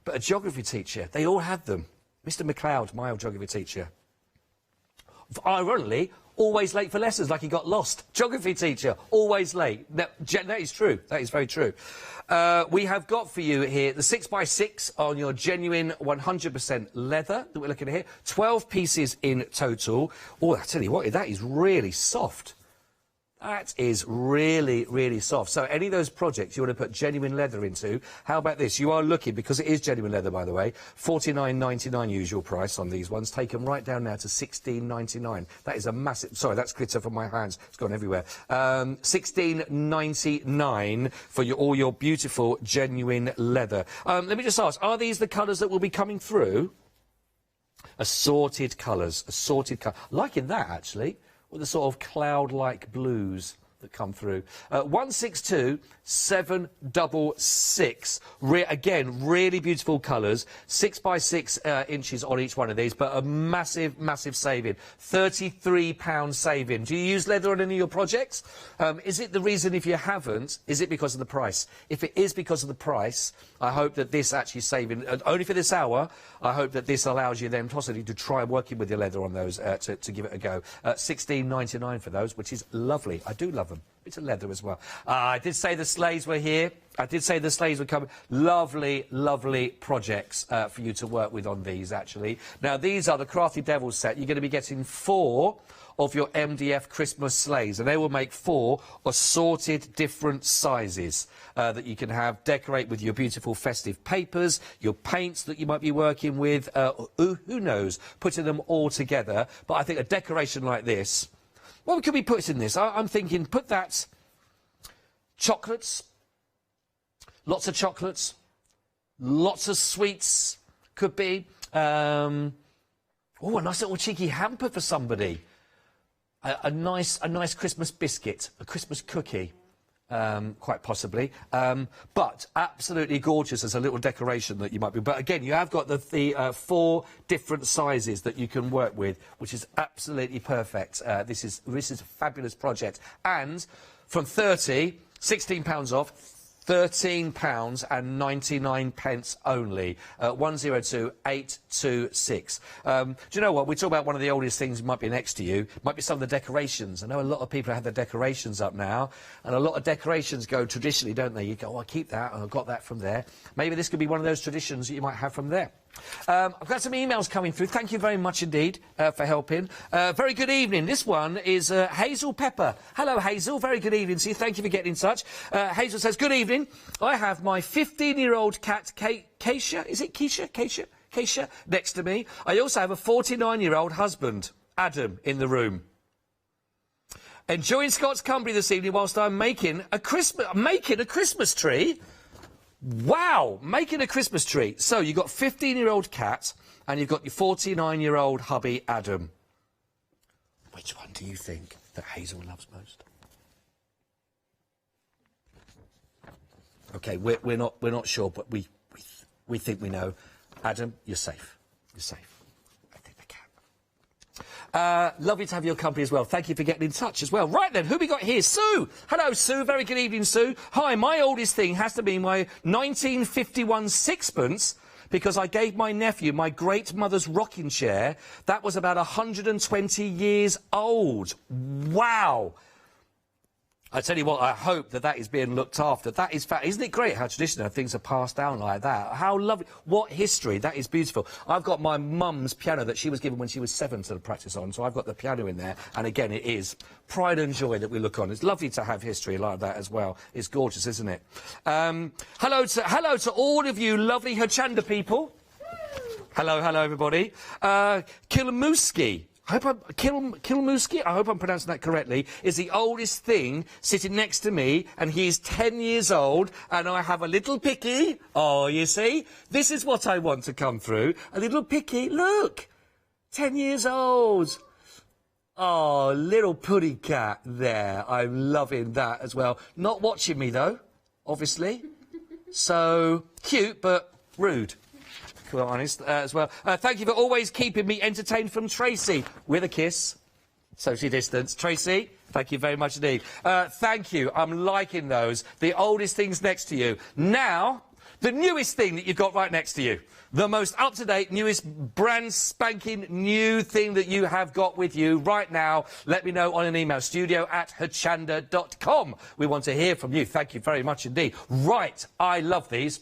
a geography teacher, they all had them. Mr. McLeod, my old geography teacher, ironically, always late for lessons, like he got lost. Geography teacher, always late. That is true. That is very true. We have got for you here the 6x6 on your genuine 100% leather that we're looking at here. 12 pieces in total. Oh, I tell you what, that is really soft. That is really, really soft. So any of those projects you want to put genuine leather into, how about this? You are looking, because it is genuine leather, by the way, $49.99 usual price on these ones, taken right down now to $16.99. That is a massive... Sorry, that's glitter from my hands. It's gone everywhere. $16.99 for all your beautiful, genuine leather. Let me just ask, are these the colours that will be coming through? Assorted colours. Assorted colours. Liking that, actually. With the sort of cloud-like blues that come through. 162766. Again, really beautiful colours. 6x6 inches on each one of these, but a massive, massive saving. £33 saving. Do you use leather on any of your projects? Is it the reason, if you haven't, is it because of the price? If it is because of the price, I hope that this actually saving, only for this hour, I hope that this allows you then possibly to try working with your leather on those to give it a go. $16.99 for those, which is lovely. I do love them. Bit of leather as well. I did say the sleighs were here. I did say the sleighs were coming. Lovely, lovely projects for you to work with on these, actually. Now, these are the Crafty Devils set. You're going to be getting 4 of your MDF Christmas sleighs, and they will make 4 assorted different sizes that you can have, decorate with your beautiful festive papers, your paints that you might be working with, who knows, putting them all together. But I think a decoration like this... What could we put in this? I'm thinking, put that... Chocolates. Lots of chocolates. Lots of sweets. Could be. Oh, a nice little cheeky hamper for somebody. A nice Christmas biscuit. A Christmas cookie. Quite possibly. But absolutely gorgeous as a little decoration that you might be... But again, you have got the 4 different sizes that you can work with, which is absolutely perfect. This is a fabulous project. And from £16 off, £13.99 only. 102826. Do you know what? We talk about one of the oldest things might be next to you. Might be some of the decorations. I know a lot of people have their decorations up now, and a lot of decorations go traditionally, don't they? You go, oh, I keep that, and I got that from there. Maybe this could be one of those traditions that you might have from there. I've got some emails coming through. Thank you very much indeed for helping. Very good evening. This one is Hazel Pepper. Hello, Hazel. Very good evening to you. Thank you for getting in touch. Hazel says, good evening. I have my 15-year-old cat, Keisha. Is it Keisha? Keisha, next to me. I also have a 49-year-old husband, Adam, in the room. Enjoying Scott's company this evening whilst I'm making a Christmas tree. Wow, making a Christmas tree. So you've got 15-year-old cat and you've got your 49-year-old hubby, Adam. Which one do you think that Hazel loves most? OK, we're not sure, but we think we know. Adam, you're safe. You're safe. I think the cat. Lovely to have your company as well. Thank you for getting in touch as well. Right then, who we got here? Sue! Hello, Sue. Very good evening, Sue. Hi, my oldest thing has to be my 1951 sixpence because I gave my nephew my great-mother's rocking chair. That was about 120 years old. Wow! I tell you what, I hope that is being looked after. That is fact. Isn't it great how traditional things are passed down like that? How lovely. What history. That is beautiful. I've got my mum's piano that she was given when she was 7 to practice on, so I've got the piano in there. And again, it is pride and joy that we look on. It's lovely to have history like that as well. It's gorgeous, isn't it? Hello to all of you lovely Hochanda people. Hello, everybody. Kilamuski. Kilmuski, I hope I'm pronouncing that correctly, is the oldest thing sitting next to me, and he's 10 years old, and I have a little picky. Oh, you see? This is what I want to come through. A little picky. Look! 10 years old. Oh, little puddy cat there. I'm loving that as well. Not watching me, though, obviously. So, cute, but rude. To be honest, as well. Thank you for always keeping me entertained from Tracy. With a kiss. Socially distance. Tracy, thank you very much indeed. Thank you. I'm liking those. The oldest things next to you. Now, the newest thing that you've got right next to you. The most up-to-date, newest, brand spanking new thing that you have got with you right now. Let me know on an email. studio@hochanda.com. We want to hear from you. Thank you very much indeed. Right. I love these.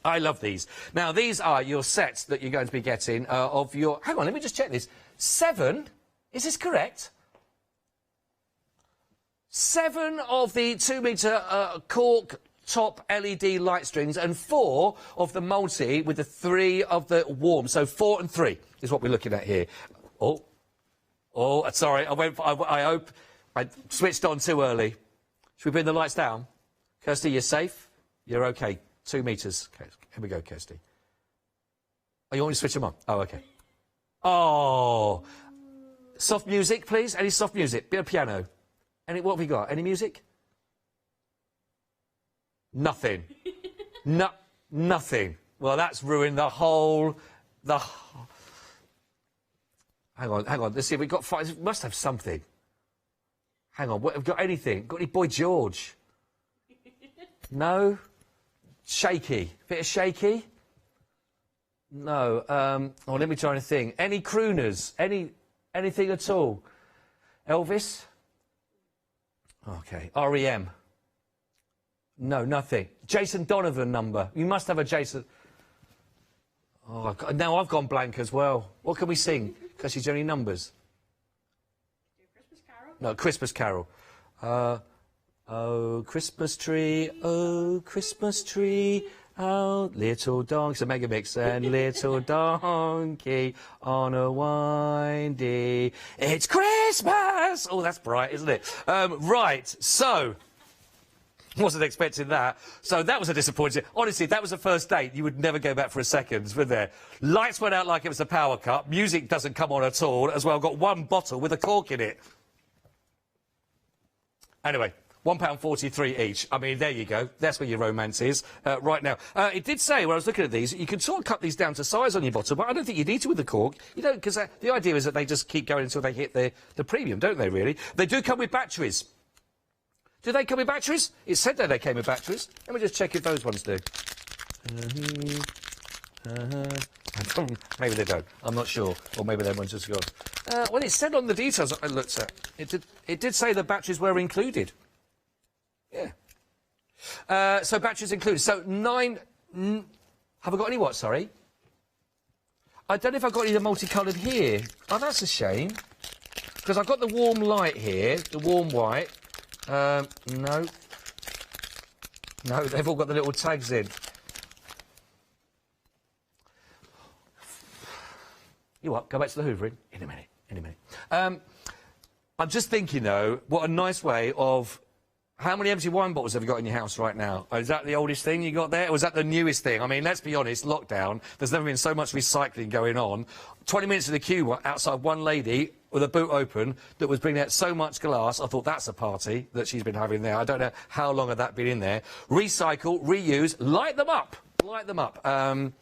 I love these. Now, these are your sets that you're going to be getting of your... Hang on, let me just check this. 7? Is this correct? 7 of the 2-metre cork top LED light strings and 4 of the multi with the 3 of the warm. So 4 and 3 is what we're looking at here. Oh, sorry, I hope I switched on too early. Should we bring the lights down? Kirsty, you're safe? You're OK. 2 metres. Okay, here we go, Kirsty. Oh, you want me to switch them on? Oh, OK. Oh. Soft music, please. Any soft music? Bit of piano. What have we got? Any music? Nothing. Nothing. Well, that's ruined the whole... Hang on. Let's see if we've got... We must have something. Hang on. Have we got anything? Got any Boy George? No? Shaky. Bit of shaky? No. Let me try anything. Any crooners? Anything at all? Elvis? OK. R.E.M.? No, nothing. Jason Donovan number. You must have a Jason... Oh, now I've gone blank as well. What can we sing? Because she's only numbers. Christmas Carol? No, Christmas Carol. Oh, Christmas tree, oh, little donkey, it's a mega mix, and little donkey on a windy, it's Christmas! Oh, that's bright, isn't it? Right, so, wasn't expecting that. So that was a disappointing. Honestly, that was a first date. You would never go back for a second, would there? Lights went out like it was a power cut. Music doesn't come on at all. As well, got one bottle with a cork in it. Anyway. £1.43 each. I mean, there you go. That's where your romance is right now. It did say, when I was looking at these, you can sort of cut these down to size on your bottle, but I don't think you need to with the cork. You don't, because the idea is that they just keep going until they hit the premium, don't they, really? They do come with batteries. Do they come with batteries? It said that they came with batteries. Let me just check if those ones do. Maybe they don't. I'm not sure. Or maybe they ones just gone. Well, it said on the details I looked at. It did say the batteries were included. Yeah. So batteries included. So 9... have I got any what, sorry? I don't know if I've got any of the multicoloured here. Oh, that's a shame. Because I've got the warm light here, the warm white. No. No, they've all got the little tags in. You what? Go back to the hoovering? In a minute, in a minute. I'm just thinking, though, what a nice way of... How many empty wine bottles have you got in your house right now? Is that the oldest thing you got there? Or was that the newest thing? I mean, let's be honest, lockdown, there's never been so much recycling going on. 20 minutes in the queue outside one lady with a boot open that was bringing out so much glass. I thought that's a party that she's been having there. I don't know how long had that been in there. Recycle, reuse, light them up. Light them up. I'm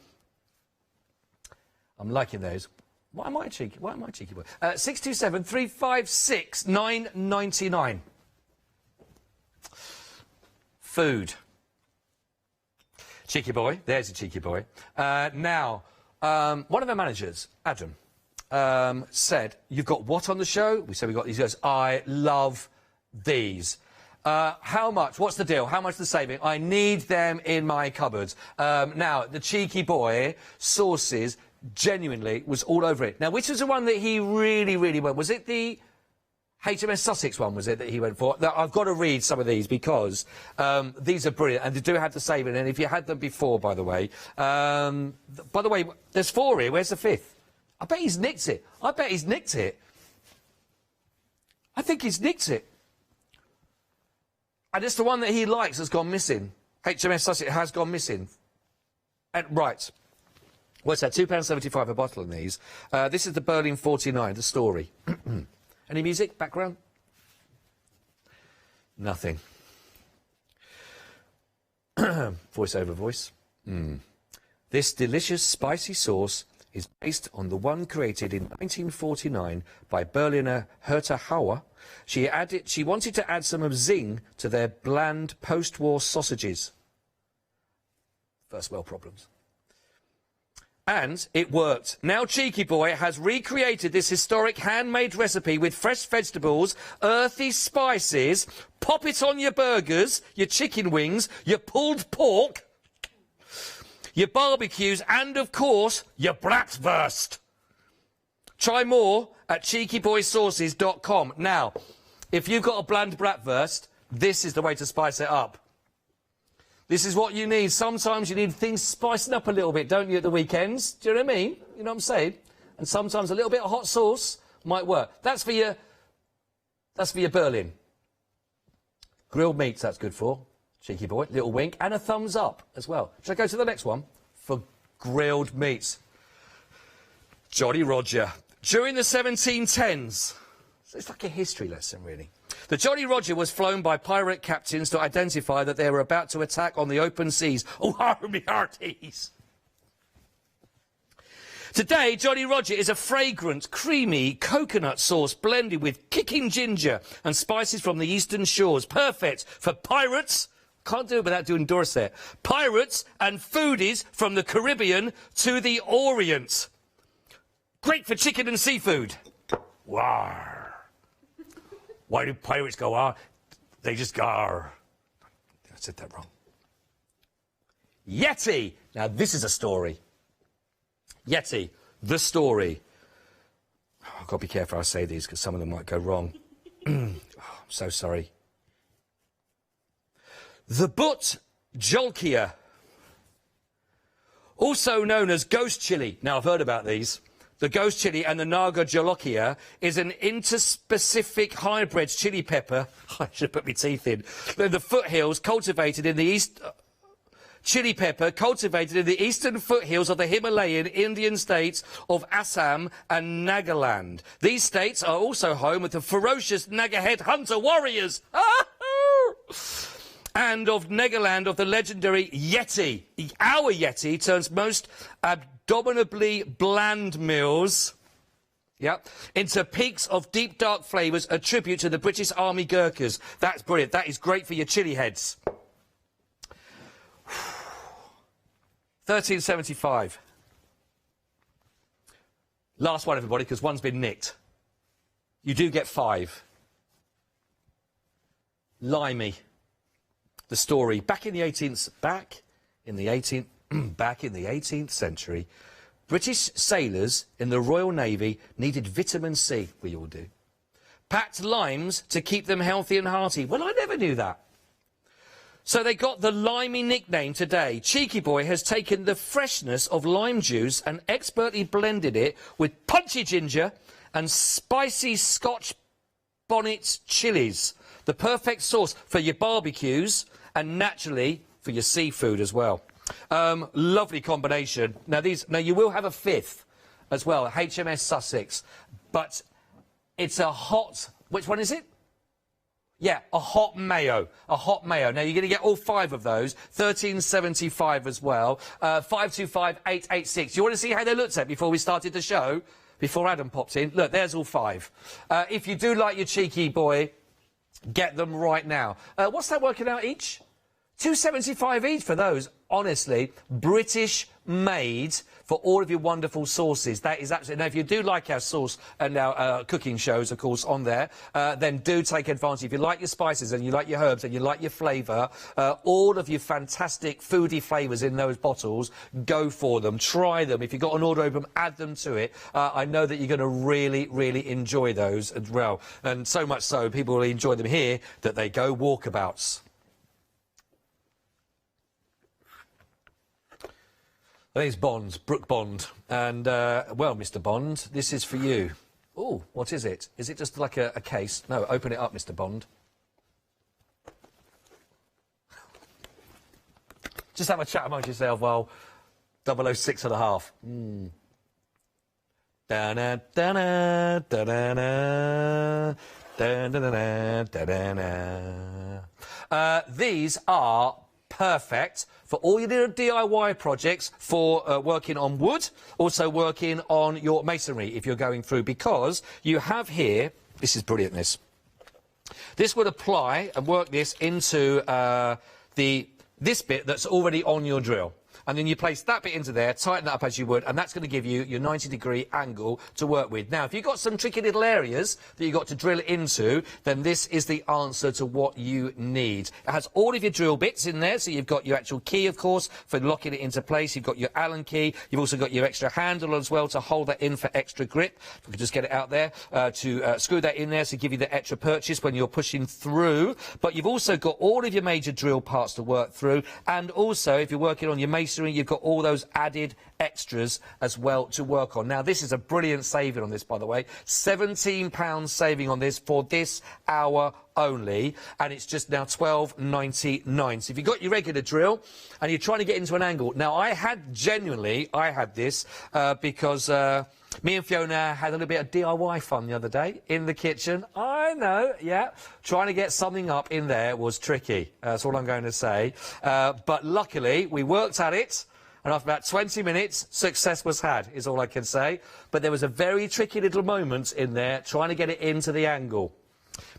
liking those. Why am I cheeky? Why am I cheeky boy? 627 356 999. Food. Cheeky boy. There's a cheeky boy. Now, one of our managers, Adam, said, you've got what on the show? We said we got these. He goes, I love these. How much? What's the deal? How much the saving? I need them in my cupboards. Now, the cheeky boy, sauces, genuinely was all over it. Now, which was the one that he really, really went? Was it the HMS Sussex one, was it, that he went for? Now, I've got to read some of these because these are brilliant and they do have the saving. And if you had them before, by the way, there's 4 here. Where's the 5th? I bet he's nicked it. I bet he's nicked it. I think he's nicked it. And it's the one that he likes has gone missing. HMS Sussex has gone missing. And, right. What's that? £2.75 a bottle on these. This is the Berlin 49, the story. Any music? Background? Nothing. Voice over voice. This delicious spicy sauce is based on the one created in 1949 by Berliner Herta Hauer. She wanted to add some of zing to their bland post-war sausages. First world problems. And it worked. Now Cheeky Boy has recreated this historic handmade recipe with fresh vegetables, earthy spices. Pop it on your burgers, your chicken wings, your pulled pork, your barbecues, and, of course, your bratwurst. Try more at cheekyboysauces.com. Now, if you've got a bland bratwurst, this is the way to spice it up. This is what you need. Sometimes you need things spicing up a little bit, don't you, at the weekends? Do you know what I mean? You know what I'm saying? And sometimes a little bit of hot sauce might work. That's for your Berlin. Grilled meats, that's good for. Cheeky boy. Little wink. And a thumbs up as well. Shall I go to the next one? For grilled meats. Jolly Roger. During the 1710s. So it's like a history lesson, really. The Jolly Roger was flown by pirate captains to identify that they were about to attack on the open seas. Oh, harmy hearties! Today, Jolly Roger is a fragrant, creamy coconut sauce blended with kicking ginger and spices from the eastern shores. Perfect for pirates. Can't do it without doing Dorset. Pirates and foodies from the Caribbean to the Orient. Great for chicken and seafood. Wow. Why do pirates go ar? They just go ar. I said that wrong. Yeti. Now, this is a story. Yeti, the story. Oh, I've got to be careful how I say these because some of them might go wrong. Oh, I'm so sorry. The Butt Jolkia, also known as ghost chili. Now, I've heard about these. The ghost chili and the Naga Jolokia is an interspecific hybrid chili pepper. I should have put my teeth in. The foothills cultivated in the east. Chili pepper cultivated in the eastern foothills of the Himalayan Indian states of Assam and Nagaland. These states are also home of the ferocious Nagahead hunter warriors. And of Nagaland of the legendary Yeti. Our Yeti turns most abominably bland meals Yep. Into peaks of deep dark flavours, a tribute to the British Army Gurkhas. That's brilliant. That is great for your chili heads. £13.75. Last one, everybody, because one's been nicked. You do get 5. Limey. The story. Back in the 18th century, British sailors in the Royal Navy needed vitamin C. We all do. Packed limes to keep them healthy and hearty. Well, I never knew that. So they got the limey nickname today. Cheeky Boy has taken the freshness of lime juice and expertly blended it with punchy ginger and spicy Scotch bonnet chilies. The perfect sauce for your barbecues and naturally for your seafood as well. Lovely combination. Now you will have a 5th as well, HMS Sussex, but it's a hot. Which one is it? Yeah, a hot mayo. A hot mayo. Now, you're going to get all 5 of those. £13.75 as well. 525-886. You want to see how they looked at before we started the show? Before Adam popped in? Look, there's all 5. If you do like your Cheeky Boy, get them right now. What's that working out each? £2.75 each for those. Honestly, British made for all of your wonderful sauces. That is absolutely... Now, if you do like our sauce and our cooking shows, of course, on there, then do take advantage. If you like your spices and you like your herbs and you like your flavour, all of your fantastic foodie flavours in those bottles, go for them. Try them. If you've got an order open, add them to it. I know that you're going to really, really enjoy those as well. And so much so, people will enjoy them here that they go walkabouts. There's Bond, Brooke Bond, and, well, Mr. Bond, this is for you. Oh, what is it? Is it just like a case? No, open it up, Mr. Bond. Just have a chat amongst yourself while 006 and a half. Da-na, da-na, da-da-na, da-da-na, da-da-na. These are perfect for all your little DIY projects, for working on wood, also working on your masonry if you're going through, because you have here, this is brilliant, this would apply and work this into this bit that's already on your drill. And then you place that bit into there, tighten that up as you would, and that's going to give you your 90-degree angle to work with. Now, if you've got some tricky little areas that you've got to drill into, then this is the answer to what you need. It has all of your drill bits in there, so you've got your actual key, of course, for locking it into place. You've got your Allen key. You've also got your extra handle as well to hold that in for extra grip. If we could just get it out there to screw that in there to give you the extra purchase when you're pushing through. But you've also got all of your major drill parts to work through, and also, if you're working on your masonry, you've got all those added extras as well to work on. Now, this is a brilliant saving on this, by the way. £17 saving on this for this hour only, and it's just now £12.99. So if you've got your regular drill and you're trying to get into an angle... Now, I had this because... me and Fiona had a little bit of DIY fun the other day in the kitchen. I know, yeah. Trying to get something up in there was tricky. That's all I'm going to say. But luckily, we worked at it, and after about 20 minutes, success was had, is all I can say. But there was a very tricky little moment in there trying to get it into the angle,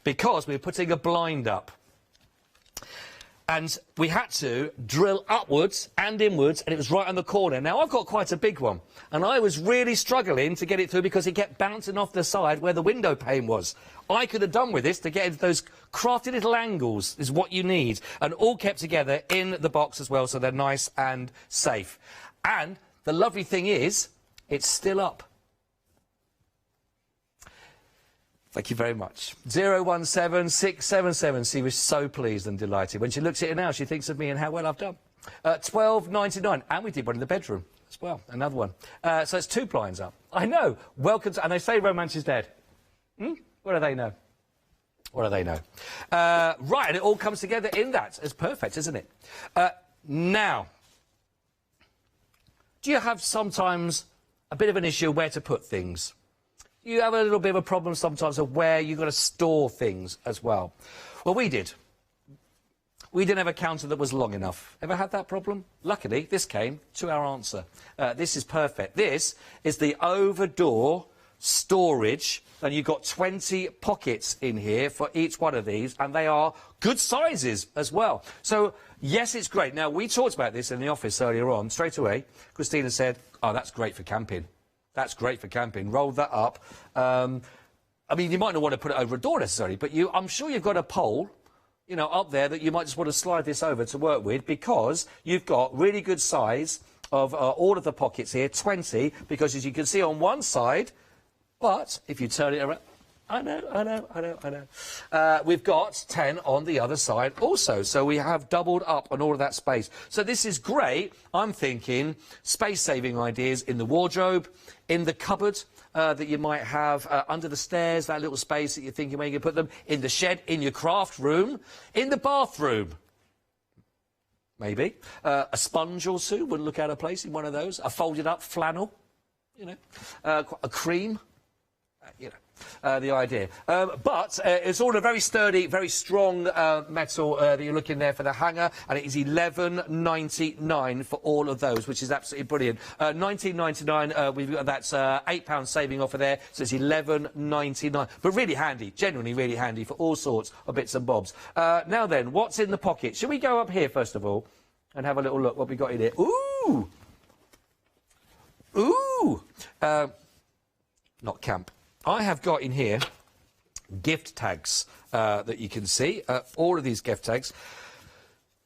because we were putting a blind up. And we had to drill upwards and inwards, and it was right on the corner. Now, I've got quite a big one, and I was really struggling to get it through because it kept bouncing off the side where the window pane was. I could have done with this to get into those crafty little angles, is what you need, and all kept together in the box as well, so they're nice and safe. And the lovely thing is, it's still up. Thank you very much. 017677. She was so pleased and delighted. When she looks at it now, she thinks of me and how well I've done. £12.99. And we did one in the bedroom as well. Another one. So it's 2 blinds up. I know. Welcome to... And they say romance is dead. What do they know? What do they know? Right, and it all comes together in that. It's perfect, isn't it? Now, do you have sometimes a bit of an issue where to put things? You have a little bit of a problem sometimes of where you've got to store things as well. Well, we did. We didn't have a counter that was long enough. Ever had that problem? Luckily, this came to our answer. This is perfect. This is the over-door storage, and you've got 20 pockets in here for each one of these, and they are good sizes as well. So, yes, it's great. Now, we talked about this in the office earlier on. Straight away, Christina said, oh, that's great for camping. That's great for camping. Roll that up. I mean, you might not want to put it over a door necessarily, but I'm sure you've got a pole, you know, up there that you might just want to slide this over to work with, because you've got really good size of all of the pockets here, 20, because as you can see on one side, but if you turn it around, I know. We've got 10 on the other side also, so we have doubled up on all of that space. So this is great. I'm thinking space-saving ideas in the wardrobe, in the cupboard that you might have under the stairs, that little space that you're thinking where you can put them, in the shed, in your craft room, in the bathroom. Maybe. A sponge or two wouldn't look out of place in one of those. A folded-up flannel, you know. A cream, you know. The idea. But it's all a very sturdy, very strong metal that you're looking there for the hanger, and it is £11.99 for all of those, which is absolutely brilliant. £19.99, we've got that's £8 saving off of there, so it's £11.99. But really handy, genuinely really handy for all sorts of bits and bobs. Now then, what's in the pocket? Should we go up here first of all and have a little look what we got in here? Ooh! Ooh! Not camp. I have got in here gift tags that you can see, all of these gift tags.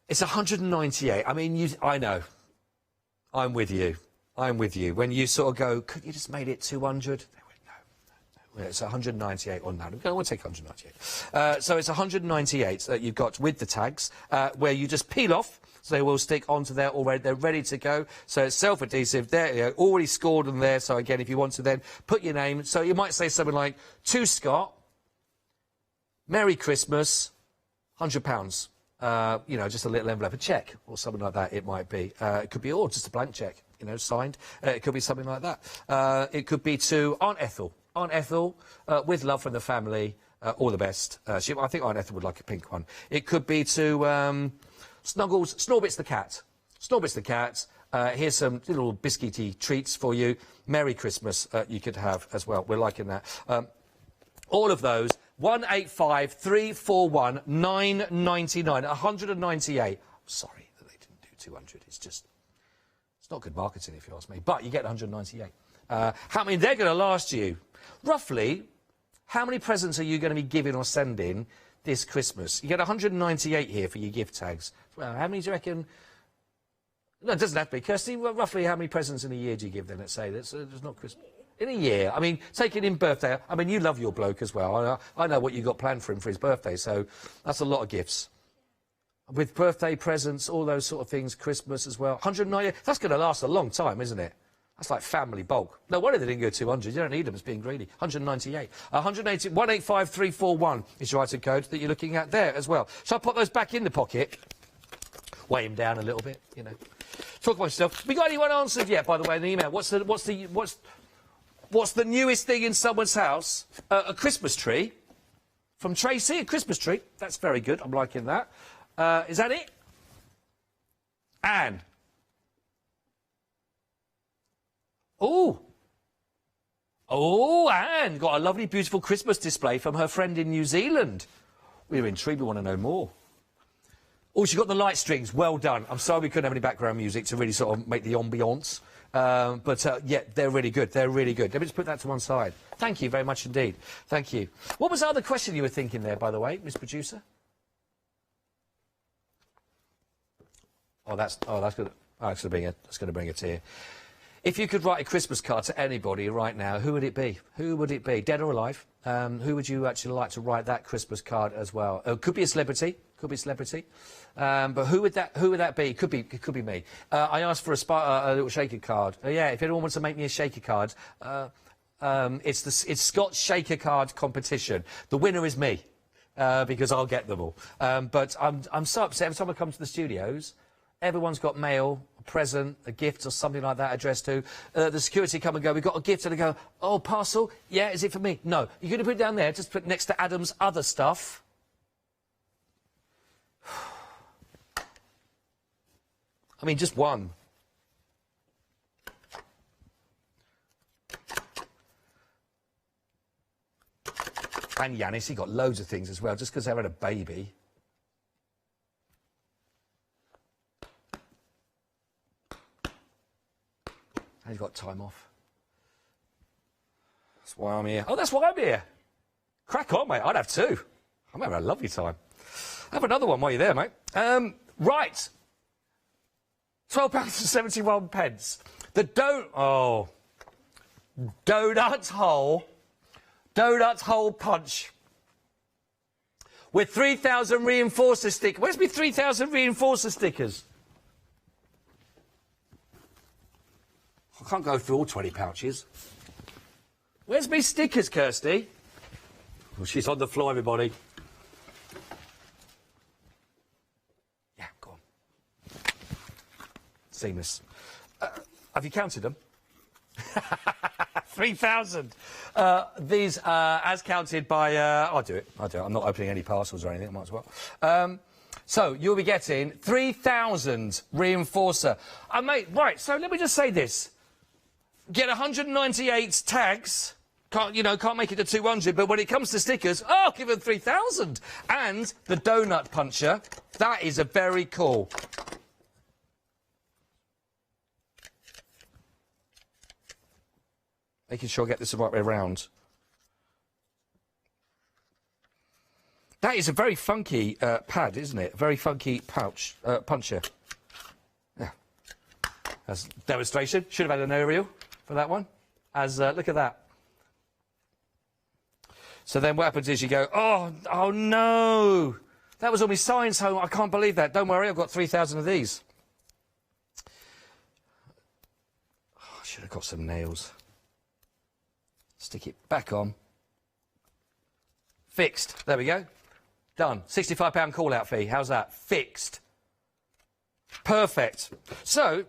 It's 198. I mean, I know. I'm with you. I'm with you. When you sort of go, could you just made it 200? They went, no. It's 198 on that. I want to take 198. So it's 198 that you've got with the tags, where you just peel off. So they will stick onto there already. They're ready to go. So it's self-adhesive. There, you know, already scored on there. So again, if you want to then put your name. So you might say something like, to Scott, Merry Christmas, £100. You know, just a little envelope, a cheque or something like that it might be. It could be all just a blank cheque, you know, signed. It could be something like that. It could be to Aunt Ethel. Aunt Ethel, with love from the family, all the best. I think Aunt Ethel would like a pink one. It could be to... Snuggles, Snorbits the cat. Snorbits the cat. Here's some little biscuity treats for you. Merry Christmas you could have as well. We're liking that. All of those, 185 341 999, 198. Sorry that they didn't do 200. It's not good marketing if you ask me. But you get 198. How many they're going to last you? Roughly, how many presents are you going to be giving or sending this Christmas? You get 198 here for your gift tags. Well, how many do you reckon? No, it doesn't have to be. Kirsty, well, roughly how many presents in a year do you give then, let's say? That's not Christmas. In a year. I mean, take it in birthday. I mean, you love your bloke as well. I know what you got planned for him for his birthday, so that's a lot of gifts. With birthday presents, all those sort of things, Christmas as well. 198, that's going to last a long time, isn't it? That's like family bulk. No wonder they didn't go 200. You don't need them as being greedy. 198. 180, 185 341 is your item code that you're looking at there as well. Shall I put those back in the pocket? Weigh him down a little bit, you know. Talk about yourself. We got anyone answered yet, by the way, in the email? What's the newest thing in someone's house? A Christmas tree. From Tracy, a Christmas tree. That's very good. I'm liking that. Is that it? Anne. Oh. Oh, Anne got a lovely, beautiful Christmas display from her friend in New Zealand. We're intrigued. We want to know more. Oh, she got the light strings. Well done. I'm sorry we couldn't have any background music to really sort of make the ambiance. Yeah, they're really good. They're really good. Let me just put that to one side. Thank you very much indeed. Thank you. What was the other question you were thinking there, by the way, Miss Producer? That's going to bring a tear. If you could write a Christmas card to anybody right now, who would it be? Who would it be? Dead or alive? Who would you actually like to write that Christmas card as well? It could be a celebrity. Could be a celebrity. But who would that be? It could be me. I asked for a little shaker card. Yeah, if anyone wants to make me a shaker card, it's Scott's shaker card competition. The winner is me, because I'll get them all. But I'm so upset every time I come to the studios. Everyone's got mail, a present, a gift or something like that addressed to. The security come and go, we've got a gift, and they go, oh, parcel? Yeah, is it for me? No. You're going to put it down there, just put it next to Adam's other stuff. I mean, just one. And Yanis, he got loads of things as well, just because they had a baby. And he's got time off. That's why I'm here. Oh, that's why I'm here. Crack on, mate. I'd have two. I'm having a lovely time. Have another one while you're there, mate. Right. £12.71. The donut hole punch with 3,000 reinforcer stickers. Where's my 3,000 reinforcer stickers? I can't go through all 20 pouches. Where's my stickers, Kirsty? Well, she's on the floor, everybody. Yeah, go on. Seamless. Have you counted them? 3,000. These, as counted by... I'll do it. I'm not opening any parcels or anything. I might as well. So, you'll be getting 3,000 reinforcer. Mate, right, so let me just say this. Get 198 tags. Can't make it to 200, but when it comes to stickers, oh, give them 3,000. And the donut puncher, that is a very cool. Making sure I get this the right way around. That is a very funky pad, isn't it? A very funky puncher. Yeah. As demonstration, should have had an aerial for that one. Look at that. So then what happens is you go, oh no, that was on my science home. I can't believe that. Don't worry, I've got 3,000 of these. Oh, I should have got some nails. Stick it back on. Fixed. There we go. Done. £65 call-out fee. How's that? Fixed. Perfect. So,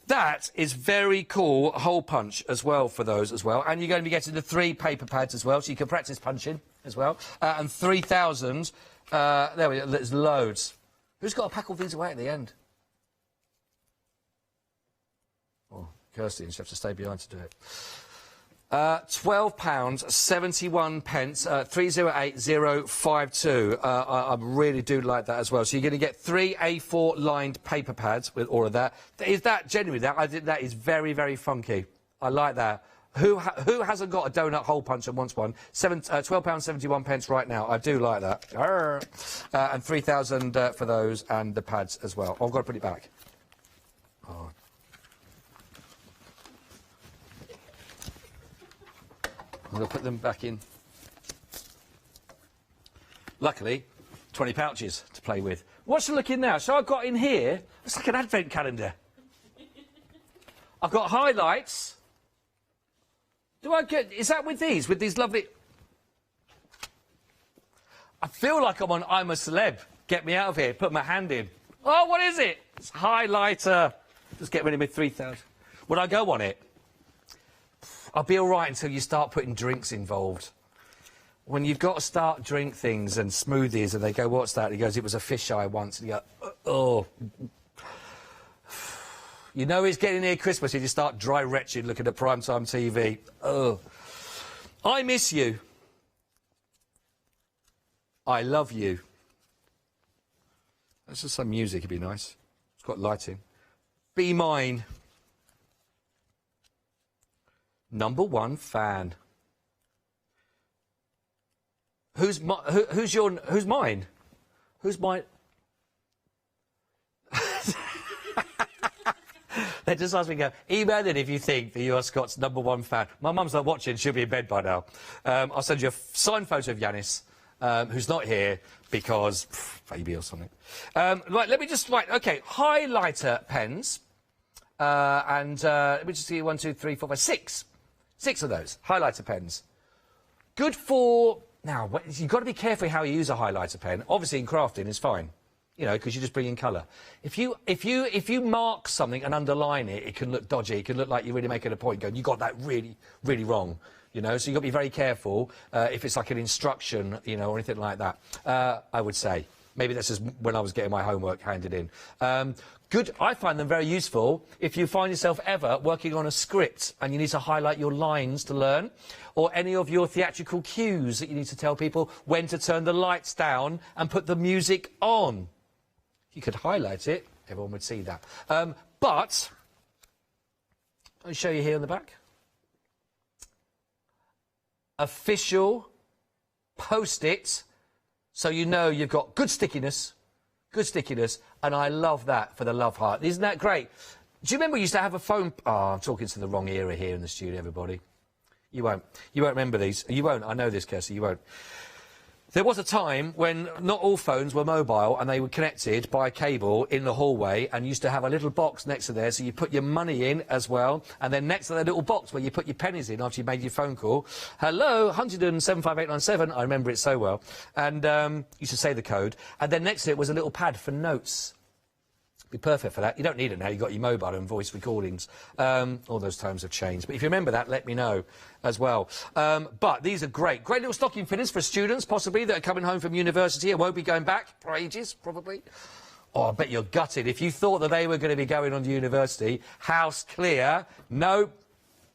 that is very cool hole punch as well for those as well. And you're going to be getting the 3 paper pads as well, so you can practice punching as well. And 3,000. There we go. There's loads. Who's got to pack all these away at the end? Oh, Kirsty, and she'll have to stay behind to do it. £12.71, 308052. I really do like that as well. So you're going to get 3 A4 lined paper pads with all of that. Is that genuinely that? I think that is very, very funky. I like that. Who hasn't got a donut hole punch and wants one? £12.71 right now. I do like that. And 3,000 for those and the pads as well. I've got to put it back. Oh. I'm going to put them back in. Luckily, 20 pouches to play with. What's looking now? So I've got in here, it's like an advent calendar. I've got highlights. Do I get, is that with these lovely... I feel like I'm on I'm a Celeb. Get me out of here, put my hand in. Oh, what is it? It's highlighter. Just get rid of me 3,000. Would I go on it? I'll be all right until you start putting drinks involved. When you've got to start drink things and smoothies and they go, what's that? And he goes, it was a fisheye once. And you go, oh. You know it's getting near Christmas and you start dry retching looking at primetime TV. Oh. I miss you. I love you. That's just some music, it'd be nice. It's got lighting. Be mine. #1 fan. Who's mine? Who's mine? They just asked me to go, email it if you think that you are Scott's #1 fan. My mum's not watching, she'll be in bed by now. I'll send you a signed photo of Yanis, who's not here because baby or something. Right, let me just okay, highlighter pens. Let me just see 1, 2, 3, 4, 5, 6. 6 of those highlighter pens. Good for now. You've got to be careful how you use a highlighter pen. Obviously, in crafting, it's fine, you know, because you just bring in colour. If you mark something and underline it, it can look dodgy. It can look like you're really making a point, going, you got that really, really wrong. You know, so you've got to be very careful if it's like an instruction, you know, or anything like that. I would say, Maybe that's just when I was getting my homework handed in. Good. I find them very useful if you find yourself ever working on a script and you need to highlight your lines to learn, or any of your theatrical cues that you need to tell people when to turn the lights down and put the music on. If you could highlight it, everyone would see that. But I'll show you here in the back. Official post-it, so you know you've got good stickiness, and I love that for the love heart. Isn't that great? Do you remember we used to have a phone... Oh, I'm talking to the wrong era here in the studio, everybody. You won't remember these. You won't. I know this, Kirsty, you won't. There was a time when not all phones were mobile and they were connected by cable in the hallway, and used to have a little box next to there, so you put your money in as well, and then next to that little box where you put your pennies in after you made your phone call. Hello, 1075897, I remember it so well, and used to say the code, and then next to it was a little pad for notes. Be perfect for that. You don't need it now, you've got your mobile and voice recordings. All those times have changed, but if you remember that, let me know as well. But these are great little stocking fillers for students, possibly, that are coming home from university and won't be going back for ages, probably. Oh, I bet you're gutted. If you thought that they were going to be going on to university, house clear. No,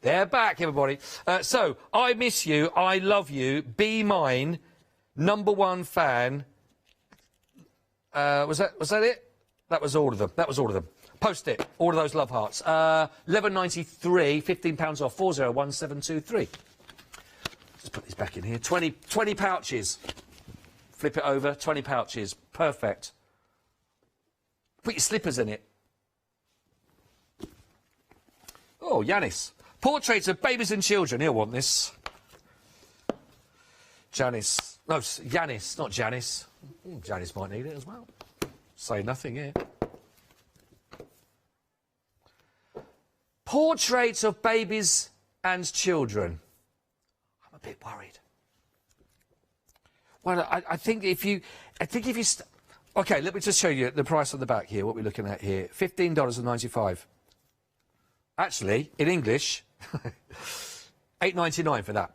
they're back, everybody. So, I miss you, I love you, be mine, #1 fan. Was that it? That was all of them. That was all of them. Post it. All of those love hearts. 11.93, £15 off, 401723. Just put these back in here. 20 pouches. Flip it over. 20 pouches. Perfect. Put your slippers in it. Oh, Yanis. Portraits of babies and children. He'll want this. Janice. No, Yanis, not Janice. Janice might need it as well. Say nothing here. Portraits of babies and children. I'm a bit worried. Well, I think if you... OK, let me just show you the price on the back here, what we're looking at here. $15.95. Actually, in English, $8.99 for that.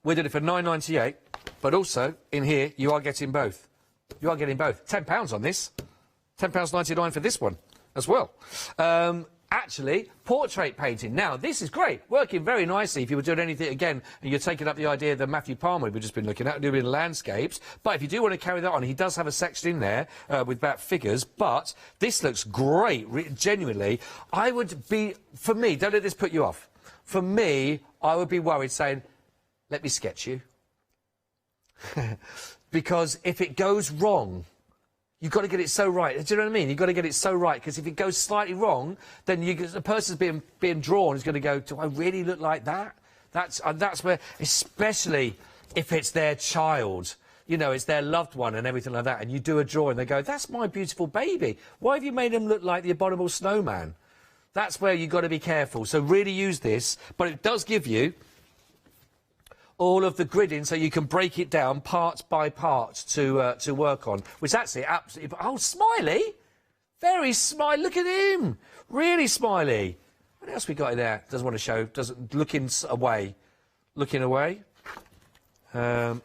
We did it for $9.98, but also, in here, you are getting both. You are getting both. £10 on this. £10.99 for this one as well. Actually, portrait painting. Now, this is great. Working very nicely if you were doing anything again and you're taking up the idea that Matthew Palmer we've just been looking at, doing landscapes. But if you do want to carry that on, he does have a section in there with about figures. But this looks great, genuinely. I would be, for me, don't let this put you off. For me, I would be worried saying, let me sketch you. Because if it goes wrong, you've got to get it so right. Do you know what I mean? You've got to get it so right, because if it goes slightly wrong, then the person's being drawn is going to go, do I really look like that? That's where, especially if it's their child, you know, it's their loved one and everything like that, and you do a drawing, they go, that's my beautiful baby. Why have you made him look like the abominable snowman? That's where you've got to be careful. So really use this, but it does give you all of the gridding, so you can break it down part by part to work on, which actually absolutely... Oh, Smiley! Very smiley. Look at him! Really smiley. What else we got in there? Doesn't want to show. Doesn't... Looking away. Looking away. Oh,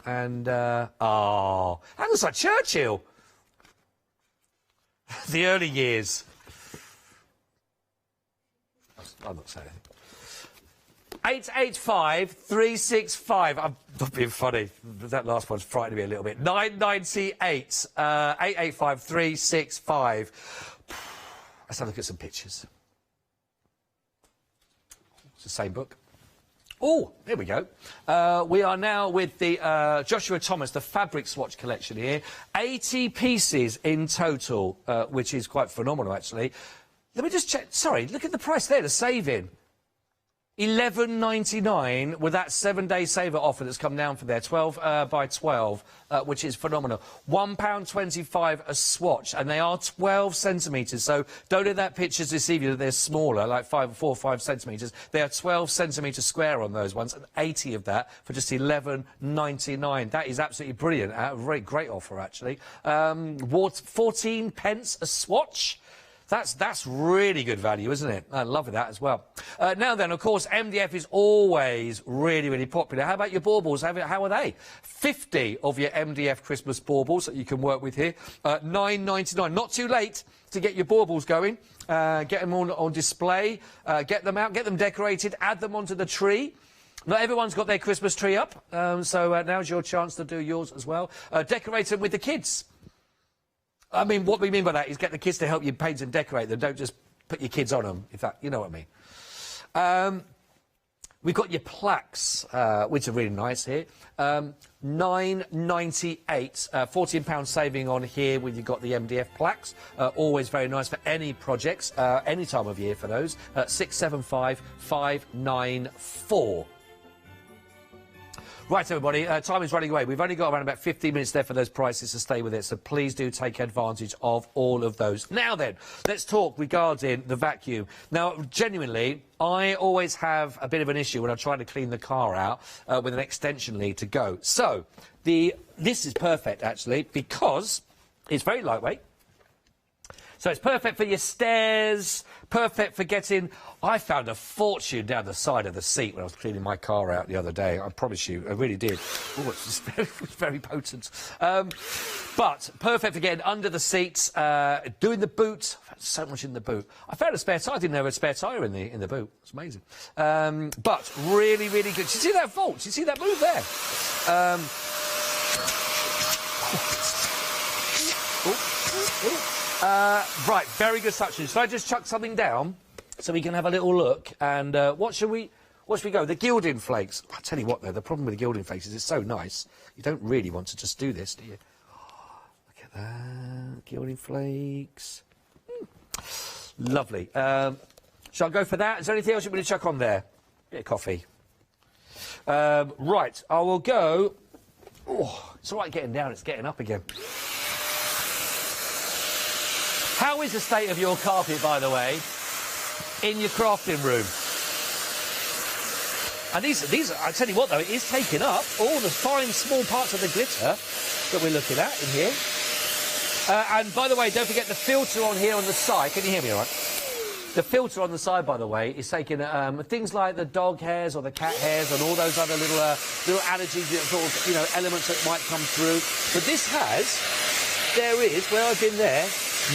that looks like Churchill. The early years. I'm not saying anything. 885-365. I'm not being funny. That last one's frightening me a little bit. 998. 885-365. Let's have a look at some pictures. It's the same book. Oh, here we go. We are now with the Joshua Thomas, the fabric swatch collection here. 80 pieces in total, which is quite phenomenal, actually. Let me just check. Sorry, look at the price there, the saving. $11.99 with that 7-day saver offer that's come down for there, 12 by 12, which is phenomenal. £1.25 a swatch, and they are 12 centimetres, so don't let that picture deceive you that they're smaller, like 4 or 5 centimetres. They are 12 centimetres square on those ones, and 80 of that for just $11.99. That is absolutely brilliant. A very great offer, actually. 14 pence a swatch. That's really good value, isn't it? I love that as well. Now then, of course, MDF is always really, really popular. How about your baubles? How are they? 50 of your MDF Christmas baubles that you can work with here. $9.99. Not too late to get your baubles going. Get them on display. Get them out. Get them decorated. Add them onto the tree. Not everyone's got their Christmas tree up, so now's your chance to do yours as well. Decorate them with the kids. I mean, what we mean by that is get the kids to help you paint and decorate them. Don't just put your kids on them, if that, you know what I mean. We've got your plaques, which are really nice here. $9.98, £14 saving on here when you've got the MDF plaques. Always very nice for any projects, any time of year for those. 675-594. Right, everybody, time is running away. We've only got around about 15 minutes there for those prices to stay with it, so please do take advantage of all of those. Now then, let's talk regarding the vacuum. Now, genuinely, I always have a bit of an issue when I'm trying to clean the car out with an extension lead to go. So, this is perfect, actually, because it's very lightweight. So it's perfect for your stairs, perfect for getting... I found a fortune down the side of the seat when I was cleaning my car out the other day. I promise you, I really did. Oh, it's very potent. But perfect for getting under the seats, doing the boot. I've had so much in the boot. I found a spare tyre. I didn't know there was a spare tyre in the boot. It's amazing. But really, really good. Do you see that vault? Do you see that move there? Right, very good suction. Should I just chuck something down so we can have a little look? And what should we go? The gilding flakes. I'll tell you what, though, the problem with the gilding flakes is it's so nice. You don't really want to just do this, do you? Oh, look at that. Gilding flakes. Lovely. Shall I go for that? Is there anything else you want me to chuck on there? Bit of coffee. Right, I will go... Oh, it's all right getting down, it's getting up again. How is the state of your carpet, by the way, in your crafting room? And these, I tell you what, though, it is taking up all the fine, small parts of the glitter that we're looking at in here. And, by the way, don't forget the filter on here on the side. Can you hear me all right? The filter on the side, by the way, is taking things like the dog hairs or the cat hairs and all those other little allergy sort of, you know, elements that might come through. But this there is, where I've been there,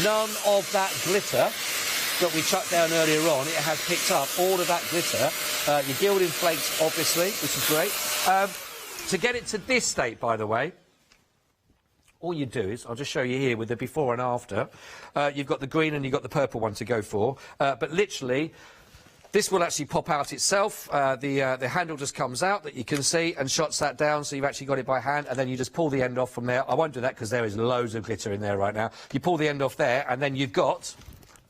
none of that glitter that we chucked down earlier on. It has picked up all of that glitter. Your gilding flakes, obviously, which is great. To get it to this state, by the way, all you do is, I'll just show you here with the before and after. You've got the green and you've got the purple one to go for. But literally, this will actually pop out itself. The handle just comes out that you can see and shots that down, so you've actually got it by hand, and then you just pull the end off from there. I won't do that because there is loads of glitter in there right now. You pull the end off there, and then you've got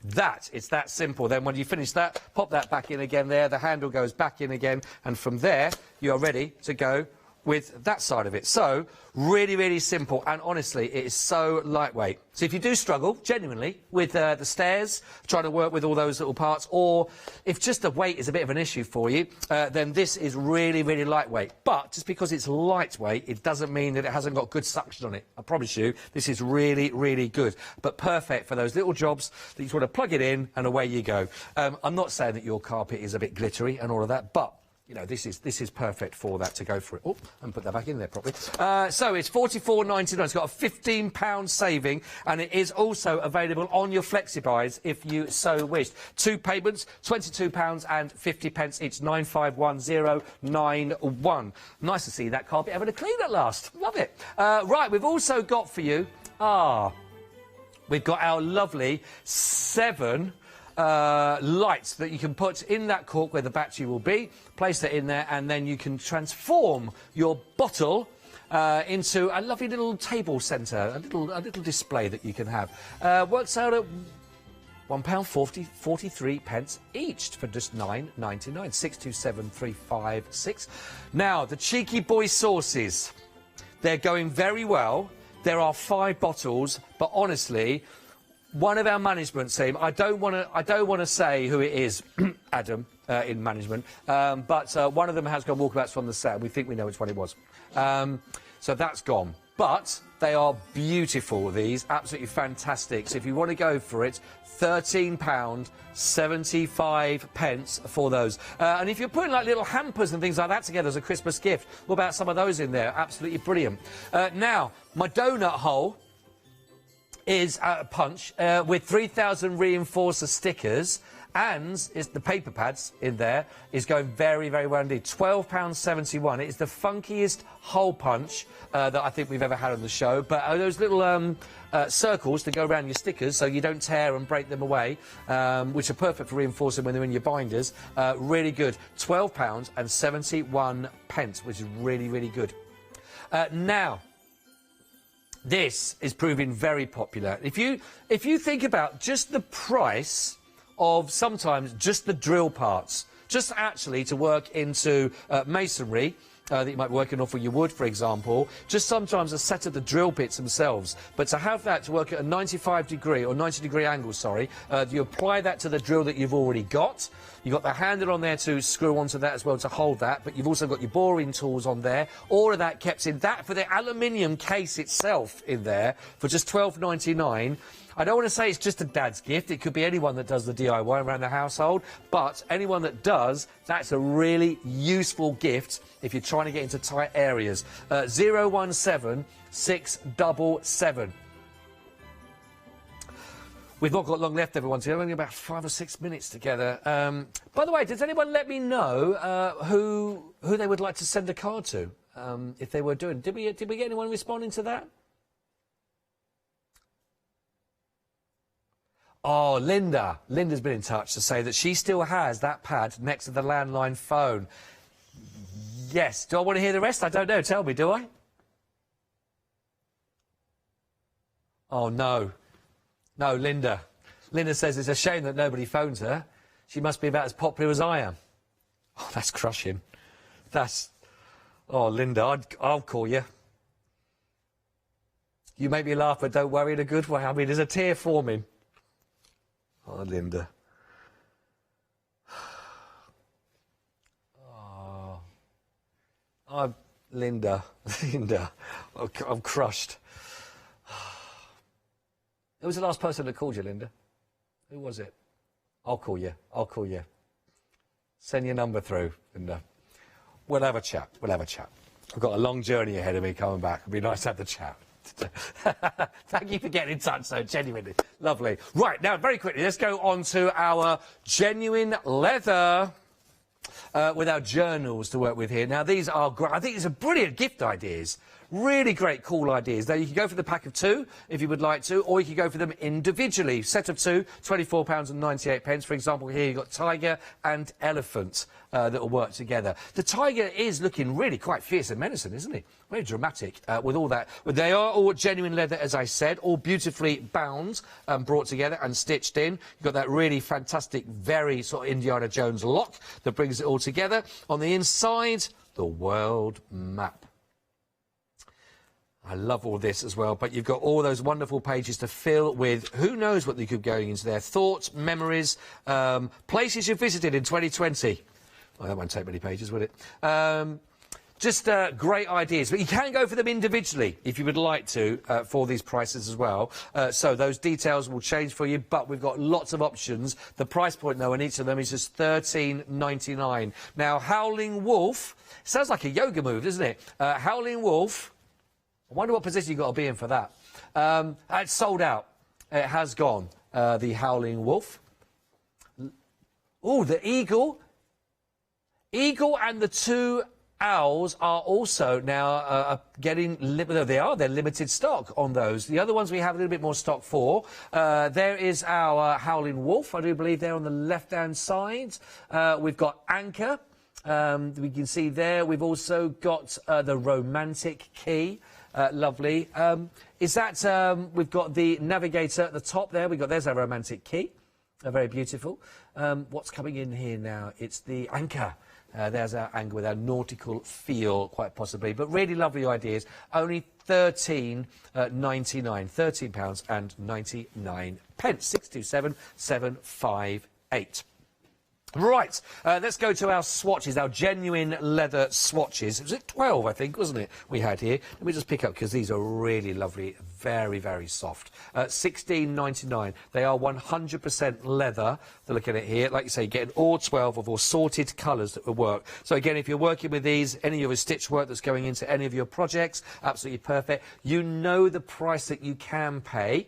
that. It's that simple. Then when you finish that, pop that back in again there. The handle goes back in again, and from there, you are ready to go with that side of it. So, really, really simple, and honestly, it is so lightweight. So if you do struggle, genuinely, with the stairs, trying to work with all those little parts, or if just the weight is a bit of an issue for you, then this is really, really lightweight. But just because it's lightweight, it doesn't mean that it hasn't got good suction on it. I promise you, this is really, really good. But perfect for those little jobs that you just want to plug it in, and away you go. I'm not saying that your carpet is a bit glittery and all of that, but you know, this is perfect for that, to go for it. Oh, and put that back in there properly. So it's £44.99. It's got a £15 saving, and it is also available on your flexi-buys if you so wish. Two payments, £22.50 each, 951091. Nice to see that carpet having a clean at last. Love it. Right, we've also got for you... we've got our lovely 7... lights that you can put in that cork where the battery will be. Place that in there, and then you can transform your bottle into a lovely little table centre, a little display that you can have. Works out at £1.43 each for just £9.99. 627356. Now, the Cheeky Boy sauces. They're going very well. There are 5 bottles, but honestly, one of our management team, I don't want to say who it is, Adam, in management, but one of them has gone walkabouts from the set, and we think we know which one it was. So that's gone. But they are beautiful, these, absolutely fantastic. So if you want to go for it, £13.75 for those. And if you're putting like little hampers and things like that together as a Christmas gift, what about some of those in there? Absolutely brilliant. Now, my donut hole is a punch with 3,000 reinforcer stickers, and the paper pads in there is going very, very well indeed. £12.71. It is the funkiest hole punch that I think we've ever had on the show. But those little circles to go around your stickers so you don't tear and break them away, which are perfect for reinforcing when they're in your binders. Really good. £12.71, which is really, really good. Now, this is proving very popular. If you think about just the price of sometimes just the drill parts, just actually to work into masonry, that you might be working off with your wood, for example, just sometimes a set of the drill bits themselves. But to have that to work at a 95-degree or 90-degree angle, sorry, you apply that to the drill that you've already got. You've got the handle on there to screw onto that as well to hold that, but you've also got your boring tools on there. All of that kept in that for the aluminium case itself in there for just £12.99. I don't want to say it's just a dad's gift. It could be anyone that does the DIY around the household, but anyone that does, that's a really useful gift if you're trying to get into tight areas. 017677. We've not got long left, everyone, so we're only about 5 or 6 minutes together. By the way, does anyone let me know who they would like to send a card to if they were doing? Did we get anyone responding to that? Oh, Linda. Linda's been in touch to say that she still has that pad next to the landline phone. Yes. Do I want to hear the rest? I don't know. Tell me, do I? Oh, no. No, Linda. Linda says it's a shame that nobody phones her. She must be about as popular as I am. Oh, that's crushing. That's... Oh, Linda, I'll call you. You make me laugh, but don't worry in a good way. I mean, there's a tear forming. Oh, Linda. Oh, Linda. Linda. I'm crushed. Who was the last person that called you, Linda? Who was it? I'll call you. I'll call you. Send your number through, Linda. We'll have a chat. We'll have a chat. I've got a long journey ahead of me coming back. It'd be nice to have the chat. Thank you for getting in touch, so genuinely. Lovely. Right, now, very quickly, let's go on to our genuine leather with our journals to work with here. Now, these are great. I think these are brilliant gift ideas. Really great, cool ideas. Now, you can go for the pack of 2 if you would like to, or you can go for them individually. Set of 2, £24.98. For example, here you've got tiger and elephant that will work together. The tiger is looking really quite fierce and menacing, isn't he? Very dramatic with all that. But they are all genuine leather, as I said, all beautifully bound and brought together and stitched in. You've got that really fantastic, very sort of Indiana Jones lock that brings it all together. On the inside, the world map. I love all this as well, but you've got all those wonderful pages to fill with who knows what they could be going into there. Thoughts, memories, places you visited in 2020. Well, that won't take many pages, would it? Just great ideas. But you can go for them individually if you would like to for these prices as well. So those details will change for you, but we've got lots of options. The price point, though, on each of them is just £13.99. Now, Howling Wolf, sounds like a yoga move, doesn't it? Howling Wolf... I wonder what position you've got to be in for that. It's sold out. It has gone. The Howling Wolf. Oh, the eagle. Eagle and the 2 owls are also now getting... They're limited stock on those. The other ones we have a little bit more stock for. There is our Howling Wolf. I do believe they're on the left-hand side. We've got Anchor. We can see there. We've also got the Romantic Key. Lovely. Is that, we've got the navigator at the top there. There's our Romantic Key. Very beautiful. What's coming in here now? It's the Anchor. There's our anchor with our nautical feel, quite possibly. But really lovely ideas. Only £13.99. £13.99. 627758. Right, let's go to our swatches, our genuine leather swatches. Was it 12, I think, wasn't it, we had here? Let me just pick up, because these are really lovely, very, very soft. $16.99. They are 100% leather. They're looking at it here. Like you say, getting all 12 of assorted colours that will work. So, again, if you're working with these, any of your stitch work that's going into any of your projects, absolutely perfect. You know the price that you can pay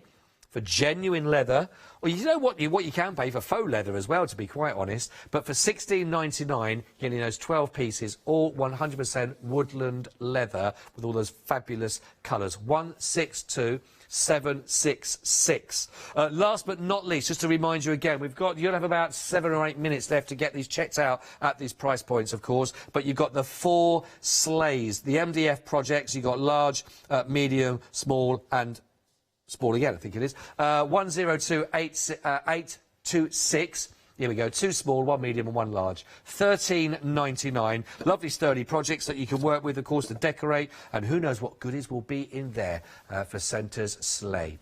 for genuine leather, or you know what you can pay for faux leather as well, to be quite honest. But for $16.99, getting those 12 pieces, all 100% woodland leather with all those fabulous colours. 162766. Last but not least, just to remind you again, you'll have about 7 or 8 minutes left to get these checked out at these price points, of course. But you've got the 4 sleighs, the MDF projects. You've got large, medium, small, and small again, I think it is. 102826. Here we go. 2 small, 1 medium and 1 large. $13.99. Lovely sturdy projects that you can work with, of course, to decorate. And who knows what goodies will be in there for Santa's sleigh.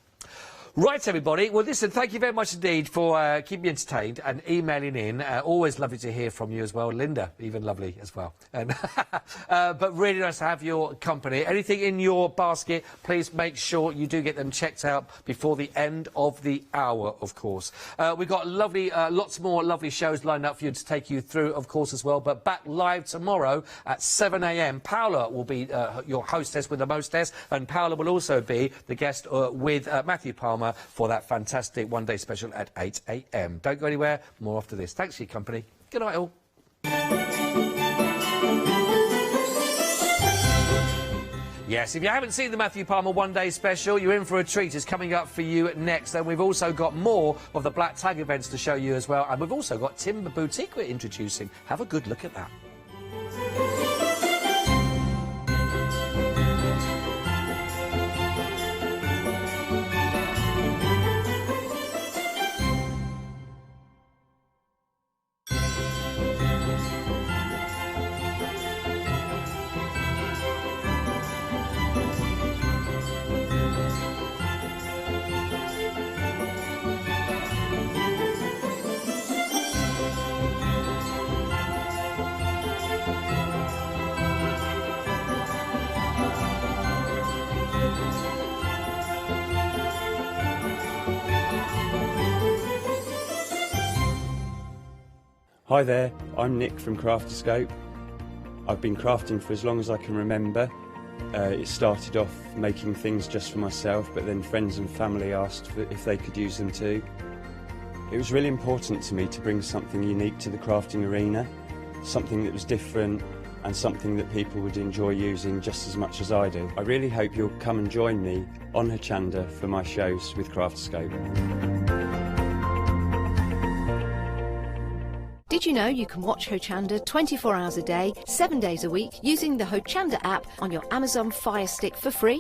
Right, everybody. Well, listen, thank you very much indeed for keeping me entertained and emailing in. Always lovely to hear from you as well. Linda, even lovely as well. And but really nice to have your company. Anything in your basket, please make sure you do get them checked out before the end of the hour, of course. We've got lovely, lots more lovely shows lined up for you to take you through, of course, as well. But back live tomorrow at 7 a.m. Paola will be your hostess with the mostess, and Paola will also be the guest with Matthew Palmer for that fantastic one-day special at 8 a.m. Don't go anywhere. More after this. Thanks for your company. Good night, all. Yes, if you haven't seen the Matthew Palmer one-day special, you're in for a treat. It's coming up for you next. And we've also got more of the Black Tag events to show you as well. And we've also got Timber Boutique we're introducing. Have a good look at that. Hi there, I'm Nick from Crafterscope. I've been crafting for as long as I can remember. It started off making things just for myself, but then friends and family asked if they could use them too. It was really important to me to bring something unique to the crafting arena, something that was different and something that people would enjoy using just as much as I do. I really hope you'll come and join me on Hochanda for my shows with Crafterscope. Did you know you can watch Hochanda 24 hours a day, 7 days a week using the Hochanda app on your Amazon Fire Stick for free?